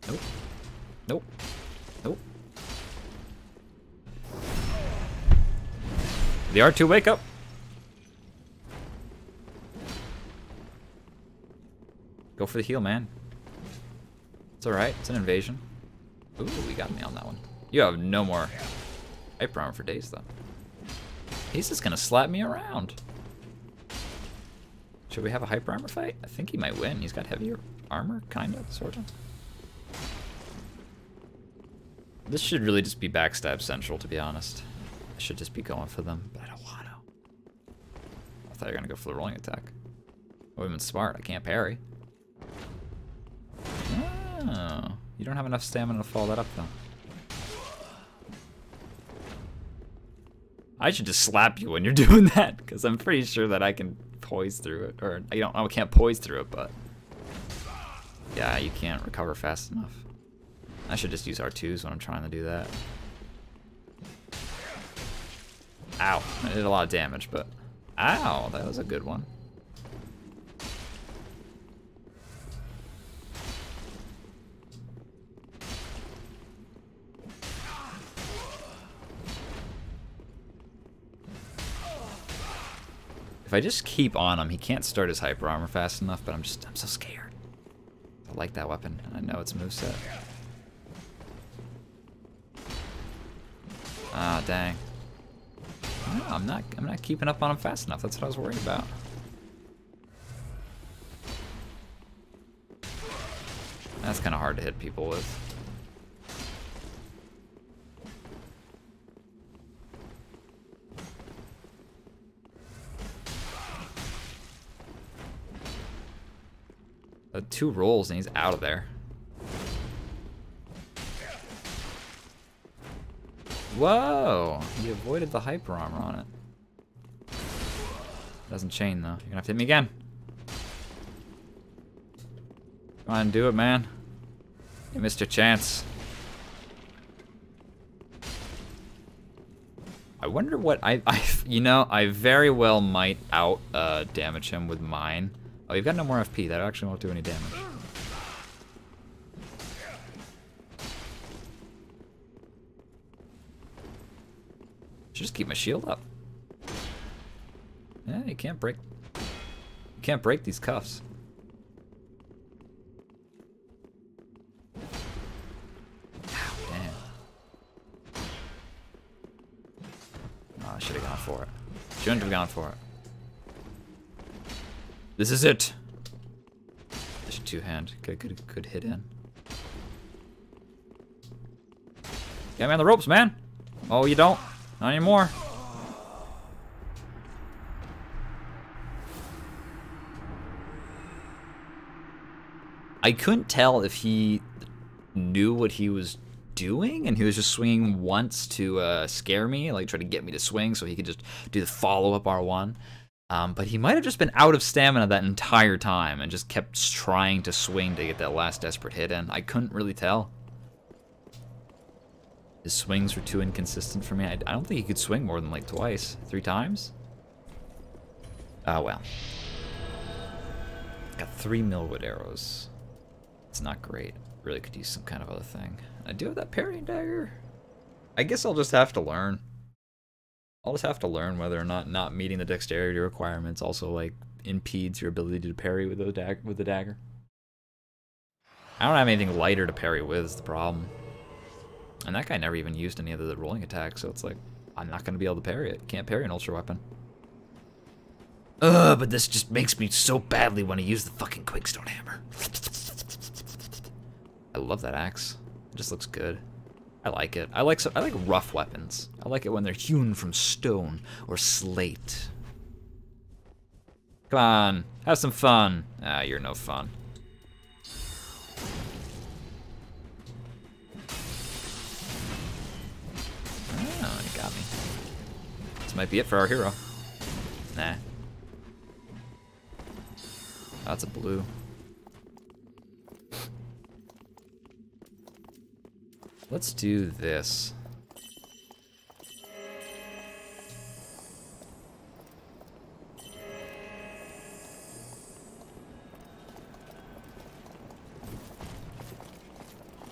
Nope. Nope. Nope. The R2, wake up! Go for the heal, man. It's alright, it's an invasion. Ooh, he got me on that one. You have no more hyper armor for days, though. He's just gonna slap me around. Should we have a hyper armor fight? I think he might win. He's got heavier armor, kinda, sorta. This should really just be backstab central, to be honest. I should just be going for them, but I don't want to. I thought you were gonna go for the rolling attack. I would've been smart. I can't parry. Oh, you don't have enough stamina to follow that up, though. I should just slap you when you're doing that, because I'm pretty sure that I can poise through it, or I can't poise through it, but yeah, you can't recover fast enough. I should just use R2s when I'm trying to do that. Ow, I did a lot of damage, but ow, that was a good one. If I just keep on him, he can't start his hyper armor fast enough, but I'm so scared. I like that weapon, and I know its moveset. Ah, dang. No, I'm not keeping up on him fast enough. That's what I was worried about. That's kind of hard to hit people with. Two rolls and he's out of there. Whoa! He avoided the hyper armor on it. Doesn't chain though. You're gonna have to hit me again. Come on, do it, man. You missed your chance. I wonder what you know, I very well might out damage him with mine. Oh, you've got no more FP. That actually won't do any damage. Should just keep my shield up. Yeah, you can't break these cuffs. Ow, damn. Oh, I should have gone for it. Shouldn't have gone for it. This is it. There's a two-hand. Good hit in. Get me on the ropes, man. Oh, you don't? Not anymore. I couldn't tell if he knew what he was doing and he was just swinging once to scare me, like try to get me to swing so he could just do the follow-up R1. But he might have just been out of stamina that entire time and just kept trying to swing to get that last desperate hit in. I couldn't really tell. His swings were too inconsistent for me. I don't think he could swing more than like twice, 3 times. Oh well. Got 3 Millwood arrows. It's not great. Really could use some kind of other thing. I do have that parrying dagger. I guess I'll just have to learn. I'll just have to learn whether or not meeting the dexterity requirements also like impedes your ability to parry with the dagger. I don't have anything lighter to parry with is the problem. And that guy never even used any of the rolling attacks, so it's like I'm not gonna be able to parry it. Can't parry an ultra weapon. Ugh, but this just makes me so badly want to use the fucking Quickstone hammer. I love that axe. It just looks good. I like it. I like rough weapons. I like it when they're hewn from stone or slate. Come on, have some fun. Ah, you're no fun. Oh, you got me. This might be it for our hero. Nah. Oh, that's a blue. Let's do this.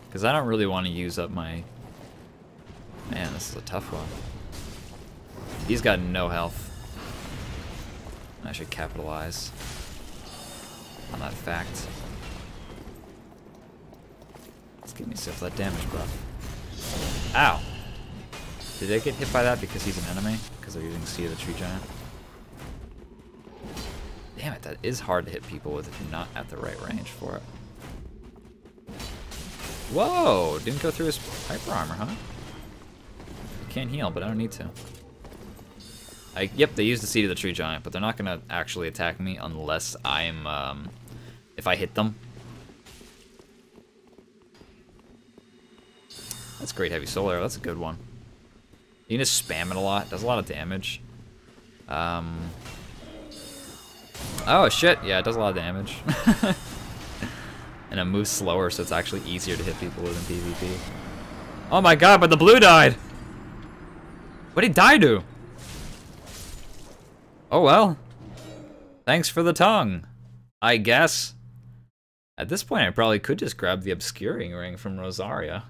Because I don't really want to use up my... Man, this is a tough one. He's got no health. I should capitalize on that fact. Let's give myself that damage buff. Ow! Did I get hit by that because he's an enemy? Because they're using Sea of the Tree Giant? Damn it, that is hard to hit people with if you're not at the right range for it. Whoa! Didn't go through his hyper armor, huh? I can't heal, but I don't need to. Yep, they used the Seed of the Tree Giant, but they're not gonna actually attack me unless I'm, if I hit them. That's great heavy soul arrow, that's a good one. You can just spam it a lot, does a lot of damage. Oh shit, yeah, it does a lot of damage. And it moves slower, so it's actually easier to hit people with in PvP. Oh my god, but the blue died! What did he die to? Oh well. Thanks for the tongue, I guess. At this point, I probably could just grab the Obscuring Ring from Rosaria.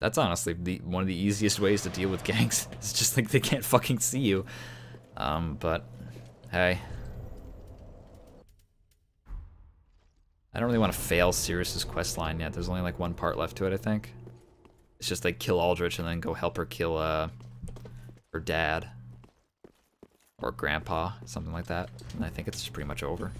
That's honestly one of the easiest ways to deal with ganks. It's just like they can't fucking see you. But, hey. I don't really want to fail Sirius's questline yet. There's only like one part left to it, I think. It's just like kill Aldrich and then go help her kill her dad. Or grandpa, something like that. And I think it's just pretty much over.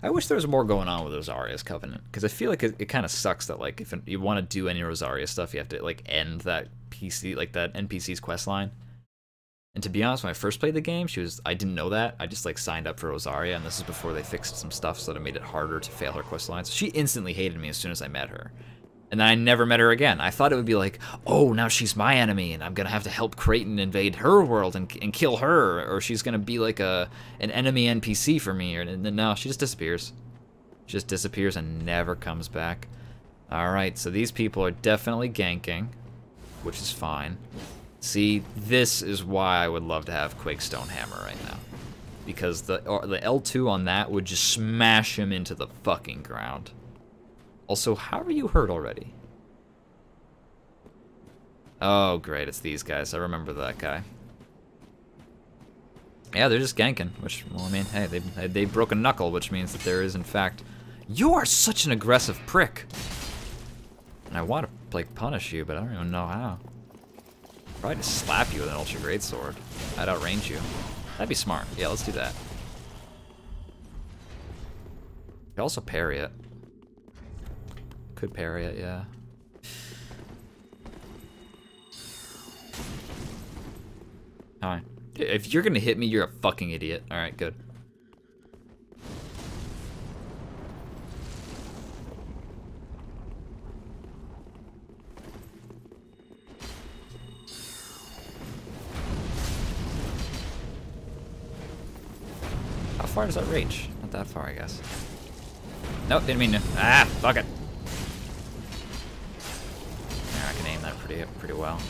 I wish there was more going on with Rosaria's Covenant, because I feel like it kind of sucks that like if you want to do any Rosaria stuff, you have to like end that that NPC's questline. And to be honest, when I first played the game, I didn't know that. I just like signed up for Rosaria, and this is before they fixed some stuff so that it made it harder to fail her questlines. She instantly hated me as soon as I met her. And then I never met her again. I thought it would be like, oh, now she's my enemy, and I'm gonna have to help Creighton invade her world and kill her, or she's gonna be like an enemy NPC for me. And then no, she just disappears. She just disappears and never comes back. All right, so these people are definitely ganking, which is fine. See, this is why I would love to have Quakestone Hammer right now, because the L2 on that would just smash him into the fucking ground. Also, how are you hurt already? Oh, great, it's these guys. I remember that guy. Yeah, they're just ganking, which, well, I mean, hey, they broke a knuckle, which means that there is, in fact... You are such an aggressive prick! And I want to, like, punish you, but I don't even know how. Probably just slap you with an Ultra Greatsword. I'd outrange you. That'd be smart. Yeah, let's do that. You could also parry it. Could parry it, yeah. Alright. If you're gonna hit me, you're a fucking idiot. Alright, good. How far does that reach? Not that far, I guess. Nope, didn't mean to. Ah, fuck it. Yeah, I can aim that pretty well.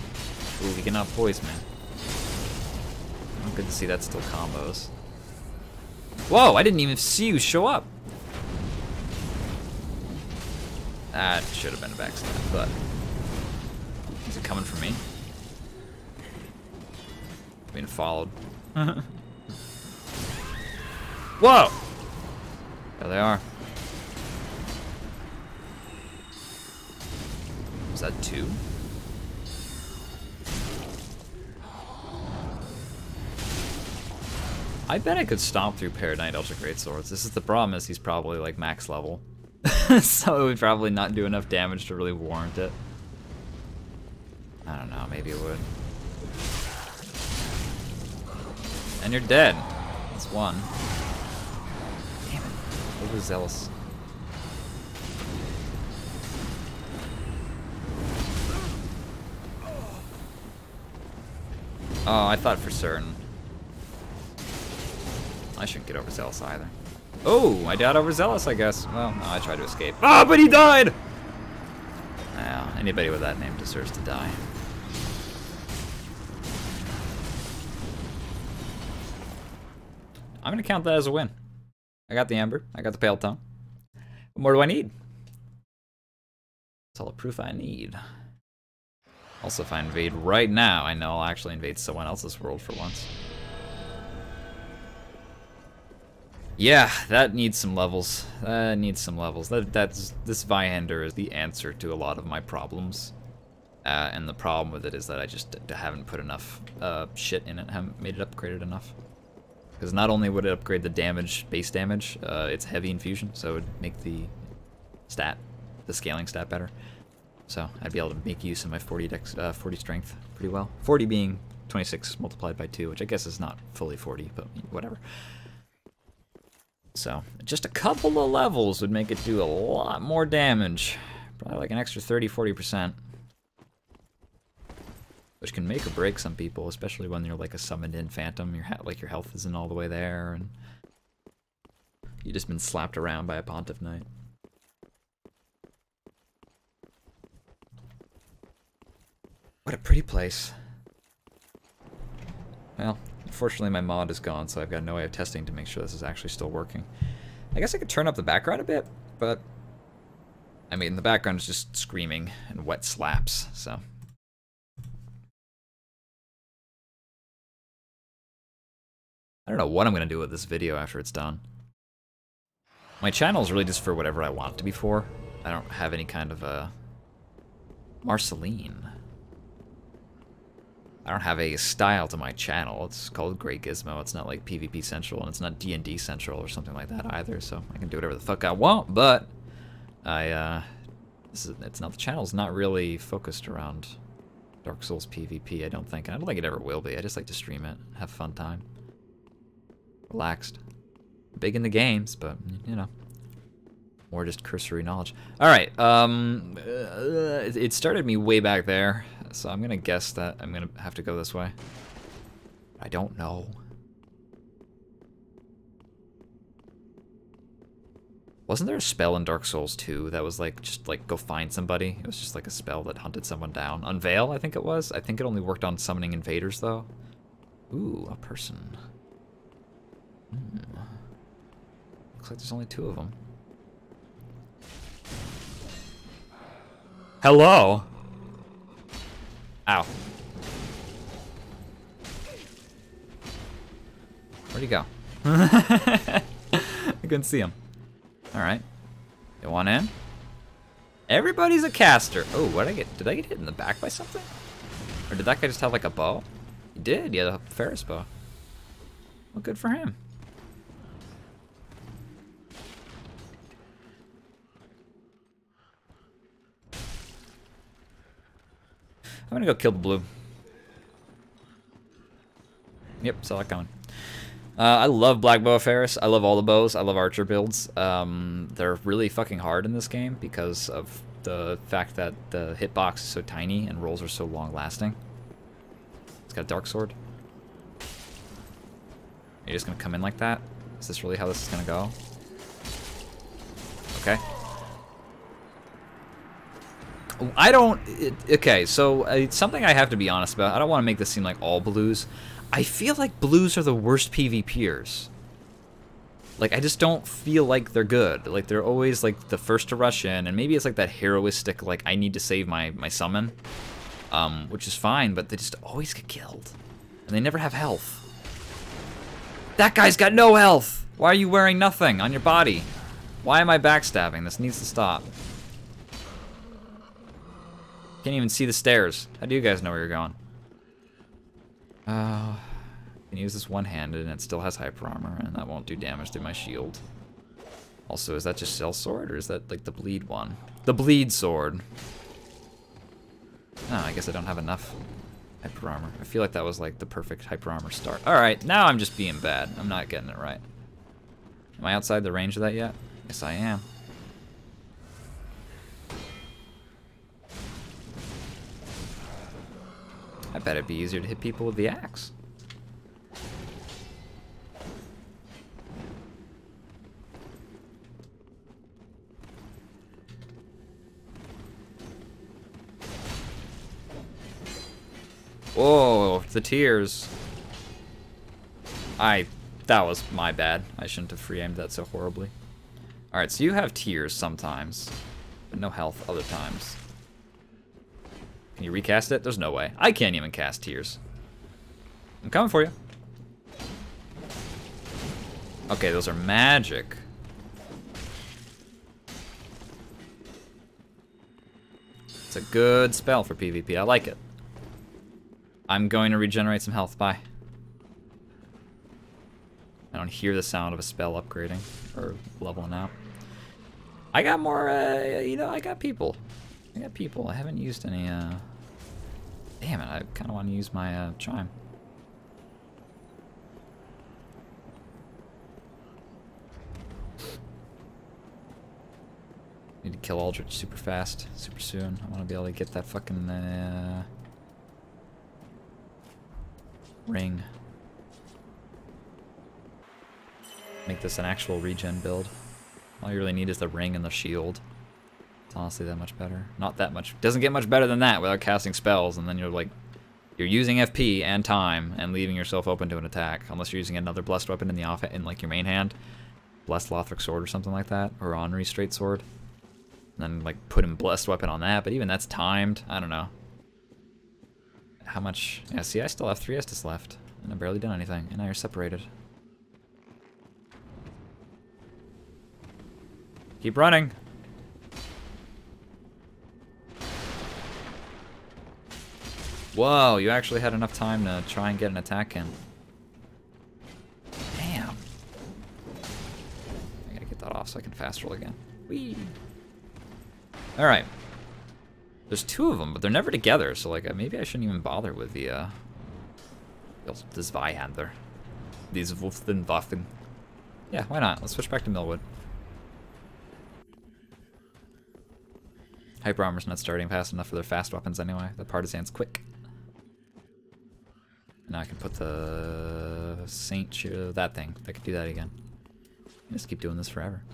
Ooh, we cannot poise me. Oh, good to see that still combos. Whoa, I didn't even see you show up. That should have been a backstab, but... Is it coming for me? Being followed. Whoa! There they are. Was that 2? I bet I could stomp through Paradise Ultra Greatswords. This is the problem, is he's probably like max level. So it would probably not do enough damage to really warrant it. I don't know, maybe it would. And you're dead. That's one. Damn it. Overzealous. Oh, I thought for certain. I shouldn't get overzealous either. Oh, I died overzealous, I guess. Well, no, I tried to escape. Ah, but he died! Well, anybody with that name deserves to die. I'm gonna count that as a win. I got the Amber, I got the Pale Tongue. What more do I need? That's all the proof I need. Also, if I invade right now, I know I'll actually invade someone else's world for once. Yeah, that needs some levels. That needs some levels. This Vihander is the answer to a lot of my problems. And the problem with it is that I just haven't put enough shit in it, haven't made it upgraded enough. Because not only would it upgrade the damage, base damage, it's heavy infusion, so it would make the scaling stat better. So I'd be able to make use of my 40 strength pretty well. 40 being 26 multiplied by 2, which I guess is not fully 40, but whatever. So just a couple of levels would make it do a lot more damage. Probably like an extra 30-40%. Which can make or break some people, especially when you're like a summoned-in phantom. Your health isn't all the way there, and you've just been slapped around by a Pontiff Knight. What a pretty place. Well, unfortunately my mod is gone, so I've got no way of testing to make sure this is actually still working. I guess I could turn up the background a bit, but I mean, the background is just screaming and wet slaps, so. I don't know what I'm gonna do with this video after it's done. My channel is really just for whatever I want it to be for. I don't have any kind of a Marceline. I don't have a style to my channel. It's called Grey Gizmo. It's not like PvP Central, and it's not D&D Central or something like that either, so I can do whatever the fuck I want, but it's not, the channel's not really focused around Dark Souls PvP, I don't think. And I don't think it ever will be. I just like to stream it, have a fun time. Relaxed. Big in the games, but, you know. Or just cursory knowledge. Alright, it started me way back there, so I'm gonna guess that I'm gonna have to go this way. I don't know. Wasn't there a spell in Dark Souls 2 that was like, just like, go find somebody? It was just like a spell that hunted someone down. Unveil, I think it was. I think it only worked on summoning invaders, though. Ooh, a person. Looks like there's only 2 of them. Hello? Ow. Where'd he go? I couldn't see him. Alright. You want in? Everybody's a caster. Oh, what did I get? Did I get hit in the back by something? Or did that guy just have like a bow? He did, he had a Ferris bow. Well, good for him. I'm gonna go kill the blue. Yep, saw that coming. I love Black Bow Ferris. I love all the bows. I love archer builds. They're really fucking hard in this game because of the fact that the hitbox is so tiny and rolls are so long lasting. It's got a dark sword. Are you just gonna come in like that? Is this really how this is gonna go? Okay. I don't... okay, so it's something I have to be honest about. I don't want to make this seem like all blues. I feel like blues are the worst PvPers. Like, I just don't feel like they're good. Like, they're always, like, the first to rush in, and maybe it's like that heroistic, like, I need to save my summon, which is fine, but they just always get killed. And they never have health. That guy's got no health! Why are you wearing nothing on your body? Why am I backstabbing? This needs to stop. Can't even see the stairs. How do you guys know where you're going? Can use this one-handed and it still has hyper armor and that won't do damage to my shield. Also, is that just Cell Sword or is that like the bleed one? The bleed sword. Oh, I guess I don't have enough hyper armor. I feel like that was like the perfect hyper armor start. Alright, now I'm just being bad. I'm not getting it right. Am I outside the range of that yet? Yes, I am. I bet it'd be easier to hit people with the axe. Whoa, the tears. That was my bad. I shouldn't have free-aimed that so horribly. Alright, so you have tears sometimes, but no health other times. Can you recast it? There's no way. I can't even cast tears. I'm coming for you. Okay, those are magic. It's a good spell for PvP. I like it. I'm going to regenerate some health. Bye. I don't hear the sound of a spell upgrading or leveling out. I got more, you know, I got people. I got people. I haven't used any, damn it, I kind of want to use my, chime. Need to kill Aldrich super fast, super soon. I want to be able to get that fucking, ring. Make this an actual regen build. All you really need is the ring and the shield. It's honestly that much better. Not that much. Doesn't get much better than that without casting spells, and then you're like, you're using FP and time and leaving yourself open to an attack, unless you're using another blessed weapon in the in like your main hand, blessed Lothric sword or something like that, or Henri straight sword. And then like put a blessed weapon on that, but even that's timed. I don't know. How much? Yeah, see, I still have 3 Estus left, and I've barely done anything, and now you're separated. Keep running. Whoa, you actually had enough time to try and get an attack in. Damn. I gotta get that off so I can fast roll again. Whee! Alright. There's 2 of them, but they're never together, so like maybe I shouldn't even bother with the Zweihander. These Waffen. Yeah, why not? Let's switch back to Millwood. Hyper armor's not starting fast enough for their fast weapons anyway. The partisan's quick. Now I can put the Saint that thing. I could do that again. Just keep doing this forever.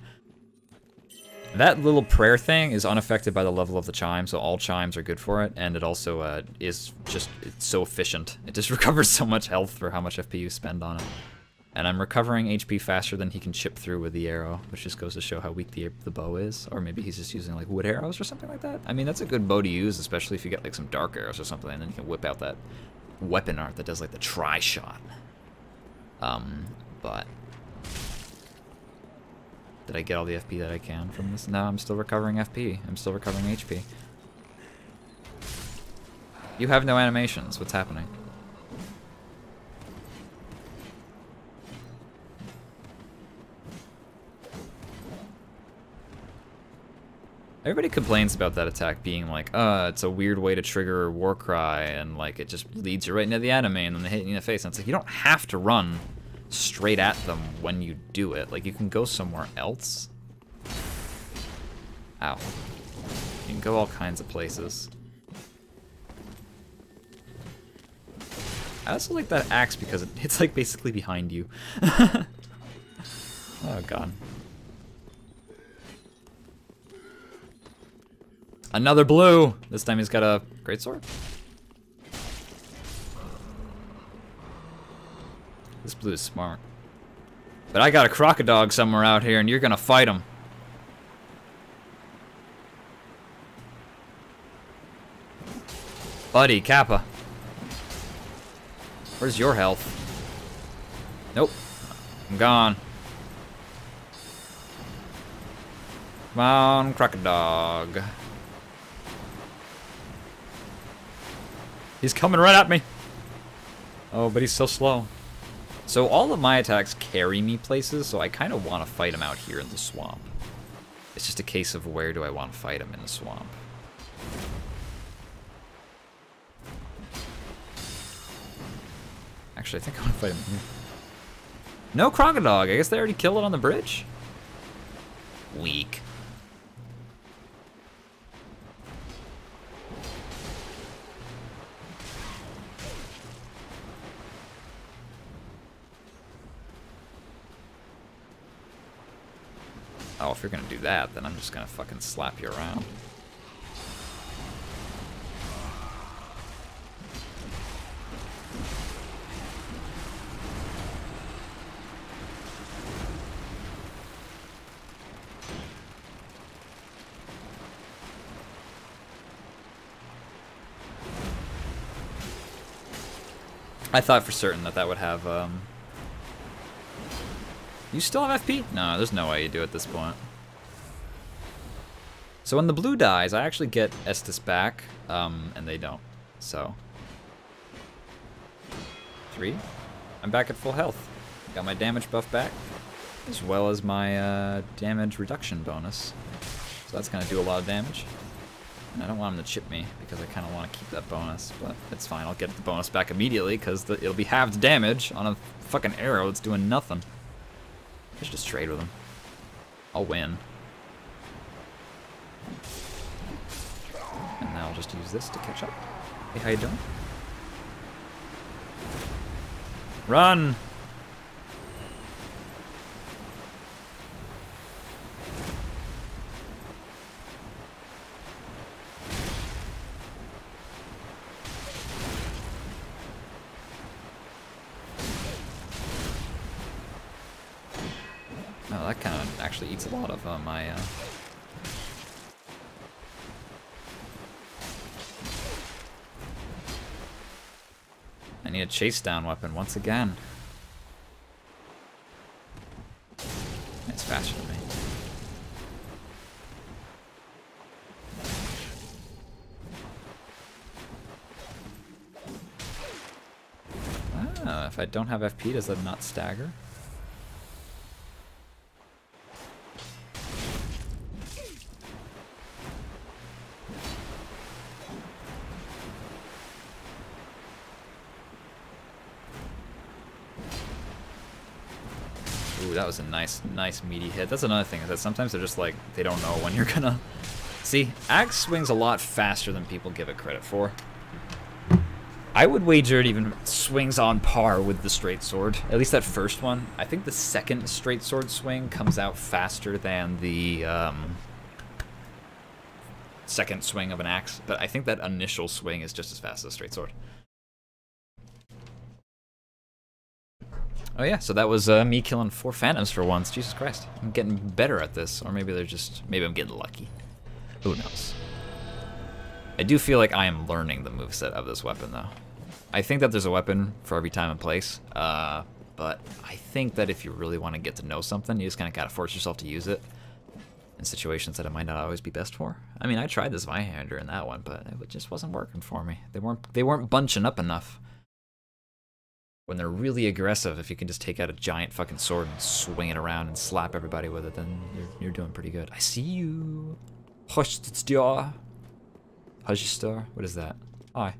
That little prayer thing is unaffected by the level of the chime, so all chimes are good for it, and it also is just it's so efficient. It just recovers so much health for how much FP you spend on it. And I'm recovering HP faster than he can chip through with the arrow, which just goes to show how weak the bow is. Or maybe he's just using like wood arrows or something like that. I mean, that's a good bow to use, especially if you get like some dark arrows or something, and then you can whip out that weapon art that does like the tri-shot. But did I get all the FP that I can from this? No, I'm still recovering FP. I'm still recovering HP. You have no animations. What's happening? Everybody complains about that attack being like, it's a weird way to trigger a war cry, and like it just leads you right into the enemy, and then they hit you in the face. And it's like, you don't have to run straight at them when you do it. Like, you can go somewhere else. Ow. You can go all kinds of places. I also like that axe because it's like basically behind you. Oh god. Another blue! This time he's got a greatsword. This blue is smart. But I got a crocodile somewhere out here and you're gonna fight him. Buddy, Kappa. Where's your health? Nope. I'm gone. Come on, crocodile. He's coming right at me. Oh, but he's so slow. So all of my attacks carry me places, so I kind of want to fight him out here in the swamp. It's just a case of where do I want to fight him in the swamp. Actually, I think I want to fight him here. No crocodile. I guess they already killed it on the bridge. Weak. Oh, if you're gonna do that, then I'm just gonna fucking slap you around. I thought for certain that that would have, You still have FP? No, there's no way you do at this point. So when the blue dies, I actually get Estus back, and they don't. So 3. I'm back at full health. Got my damage buff back, as well as my damage reduction bonus. So that's gonna do a lot of damage. And I don't want him to chip me because I kind of want to keep that bonus, but it's fine. I'll get the bonus back immediately because it'll be halved damage on a fucking arrow that's doing nothing. I should just trade with him. I'll win. And now I'll just use this to catch up. Hey, how you doing? Run! Oh, that kind of actually eats a lot of my... I need a chase down weapon once again. It's faster than me. Ah, if I don't have FP, does that not stagger? Ooh, that was a nice meaty hit. That's another thing, is that sometimes they're just like, they don't know when you're gonna See, axe swings a lot faster than people give it credit for. I would wager it even swings on par with the straight sword. At least that first one. I think the second straight sword swing comes out faster than the second swing of an axe. But I think that initial swing is just as fast as a straight sword. Oh yeah, so that was me killing 4 phantoms for once. Jesus Christ. I'm getting better at this. Or maybe they're just... maybe I'm getting lucky. Who knows? I do feel like I am learning the moveset of this weapon, though. I think that there's a weapon for every time and place, but I think that if you really want to get to know something, you just kind of gotta force yourself to use it in situations that it might not always be best for. I mean, I tried this Vihander in that one, but it just wasn't working for me. They weren't bunching up enough. When they're really aggressive, if you can just take out a giant fucking sword and swing it around and slap everybody with it, then you're doing pretty good. I see you. Hujstar. What is that? Hi.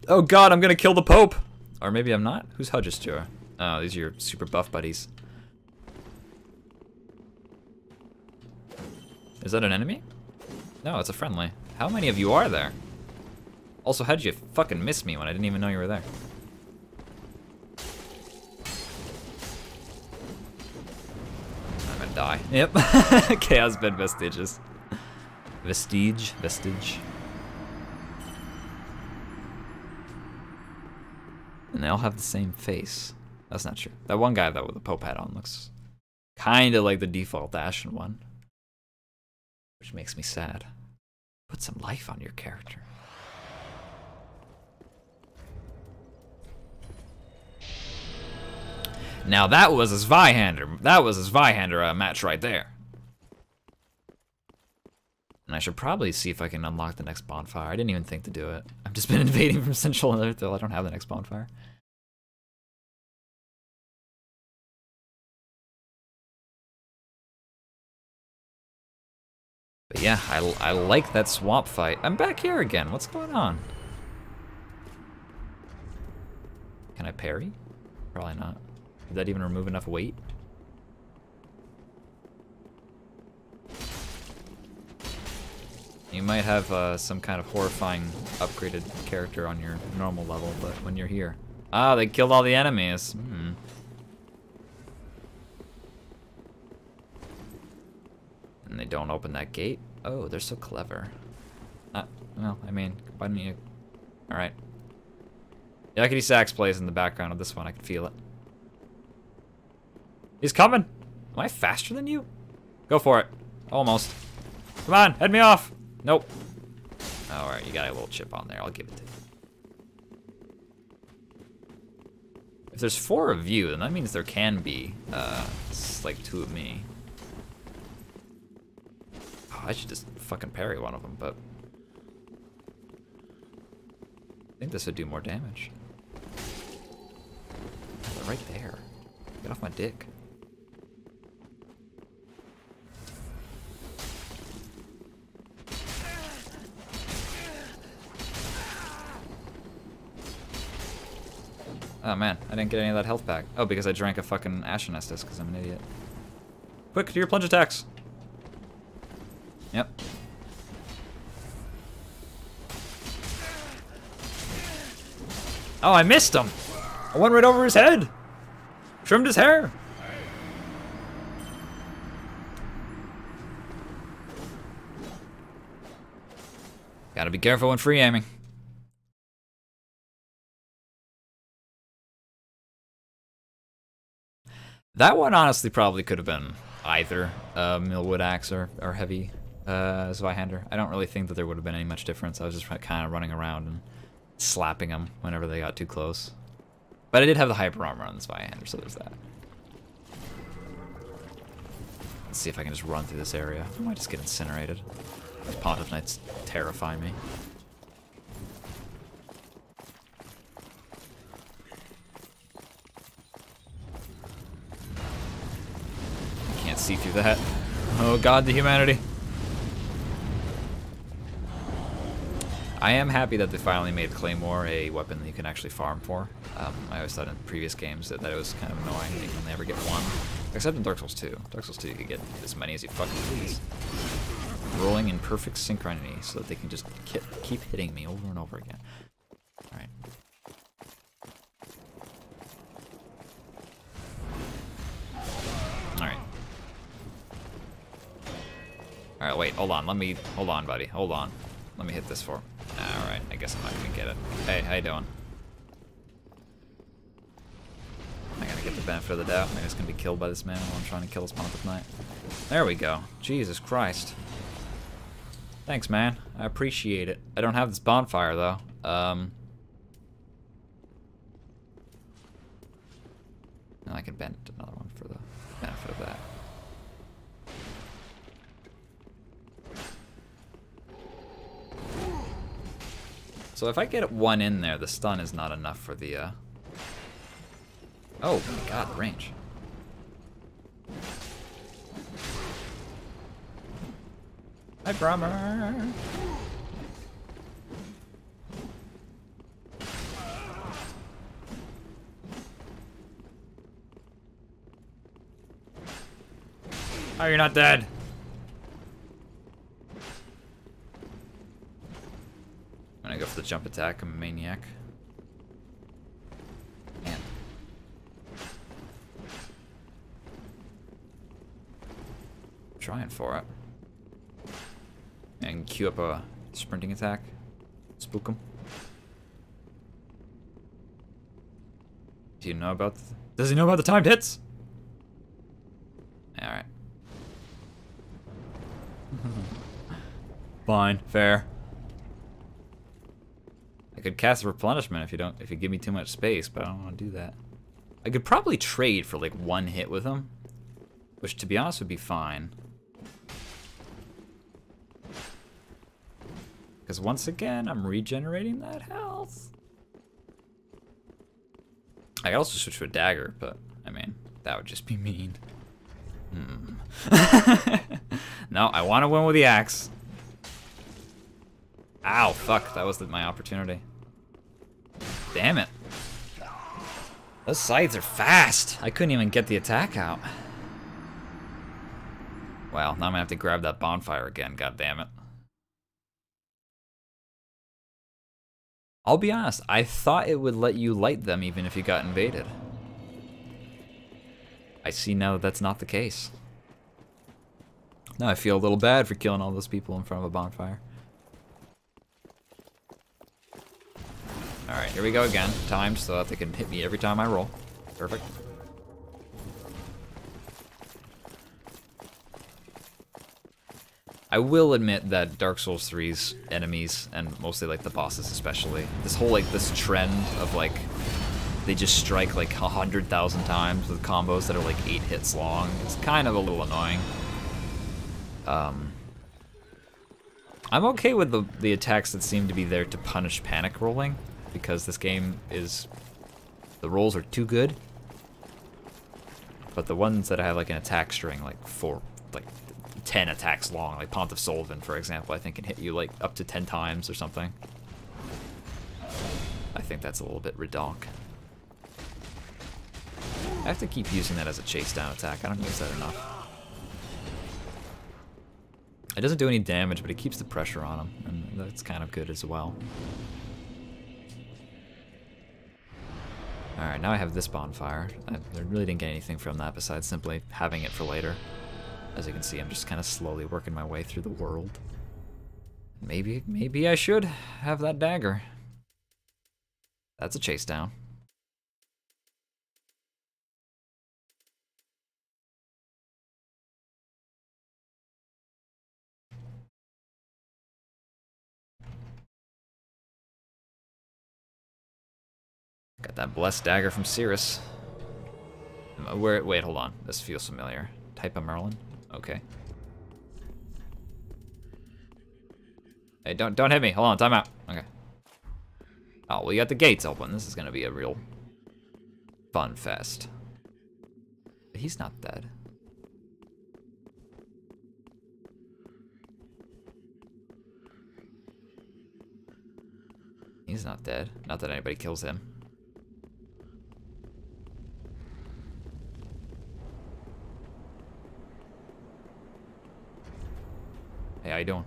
Oh god, I'm gonna kill the Pope! Or maybe I'm not? Who's Hujstar? Oh, these are your super buff buddies. Is that an enemy? No, it's a friendly. How many of you are there? Also, how did you fucking miss me when I didn't even know you were there? I'm gonna die. Yep. Chaos Bed Vestiges. Vestige. And they all have the same face. That's not true. That one guy, though, with the Pope hat on looks kind of like the default Ashen one. Which makes me sad. Put some life on your character. Now that was his Vihander. That was his Vihander match right there. And I should probably see if I can unlock the next bonfire. I didn't even think to do it. I've just been invading from Central Earthville. I don't have the next bonfire. But yeah, I like that swamp fight. I'm back here again. What's going on? Can I parry? Probably not. Did that even remove enough weight? You might have some kind of horrifying upgraded character on your normal level, but when you're here... Ah, they killed all the enemies. Hmm. And they don't open that gate? Oh, they're so clever. Well, I mean, why don't you... Alright. Yakety Sax plays in the background of this one, I can feel it. He's coming! Am I faster than you? Go for it. Almost. Come on, head me off! Nope. Alright, you got a little chip on there. I'll give it to you. If there's 4 of you, then that means there can be, like 2 of me. Oh, I should just fucking parry one of them, but... I think this would do more damage. They're right there. Get off my dick. Oh man, I didn't get any of that health back. Oh, because I drank a fucking Ashen Estus because I'm an idiot. Quick, do your plunge attacks. Yep. Oh, I missed him. I went right over his head. Trimmed his hair. Gotta be careful when free aiming. That one honestly probably could have been either Millwood Axe or Heavy Zweihander. I don't really think that there would have been any much difference. I was just kind of running around and slapping them whenever they got too close. But I did have the hyper armor on the Zweihander, so there's that. Let's see if I can just run through this area. I might just get incinerated. Those Pontiff Knights terrify me. Can't see through that. Oh god, the humanity. I am happy that they finally made Claymore a weapon that you can actually farm for. I always thought in previous games that it was kind of annoying that you can only ever get one. Except in Dark Souls 2. Dark Souls 2 you can get as many as you fucking please. rolling in perfect synchronity so that they can just keep hitting me over and over again. Alright. Alright. Alright, wait, hold on, hold on, buddy, hold on. Let me hit this for him. Alright, I guess I'm not gonna get it. Hey, how you doing? Am I gonna get the benefit of the doubt? Am I just gonna be killed by this man while I'm trying to kill his monk with night? There we go. Jesus Christ. Thanks, man. I appreciate it. I don't have this bonfire, though. And I can bend another one for the benefit of that. So if I get one in there, the stun is not enough for the, Oh my god, the range. Hi, Brummer. Oh, you're not dead. I'm gonna go for the jump attack. I'm a maniac. Man. Trying for it. And queue up a sprinting attack. Spook him. Do you know about does he know about the timed hits? Alright. Fine, fair. I could cast a replenishment if you give me too much space, but I don't want to do that. I could probably trade for like one hit with him, which to be honest would be fine. Because once again, I'm regenerating that health. I could also switch to a dagger, but I mean, that would just be mean. No, I want to win with the axe. Ow, fuck, that was my opportunity. Damn it. Those scythes are fast. I couldn't even get the attack out. Well, now I'm gonna have to grab that bonfire again, god damn it. I'll be honest, I thought it would let you light them even if you got invaded. I see now that that's not the case. Now I feel a little bad for killing all those people in front of a bonfire. Alright, here we go again. Timed so that they can hit me every time I roll. Perfect. I will admit that Dark Souls 3's enemies, and mostly like the bosses especially, this whole like this trend of like they just strike like 100,000 times with combos that are like 8 hits long. It's kind of a little annoying. I'm okay with the attacks that seem to be there to punish panic rolling, because this game is, the rolls are too good. But the ones that have like an attack string, like 10 attacks long, like Pont of Solvin, for example, I think can hit you like up to 10 times or something. I think that's a little bit redonk. I have to keep using that as a chase down attack. I don't use that enough. It doesn't do any damage, but it keeps the pressure on him, and that's kind of good as well. Alright, now I have this bonfire. I really didn't get anything from that besides simply having it for later. As you can see, I'm just kind of slowly working my way through the world. Maybe I should have that dagger. That's a chase down. Got that blessed dagger from Cirrus. Wait, hold on. This feels familiar. Type of Merlin? Okay. Hey, don't hit me. Hold on, time out. Okay. Oh, well, you got the gates open. This is gonna be a real fun fest. But he's not dead. He's not dead. Not that anybody kills him. Hey, how you doing?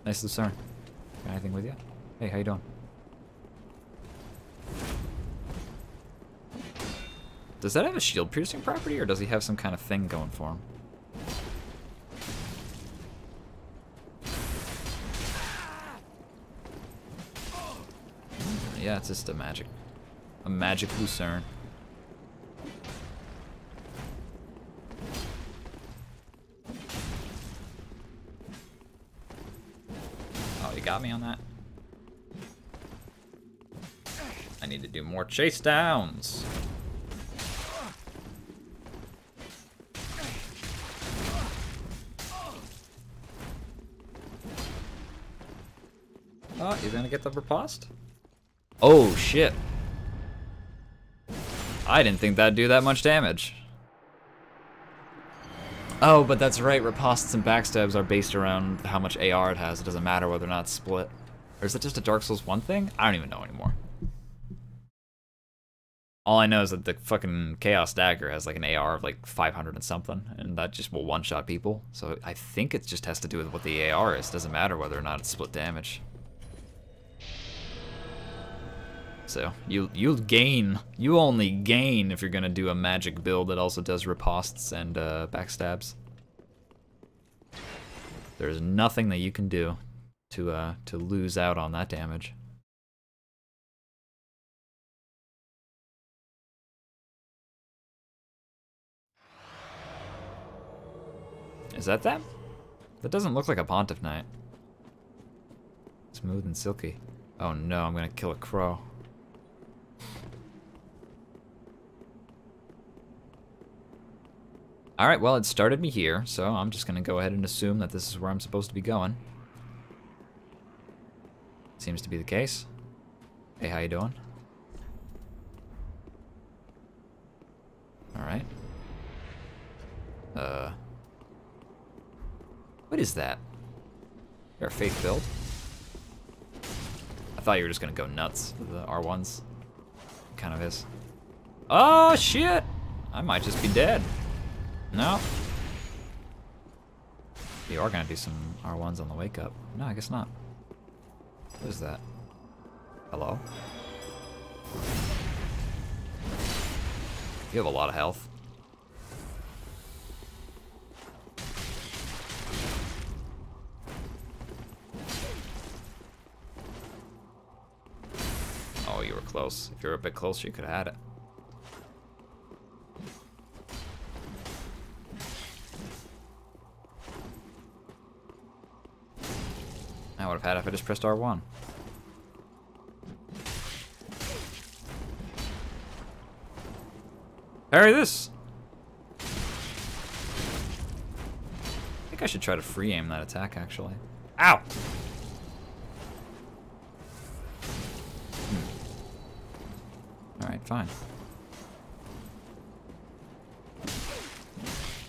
Nice Lucerne. Got anything with you? Hey, how you doing? Does that have a shield piercing property, or does he have some kind of thing going for him? Yeah, it's just a magic Lucerne. Oh, you got me on that? I need to do more chase downs. Oh, you're gonna get the riposte? Oh, shit. I didn't think that'd do that much damage. Oh, but that's right, ripostes and backstabs are based around how much AR it has. It doesn't matter whether or not it's split. Or is it just a Dark Souls 1 thing? I don't even know anymore. All I know is that the fucking Chaos Dagger has like an AR of like 500 and something, and that just will one-shot people. So I think it just has to do with what the AR is. It doesn't matter whether or not it's split damage. So you only gain if you're gonna do a magic build that also does ripostes and backstabs. There's nothing that you can do to lose out on that damage. Is that them? That doesn't look like a Pontiff Knight. Smooth and silky. Oh no, I'm gonna kill a crow. Alright, well, it started me here, so I'm just gonna go ahead and assume that this is where I'm supposed to be going. Seems to be the case. Hey, how you doing? Alright. What is that? Your faith build? I thought you were just gonna go nuts with the R1s. It kind of is. Oh, shit! I might just be dead. No. You are gonna do some R1s on the wake up. No, I guess not. What is that? Hello? You have a lot of health. Oh, you were close. If you were a bit closer, you could have had it. I would have had it if I just pressed R1. Parry this! I think I should try to free aim that attack, actually. Ow! Alright, fine.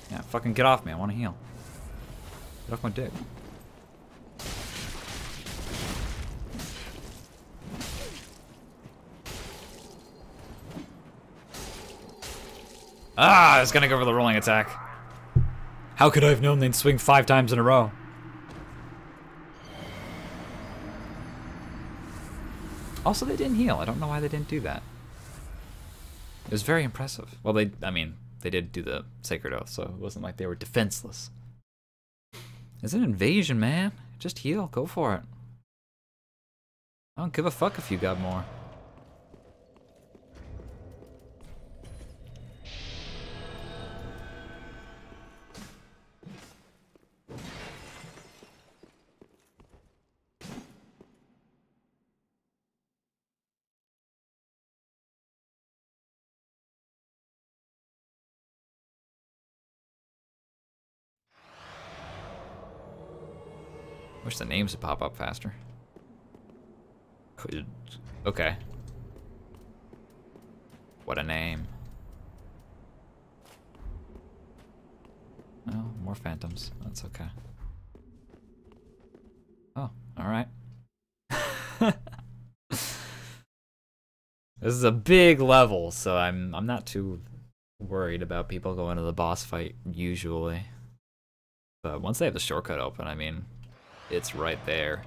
Yeah, fucking get off me, I want to heal. Get off my dick. Ah, I was gonna go for the rolling attack. How could I have known they'd swing 5 times in a row? Also, they didn't heal. I don't know why they didn't do that. It was very impressive. Well, I mean, they did do the Sacred Oath, so it wasn't like they were defenseless. It's an invasion, man. Just heal. Go for it. I don't give a fuck if you got more. Wish the names would pop up faster. Okay. What a name. Oh, more phantoms. That's okay. Oh, alright. This is a big level, so I'm not too worried about people going to the boss fight usually. But once they have the shortcut open, I mean, it's right there.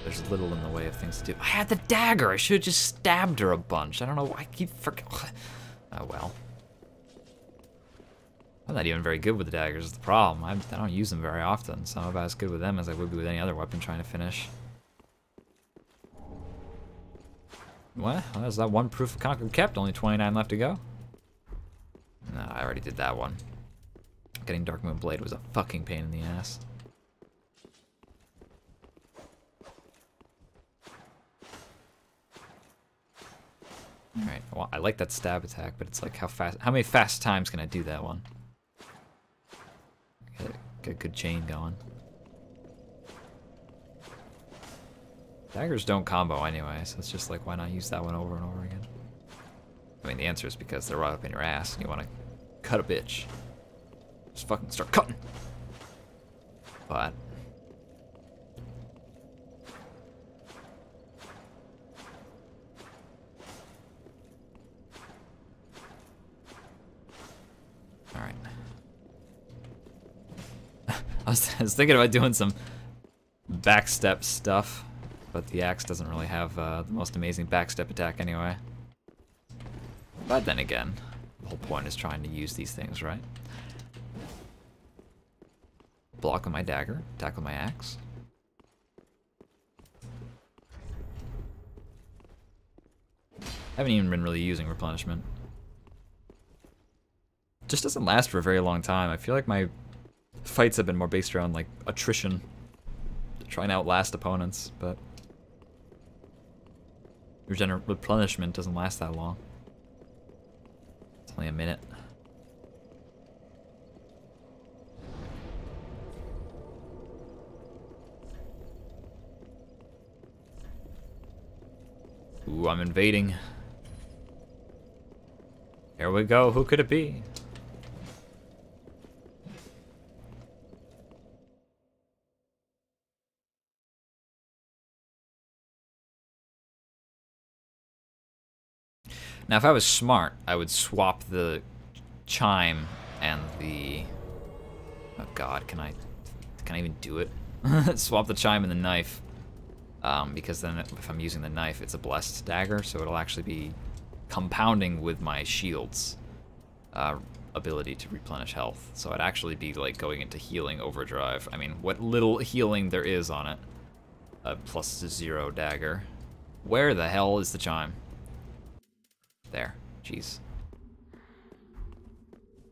There's little in the way of things to do. I had the dagger! I should have just stabbed her a bunch. I don't know why I keep forgetting. Oh well. I'm not even very good with the daggers, is the problem. I don't use them very often, so I'm about as good with them as I would be with any other weapon trying to finish. What? Well, there's that one proof of conquer kept, only 29 left to go. No, I already did that one. Getting Dark Moon Blade was a fucking pain in the ass. Alright, well, I like that stab attack, but it's like how many fast times can I do that one? Get a good chain going. Daggers don't combo anyway, so it's just like, why not use that one over and over again? I mean, the answer is because they're right up in your ass and you want to cut a bitch. Just fucking start cutting. But alright. I was thinking about doing some backstep stuff, but the axe doesn't really have the most amazing backstep attack anyway. But then again, the whole point is trying to use these things, right? Block with my dagger, attack with my axe. Haven't even been really using replenishment. Just doesn't last for a very long time. I feel like my fights have been more based around like attrition, trying to outlast opponents, but replenishment doesn't last that long. It's only a minute. Ooh, I'm invading. Here we go. Who could it be? Now, if I was smart, I would swap the chime and the... Oh god, can I even do it? Swap the chime and the knife. Because then if I'm using the knife, it's a blessed dagger, so it'll actually be compounding with my shield's ability to replenish health. So I'd actually be like going into healing overdrive. I mean, what little healing there is on it. +0 dagger. Where the hell is the chime? There. Jeez.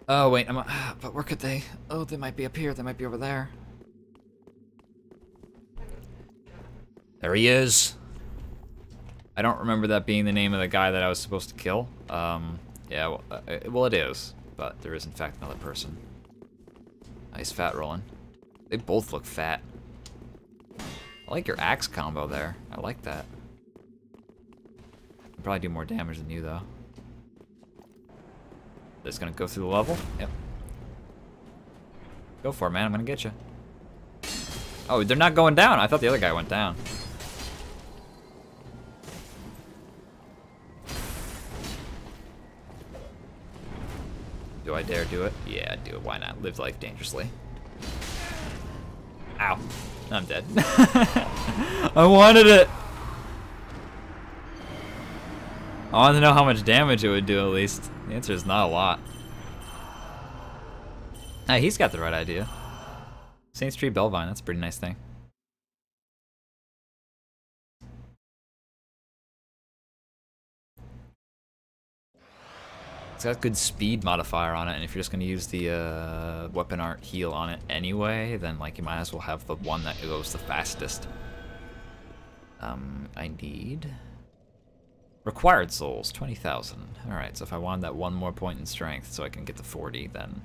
Oh, wait. But where could they? Oh, they might be up here. They might be over there. There he is. I don't remember that being the name of the guy that I was supposed to kill. Yeah, well, it is. But there is, in fact, another person. Nice fat rolling. They both look fat. I like your axe combo there. I like that. Probably do more damage than you, though. Just gonna go through the level? Yep. Go for it, man. I'm gonna get you. Oh, they're not going down. I thought the other guy went down. Do I dare do it? Yeah, do it. Why not? Live life dangerously. Ow. I'm dead. I wanted it. I wanted to know how much damage it would do, at least. The answer is not a lot. Hey, he's got the right idea. Saint Street Bellvine, that's a pretty nice thing. It's got good speed modifier on it, and if you're just going to use the weapon art heal on it anyway, then like you might as well have the one that goes the fastest. I need... Required souls, 20,000. Alright, so if I wanted that one more point in strength so I can get to 40, then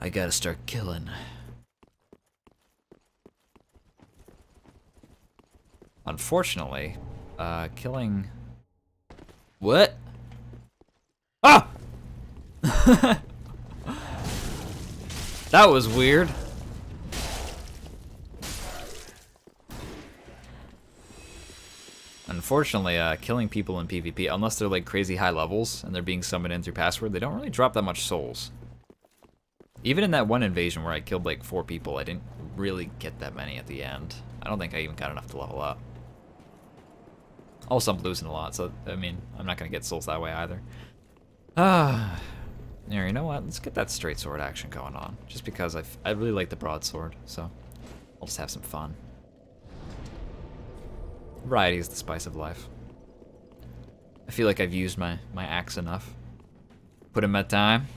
I gotta start killing. Unfortunately, killing... What? Ah! That was weird. unfortunately, killing people in PvP, unless they're like crazy high levels and they're being summoned in through password, they don't really drop that much souls. Even in that one invasion where I killed like 4 people, I didn't really get that many at the end. I don't think I even got enough to level up. Also, I'm losing a lot, so, I mean, I'm not going to get souls that way either. There, you know what? Let's get that straight sword action going on. Just because I really like the broadsword, so I'll just have some fun. Variety is the spice of life. I feel like I've used my axe enough. Put in my time.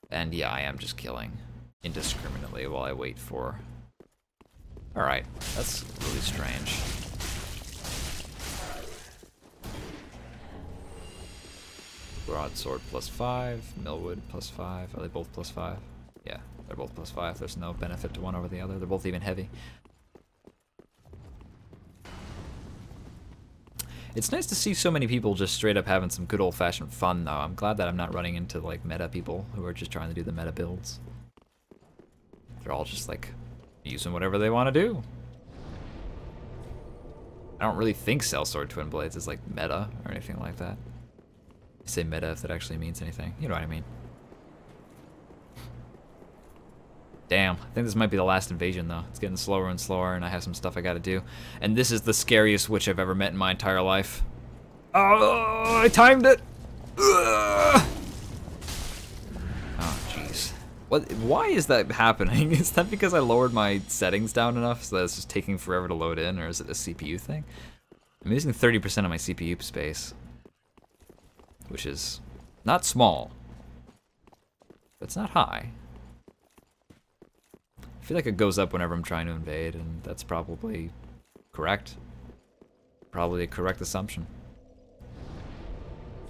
And yeah, I am just killing indiscriminately while I wait for... Alright, that's really strange. Broadsword +5, Millwood +5. Are they both +5? Yeah, they're both +5. There's no benefit to one over the other. They're both even heavy. It's nice to see so many people just straight up having some good old-fashioned fun, though. I'm glad that I'm not running into, like, meta people who are just trying to do the meta builds. They're all just, like, using whatever they want to do. I don't really think Sellsword Twin Blades is, like, meta or anything like that. I say meta if that actually means anything. You know what I mean. Damn, I think this might be the last invasion, though. It's getting slower and slower, and I have some stuff I gotta do. And this is the scariest witch I've ever met in my entire life. Oh, I timed it! Ugh. Oh, jeez. Why is that happening? Is that because I lowered my settings down enough so that it's just taking forever to load in, or is it a CPU thing? I'm using 30% of my CPU space, which is not small, but it's not high. I feel like it goes up whenever I'm trying to invade, and that's probably correct. Probably a correct assumption.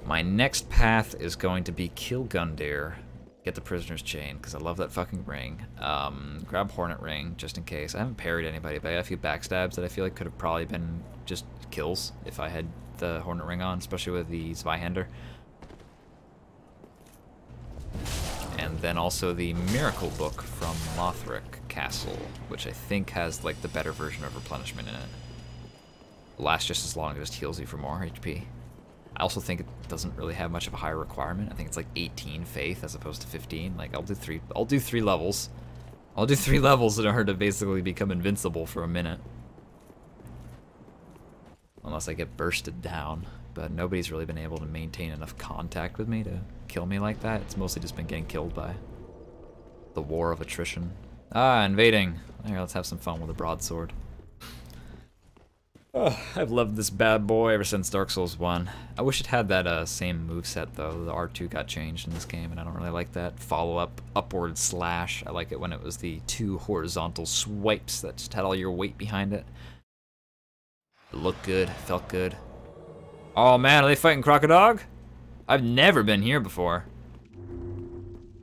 My next path is going to be kill Gundyr, get the prisoner's chain, because I love that fucking ring. Grab Hornet Ring, just in case. I haven't parried anybody, but I got a few backstabs that I feel like could have probably been just kills if I had the Hornet Ring on, especially with the Zweihander. And then also the Miracle Book from Lothric Castle, which I think has like the better version of replenishment in it. Lasts just as long, it just heals you for more HP. I also think it doesn't really have much of a higher requirement. I think it's like 18 faith as opposed to 15. Like I'll do three levels. I'll do 3 levels in order to basically become invincible for a minute. Unless I get bursted down. But nobody's really been able to maintain enough contact with me to kill me like that. It's mostly just been getting killed by the war of attrition. Ah, invading. Here, let's have some fun with a broadsword. Oh, I've loved this bad boy ever since Dark Souls 1. I wish it had that same moveset though. The R2 got changed in this game and I don't really like that follow-up upward slash. I like it when it was the 2 horizontal swipes that just had all your weight behind it. It looked good, felt good. Oh man, are they fighting Crocodog? I've never been here before.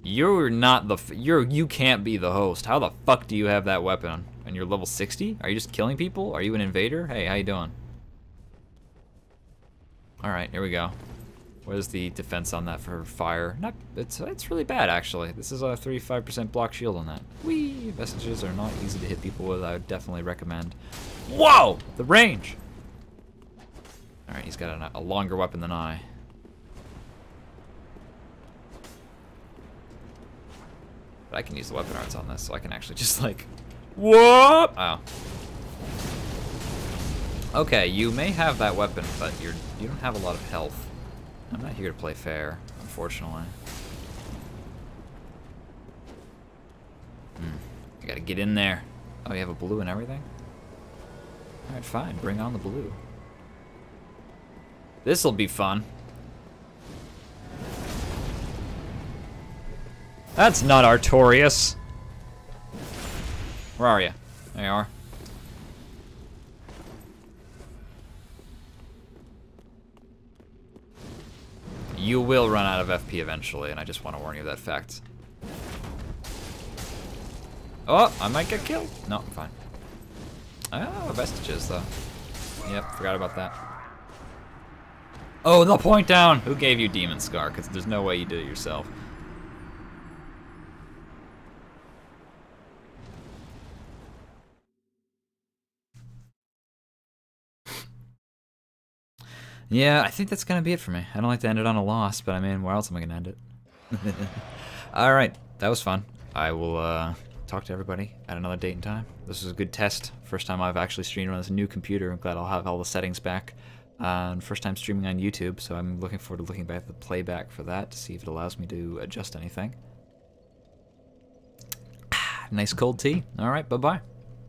You're not the you can't be the host. How the fuck do you have that weapon? And you're level 60? Are you just killing people? Are you an invader? Hey, how you doing? All right, here we go. What is the defense on that for fire? Not, it's really bad actually. This is a 35% block shield on that. Whee! Vestiges are not easy to hit people with. I would definitely recommend. Whoa! The range. All right, he's got a longer weapon than I. But I can use the weapon arts on this, so I can actually just like, whoop! Oh. Okay, you may have that weapon, but you don't have a lot of health. I'm not here to play fair, unfortunately. I gotta get in there. Oh, you have a blue and everything? Alright, fine, bring on the blue. This'll be fun. That's not Artorias. Where are you? There you are. You will run out of FP eventually, and I just want to warn you of that fact. Oh, I might get killed. No, I'm fine. Oh, vestiges, though. Yep, forgot about that. Oh, the point down! Who gave you Demon Scar? Because there's no way you did it yourself. Yeah, I think that's gonna be it for me. I don't like to end it on a loss, but I mean, where else am I gonna end it? Alright, that was fun. I will talk to everybody at another date and time. This was a good test. First time I've actually streamed on this new computer. I'm glad I'll have all the settings back. And first time streaming on YouTube, so I'm looking forward to looking back at the playback for that to see if it allows me to adjust anything. Nice cold tea. Alright, bye-bye.